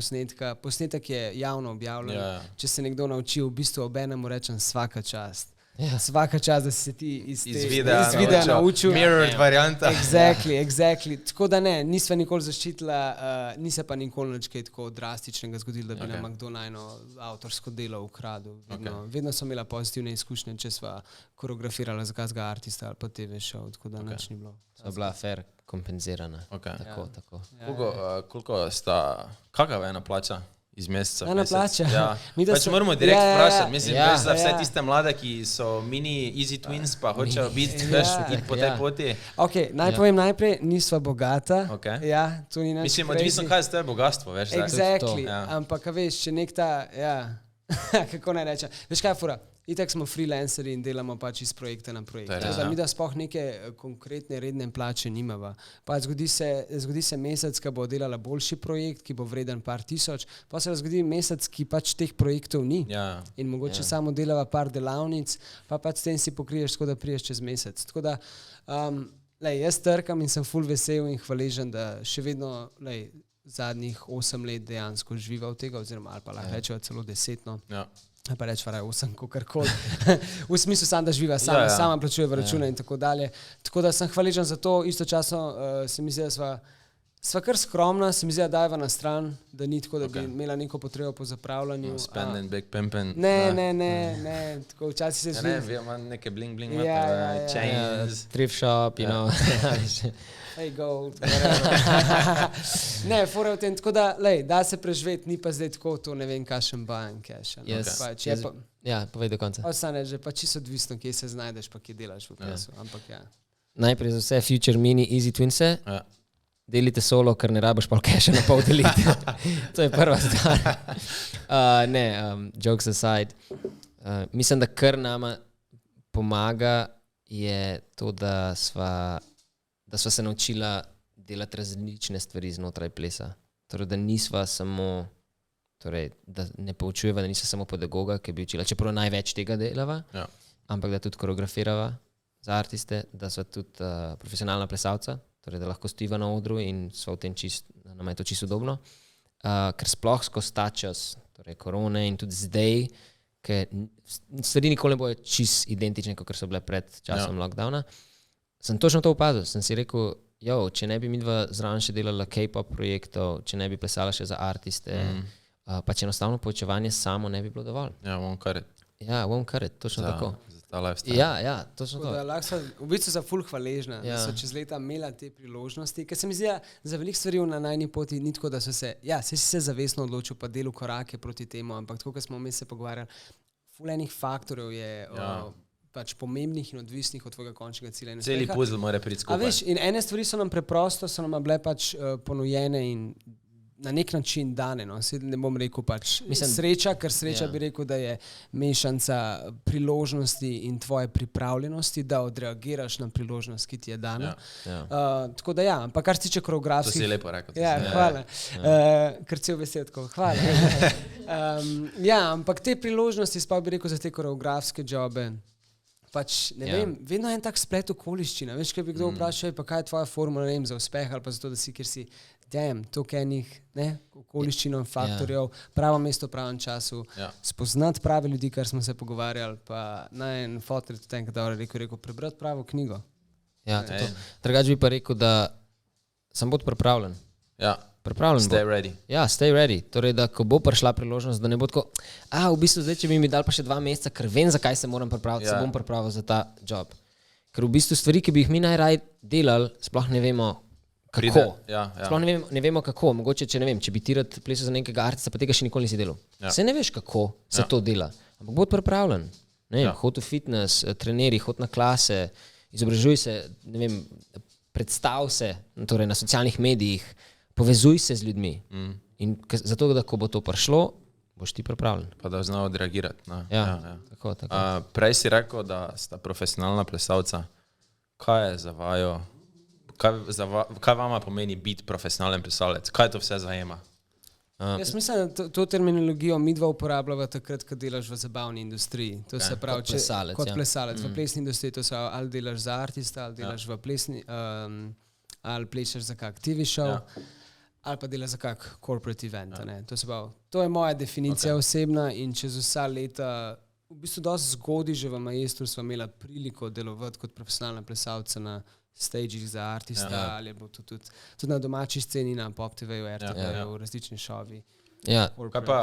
posnetek je javno objavljen, če se nekdo nauči, v bistvu obenemu rečem svaka čast. Svaka čast, da si se ti iz videa naučil. Mirrored varianta. Exactly. Tako da ne, nisva nikoli zaščitila, nisa pa nikoli nič kaj tako drastičnega zgodilo, da bi nam kdo najno avtorsko delo ukradil. Vedno so imela pozitivne izkušnje, če sva koreografirala za kakega artista ali pa TV show, tako da nič ni bilo. So bila fair kompenzirana. Tako. Koliko sta, kakava je ena plača? Iz meseca. Ena plača. Pač moramo direkt vprašati. Mislim, za vse tiste mlade, ki so mini Easy Twins, pa hočejo biti po tej poti. Ok, naj povem najprej, nisva bogata. To ni naš mislim, odvisno, kaj je z tebe bogatstvo, veš. Exactly. Ampak, veš, če nek ta, kako naj rečem. Veš kaj, fura? Itak smo freelanceri in delamo pač iz projekta na projekt. Mi da sploh neke konkretne redne plače nimava. Pa zgodi se mesec, ki bo delala boljši projekt, ki bo vreden par tisoč, pa se zgodi mesec, ki pač teh projektov ni. In mogoče samo delava par delavnic, pa pač s tem si pokriješ, tako da priješ čez mesec. Tako da, jaz trkam in sem ful vesel in hvaležen, da še vedno, zadnjih 8 let dejansko živiva od tega, oziroma ali pa lahko rečejo celo 10. Pa reč, varaj 8, kakorkoli. V smislu sam, da živa sama plačuje v račune in tako dalje. Tako da sem hvaležen za to, istočasno se mi zdi, da sva kar skromna, se mi zdi, da dajva na stran, da ni tako, da bi imela neko potrebo po zapravljanju. Spend and big pimpin. Ne, tako včasih se zdi. Ne, imam neke bling, chains. Thrift shop, Hey, gold. Ne, fora v tem, tako da, da se preživeti, ni pa zdaj tako, to ne vem, kakšen buying cash. Povej do konca. Ostane že, pa čisto odvisno, kje se znajdeš, pa kje delaš v plesu, ampak Najprej za vse Future Mini Easy Twinse, delite solo, ker ne rabiš pol casha na pol deliti. To je prva stvar. Jokes aside. Mislim, da kar nama pomaga je to, da sva se naučila delati različne stvari znotraj plesa. Torej, da nisva samo, da ne poučujeva, da nisva samo pedagoga, ki bi učila, čeprav največ tega delava, ampak da tudi koreografirava za artiste, da sva tudi profesionalna plesalca, torej, da lahko stiva na odru in sva v tem nam je to čisto udobno. Ker sploh skozi ta čas, torej korone in tudi zdaj, ker stvari nikoli ne bojo čisto identične, kot so bile pred časom lockdowna, sem točno to opazil, sem si rekel, če ne bi midva zraven še delala K-pop projektov, če ne bi plesala še za artiste, pač enostavno poučevanje samo ne bi bilo dovolj. Won't cut it. Won't cut it, točno tako. Za ta lifestyle. Točno to. V bistvu sem ful hvaležna, da so čez leta imela te priložnosti, ker se mi zdi, za veliko stvari na najni poti ni tako, da so se zavestno odločil pa delu korake proti temu, ampak tako, kot smo mi se pogovarjali, ful enih faktorjev je pač pomembnih in odvisnih od tvojega končnega cilja. Celi puzzle mora priti skupaj. In ene stvari so nam preprosto, so nam bile pač ponujene in na nek način dane. Ne bom rekel pač sreča, ker sreča bi rekel, da je mešanca priložnosti in tvoje pripravljenosti, da odreagiraš na priložnost, ki ti je dana. Tako da ampak kar se tiče koreografskih... To si lepo rekel. Hvala. Ker si vesel tako. Hvala. Ampak te priložnosti, sploh bi rekel za te koreografske jobe, pač, ne vem, vedno je en tak splet okoliščina. Veš, kaj bi kdo vprašal, pa kaj je tvoja formula, ne vem, za uspeh ali pa zato, da si, ker si toliko enih okoliščin in faktorjev, pravo mesto v pravem času, spoznati prave ljudi, kar smo se pogovarjali, pa naj en fotor tudi enkrat rekel, prebrati pravo knjigo. Drugač bi pa rekel, da sem bod pripravljen. Pripravljen Stay ready. Stay ready. Torej, da ko bo prišla priložnost, da ne bo tako, v bistvu zdaj, če bi mi dal pa še 2 meseca, ker vem, zakaj se moram pripraviti, se bom pripravil za ta job. Ker v bistvu stvari, ki bi jih mi najraj delali, sploh ne vemo kako. Sploh ne vemo kako. Mogoče, če bi ti rad plesal za nekega artista, pa tega še nikoli nisi delal. Se ne veš, kako se to dela. Ampak bod pripravljen. Hod v fitness, treneri, hod na klase, izobražuj se, ne vem, predstav se, torej na socialnih medijih, povezuj se z ljudmi. In zato, da ko bo to prišlo, boš ti pripravljen. Pa da znamo odreagirati. Ja. Tako. Prej si rekel, da sta profesionalna plesalca. Kaj je za vaju, kaj vama pomeni biti profesionalen plesalec? Kaj to vse zajema? Jaz mislim, da to terminologijo mi dva uporabljava takrat, ko delaš v zabavni industriji. To se pravi, Kot plesalec, kot ja. plesalec. V plesni industriji to se pravi, ali delaš za artista, ali delaš v plesni, ali plešeš za kak TV show, ali pa delaš za kak corporate event. Ne? To se pravi, to je moja definicija osebna in čez vsa leta, v bistvu dosti zgodaj že v Maestru sva imela priliko delovati kot profesionalna plesalca na stagih za artista, ali bo to tudi na domači sceni, na Pop TV-ju, RTV-ju, različni šovi. Ja.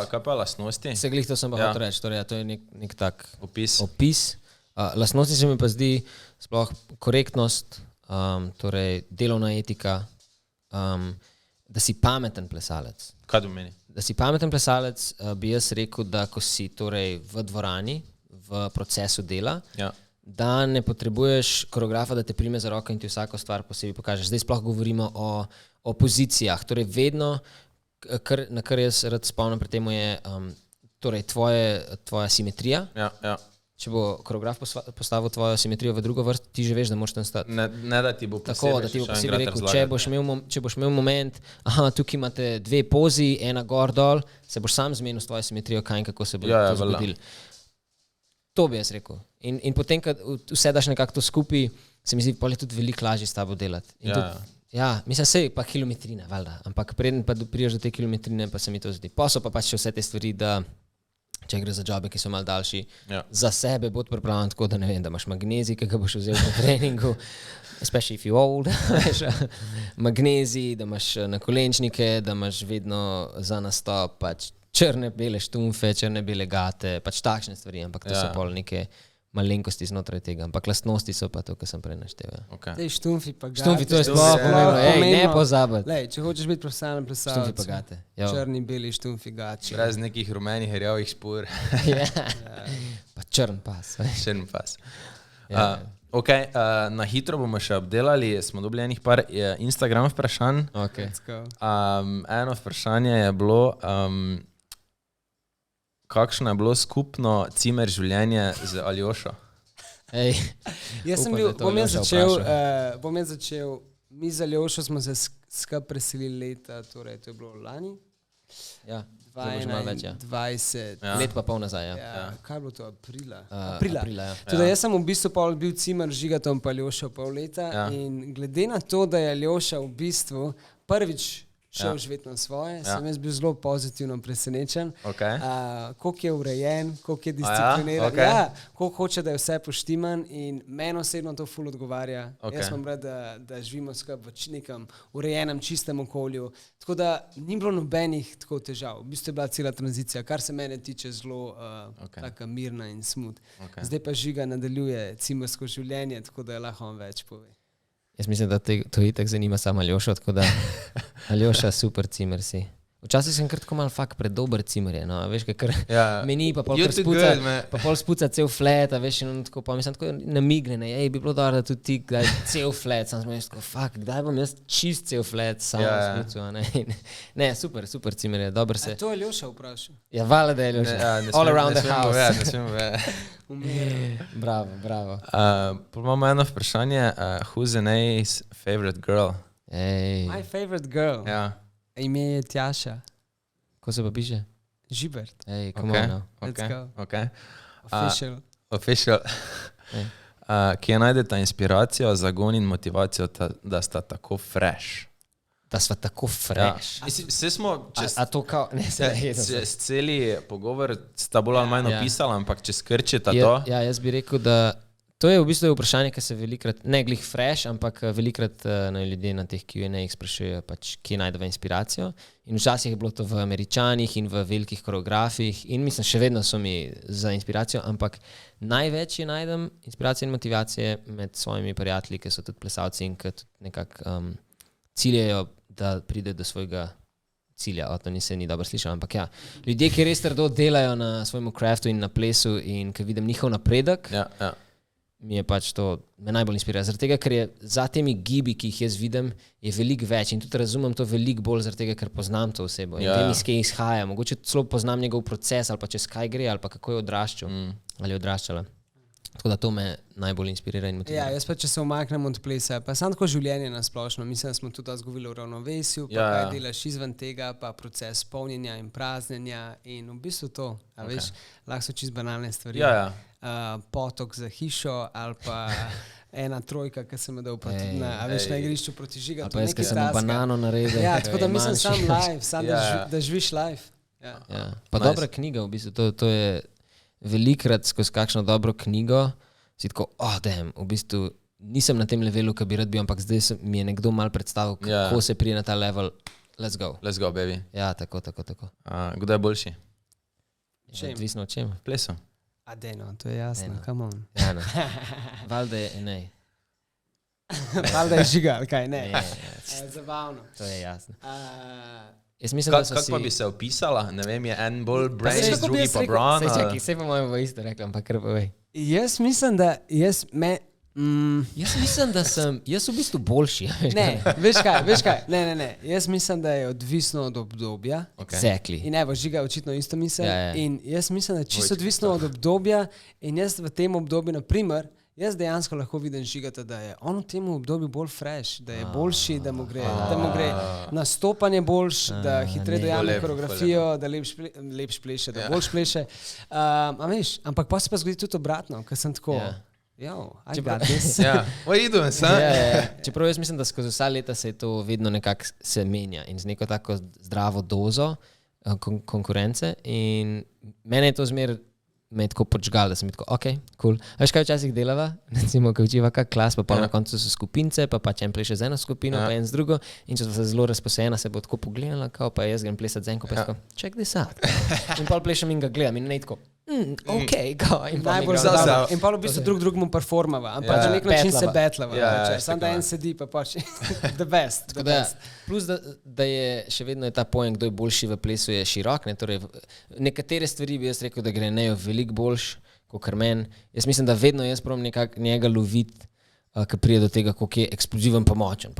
Kaj pa lastnosti? Se glih to sem pa hotel reči, torej, to je nek tak Opis. Lastnosti se mi pa zdi sploh korektnost, torej delovna etika, da si pameten plesalec. Kaj to meni? Da si pameten plesalec, bi jaz rekel, da ko si torej v dvorani, v procesu dela, da ne potrebuješ koreografa, da te prime za roko in ti vsako stvar posebej pokaže. Zdaj sploh govorimo o pozicijah. Torej vedno, na kar jaz rad spomnim pri temu je torej tvoja simetrija. Ja. Če bo koreograf postavil tvojo simetrijo v drugo vrst, ti že veš, da moraš tam stati. Ne da ti bo posebej, tako, da ti bo posebej rekel, če boš imel moment, tukaj imate dve pozi, ena gor dol, se boš sam zmenil s tvojo simetrijo, kaj in kako se bo to zgodilo. To bi jaz rekel. In potem, ko vse daš nekako to skupaj, se mi zdi, pol je tudi veliko lažje s tabo delati. Mislim, sej pa kilometrina, valjda, ampak preden pa priješ do te kilometrine, pa se mi to zdi. Posel pa pač še vse te stvari, da če gre za jobe, ki so malo daljši, za sebe bod pripravljen tako, da ne vem, da imaš magnezij, ki ga boš vzel na treningu, especially if you're old, magnezij, da imaš nakolenčnike, da imaš vedno za nastop pač črne, bele štumfe, črne, bele gate, pač takšne stvari, ampak to so pol neke malenkosti znotraj tega, ampak lastnosti so pa to, kar sem prej naštel. Tej štumfi pa gate. Štumfi, to je sploh pomembno, ne pozabiti. Lej, če hočeš biti profesionalen plesalec, štumfi pa gate. Črni, beli štumfi gate. Brez nekih rumenih, rjavih spor. Pa črn pas. Črn pas. Na hitro bomo še obdelali, smo dobili enih par Instagram vprašanj. Eno vprašanje je bilo, kakšno je bilo skupno cimer življenje z Aljošo? Jaz sem bil, bom jaz začel, mi z Aljošo smo se skupaj preselili leta, torej to je bilo lani. Ja, 20. Let pa pol nazaj, Kaj je bilo to, aprila? Aprila, ja. Tudi jaz sem v bistvu bil cimer z Žigatom pa Aljošo pol leta in glede na to, da je Aljoša v bistvu prvič šel živeti na svoje, sem jaz bil zelo pozitivno presenečen. Koliko je urejen, koliko je discipliniran, koliko hoče, da je vse poštiman in meni osebno to ful odgovarja. Jaz imam rad, da živimo skupaj v nekem urejenem, čistem okolju. Tako da ni bilo nobenih tako težav. V bistvu je bila cela tranzicija, kar se mene tiče zelo taka mirna in smooth. Zdaj pa Žiga nadaljuje cimersko življenje, tako da je lahko on več pove. Jaz mislim, da to itak zanima samo Aljošo, tako da Aljoša super cimer si. Včasih sem kar tako malo predober cimer je, no, veš, kar meni pa pol spuca cel flat, veš, in tako pa mislim, tako namigne, bi bilo dobro, da tudi ti kdaj cel flat, sam sem jaz tako, kdaj bom jaz čist cel flat, sam spucu, ne, super cimer je, dobro se. A to je Aljoša vprašal? Ja, vala da je Aljoša, all around the house. Bravo. Imamo eno vprašanje, who's Anae's favorite girl? My favorite girl? Ja. Ime je Tjaša. Ko se pa piše? Žibert. Come on now. Let's go. Official. Kje najdete inspiracijo, zagon in motivacijo, da sta tako fresh? Da sva tako fresh. Vse smo čez celi pogovor sta bolj ali manj opisala, ampak če skrčita to. Ja, jaz bi rekel, da to je v bistvu vprašanje, ki se velikrat, ne glih fresh, ampak velikrat ljudje na teh Q&A-ih sprašujejo, pač, kje najdeva inspiracijo. In včasih je bilo to v Američanih in v velikih koreografih in mislim, še vedno so mi za inspiracijo, ampak največ najdem inspiracije in motivacije med svojimi prijatelji, ki so tudi plesalci in ki tudi nekako ciljajo, da pride do svojega cilja. To ni dobro slišal, ampak ljudje, ki res trdo delajo na svojemu craftu in na plesu in ki vidim njihov napredek, mi je pač to, me najbolj inspirira. Zaradi tega, ker je za temi gibi, ki jih jaz vidim, je veliko več in tudi razumem to veliko bolj zaradi tega, ker poznam to osebo in vem, iz kje izhaja. Mogoče celo poznam njegov proces ali pa čez kaj gre ali pa kako je odraščal ali je odraščala. Tako da to me najbolj inspirira in motivira. Ja, jaz pa če se umaknem od plesa, pa samo tako življenje na splošno, mislim, da smo tudi zgovili v ravnovesju, pa kaj delaš izven tega, pa proces polnjenja in praznjenja in v bistvu to, veš, lahko so čisto banalne stvari. Potok za hišo ali pa ena trojka, ki sem jo dal na igrišču proti Žigatu. Pa jaz, ki sem banano naredil. Ja, tako da mislim sam live, da živiš live. Ja. Pa dobra knjiga, v bistvu, to je velikrat skozi kakšno dobro knjigo, si tako, v bistvu nisem na tem levelu, ki bi rad bil, ampak zdaj mi je nekdo mal predstavil, kako se prije na ta level. Let's go. Let's go, baby. Ja, tako. Kdo je boljši? Odvisno od čem. Plesu. Dejno, to je jasno, come on. Ja, no. Valjda je, ne. Valjda je Žiga, ali kaj, ne. Zabavno. To je jasno. Jaz mislim, da kako pa bi se opisala? Ne vem, je en bolj Brains, drugi pa Bron. Sej pa mojem v isto reklam, pa kar povej. Jaz mislim, da Jaz mislim, da sem, jaz v bistvu boljši. Ne, veš kaj, ne. Jaz mislim, da je odvisno od obdobja. Exactly. In evo, Žiga očitno isto misel. In jaz mislim, da je čisto odvisno od obdobja in jaz v tem obdobju, naprimer, jaz dejansko lahko vidim Žigata, da je on v tem obdobju bolj fresh, da je boljši, da mu gre nastopanje boljš, da hitreje dojame koreografijo, da lepš pleše, da boljš pleše. Ampak pa se pa zgodi tudi obratno, ker sem tako... Čeprav jaz mislim, da skozi vsa leta se je to vedno nekako se menja in z neko tako zdravo dozo konkurence in mene je to zmer me je tako počgal, da sem tako, cool. Veš kaj včasih delava? Recimo, ko učiva kak klas, pa na koncu so skupince, pa en pleše z eno skupino, pa en z drugo in če so se zelo razposajena, se bo tako pogledala, pa jaz grem plesati z enko, pa tako, check this out. In pol plešem in ga gledam in ne tako, in najbolj zabavno. In pa v bistvu drugmu performava, ampak na nek način se betlava. Sam da en sedi, pa pač the best. Plus, da je še vedno ta pojem, kdo je boljši v plesu, je širok. Torej, nekatere stvari bi jaz rekel, da gre nejo veliko boljš, kot men. Jaz mislim, da vedno jaz probam njega loviti, ki prije do tega, koliko je eksploziven pa močen.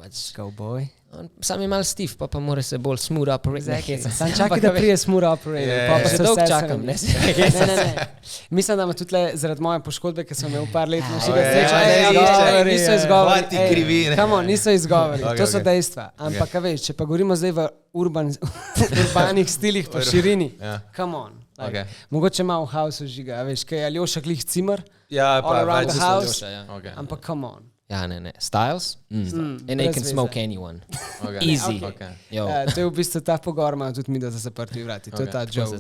Cowboy. Sam je mal stiv, pa mora se bolj smooth operate. Sam čakaj, da prije smooth operate. Pa še dolgo čakam. Ne. Mislim, da ima tudi zaradi moje poškodbe, ki sem imel par let, niso izgovori. Niso izgovori, to so dejstva. Ampak, veš, če pa govorimo zdaj v urbanih stilih po širini, come on. Mogoče ima v houseu Žiga, veš, kaj je Aljoša glih cimer, all around the house, ampak come on. Ja, ne. Styles? And they can smoke anyone. Easy. To je v bistvu ta pogor, ima tudi mi, da za zaprti vrati. To je ta joke.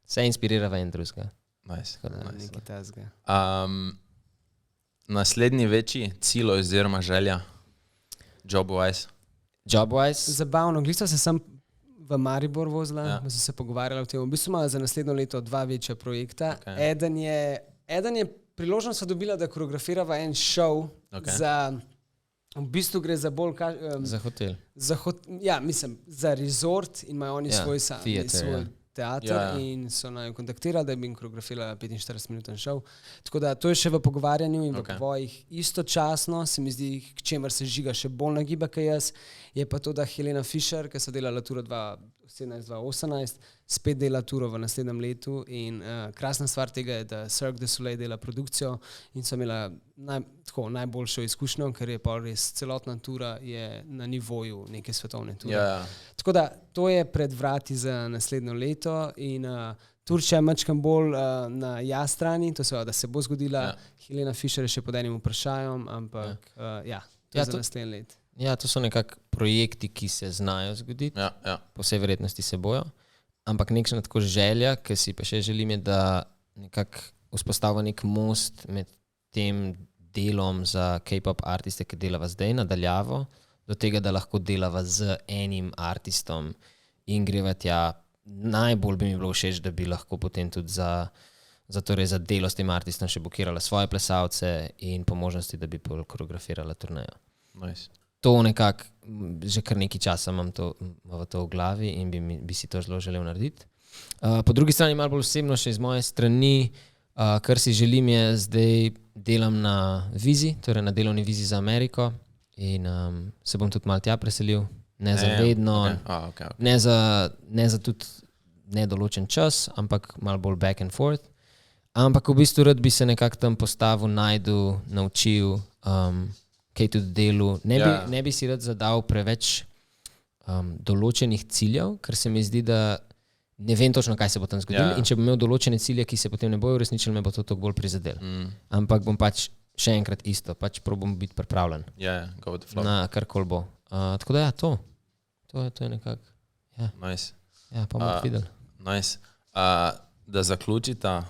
Se inspirira v en drugega. Nekaj tazga. Naslednji večji cilj oziroma želja? Job-wise? Zabavno. Glisto se sem v Maribor vozila, sem se pogovarjala o tem. V bistvu imajo za naslednjo leto 2 večja projekta. Eden je priložnost dobila, da koreografirava en šov za, v bistvu gre za bolj... za hotel. Ja, mislim, za resort in imajo oni svoj teater in so naj kontaktirali, da bi jim koreografirala 45-minuten šov. Tako da to je še v pogovarjanju in v povojih. Istočasno se mi zdi, k čemer se Žiga še bolj nagiba, kaj jaz, je pa to, da Helena Fischer, ki so delala turo 2017-2018, spet dela turo v naslednjem letu in krasna stvar tega je, da Cirque du Soleil dela produkcijo in so imela najboljšo izkušnjo, ker je pa res celotna tura je na nivoju neke svetovne ture. Tako da to je pred vrati za naslednjo leto in Turčija je mačkam bolj na strani, to seveda, da se bo zgodila. Helena Fischer je še pod enim vprašajem, ampak to je za naslednje let. Ja, to so nekako projekti, ki se znajo zgoditi, po vsej verjetnosti se bojo, ampak nekšna tako želja, ki si pa še želim je, da nekako vzpostavlja nek most med tem delom za K-pop artiste, ki delava zdaj nadaljavo, do tega, da lahko delava z enim artistom in greva tja. Najbolj bi mi bilo všeč, da bi lahko potem tudi za delo s tem artistom še bukirala svoje plesalce in po možnosti, da bi koreografirala turnejo. Nice. To nekako, že kar nekaj časa imam to v glavi in bi si to zelo želel narediti. Po drugi strani, malo bolj osebno še iz moje strani, Kar si želim je, zdaj delam na vizi, torej na delovni vizi za Ameriko in se bom tudi malo tja preselil, ne za vedno, Okay. ne za tudi nedoločen čas, ampak malo bolj back and forth. Ampak v bistvu rad bi se nekako tam postavil, najdu, naučil, kaj tudi delu. Ne bi si rad zadal preveč določenih ciljev, ker se mi zdi, da ne vem točno, kaj se bo tam zgodilo. In če bom imel določene cilje, ki se potem ne bojo uresničili, me bo to toliko bolj prizadelo. Ampak bom pač še enkrat isto, pač probam biti pripravljen Go with the flow. na karkoli bo. Tako da to je nekako. Ja. Nice. Ja, pa bomo videli. Nice. Da zaključita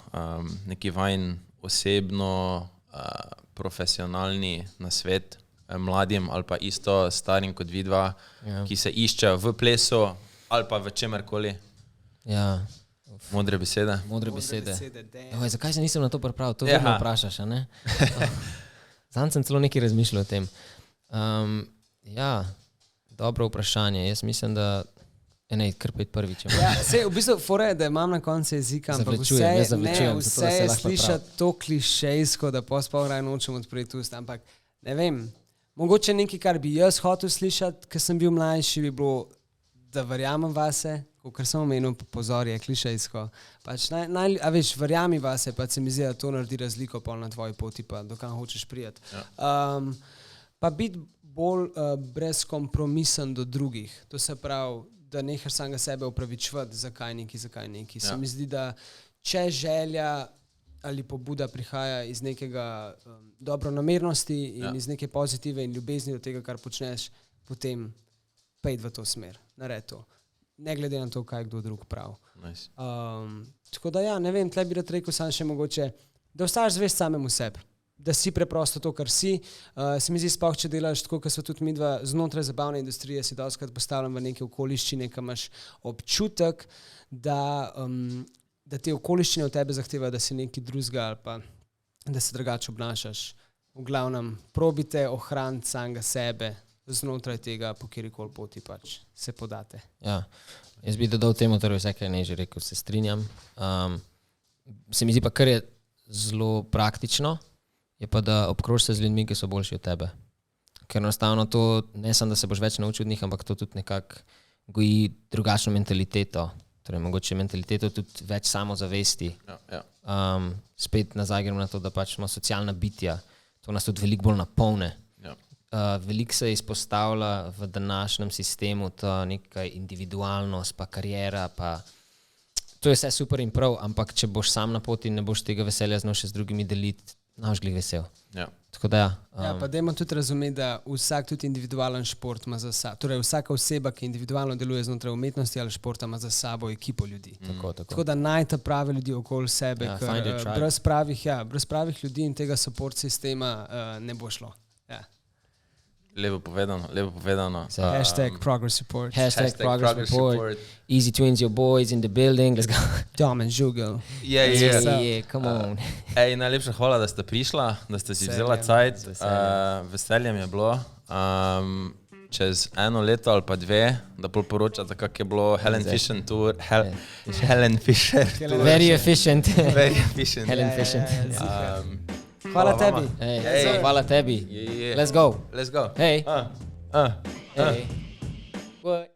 neki vajen osebno, profesionalni nasvet mladim ali pa isto starim kot vidva, ki se iščejo v plesu ali pa v čemerkoli. Ja. Modre besede. Modre besede. Zakaj se nisem na to pripravil? To vedno vprašaš, a ne? Sam sem celo nekaj razmišljal o tem. Dobro vprašanje. Jaz mislim, da ne, kar pet prvič. V bistvu fora je, da imam na koncu jezika, ampak vse slišati to klišejsko, da pospolj nočem odpreti ust, ampak ne vem, mogoče nekaj, kar bi jaz hotel slišati, ker sem bil mlajši, bi bilo, da verjamem vase, ker sem omenil, pozor je klišejsko. Pač a veš, verjami vase, pa se mi zdi, da to naredi razliko pol na tvoji poti, pa dokam hočeš prijeti. Pa biti bolj brezkompromisen do drugih. To se pravi, da nehaš samega sebe opravičevati, zakaj neki. Se mi zdi, da če želja ali pobuda prihaja iz nekega dobronamernosti in iz neke pozitive in ljubezni do tega, kar počneš, potem pejt v to smer, naredi to. Ne glede na to, kaj kdo drug prav. Nice. Tako da ne vem, tle bi rad rekel sam še mogoče, da ostajaš zvest samemu sebi. Da si preprosto to, kar si. Se mi zdi sploh, če delaš tako, kot so tudi midva znotraj zabavne industrije, si dostakrat postavljam v neke okoliščine, ki imaš občutek, da te okoliščine od tebe zahtevajo, da si nekaj drugega ali pa da se drugače obnašaš. V glavnem, probite ohraniti samega sebe znotraj tega, po kjerikoli poti pač se podate. Ja, jaz bi dodal temu, torej vse, kar je že rekel, se strinjam. Se mi zdi pa, kar je zelo praktično, je pa, da obkrožiš se z ljudmi, ki so boljši od tebe. Ker enostavno to, ne samo, da se boš več naučil od njih, ampak to tudi nekako goji drugačno mentaliteto. Torej, mogoče mentaliteto tudi več samozavesti. Spet nazaj gremo na to, da pač smo socialna bitja. To nas tudi veliko bolj napolne. Veliko se izpostavlja v današnjem sistemu ta neka individualnost, pa karijera, pa to je vse super in prav, ampak če boš sam na poti in ne boš tega veselja znal še z drugimi deliti, naš glih vesel. Tako da pa dajmo tudi razumeti, da vsak tudi individualen šport ima za sabo, torej vsaka oseba, ki individualno deluje znotraj umetnosti ali športa, ima za sabo ekipo ljudi. Tako da najta prave ljudi okoli sebe, ker brez pravih ljudi in tega support sistema ne bo šlo. Lepo povedano. Hashtag Progress Report. Hashtag Progress Report. Easy Twins, your boys in the building. Let's go. Dom and Žugel. Yeah, come on. Najlepša hvala, da ste prišla, da ste si vzela cajt. Veseljem je bilo. Čez 1 leto ali pa 2, da pol poročate, kak je bilo Helen Fisher tour. Helen Fisher tour. Very efficient. Very efficient. Helen Fisher. Hvala tebi. Hvala tebi. Let's go. Let's go. Hey. Hey. What?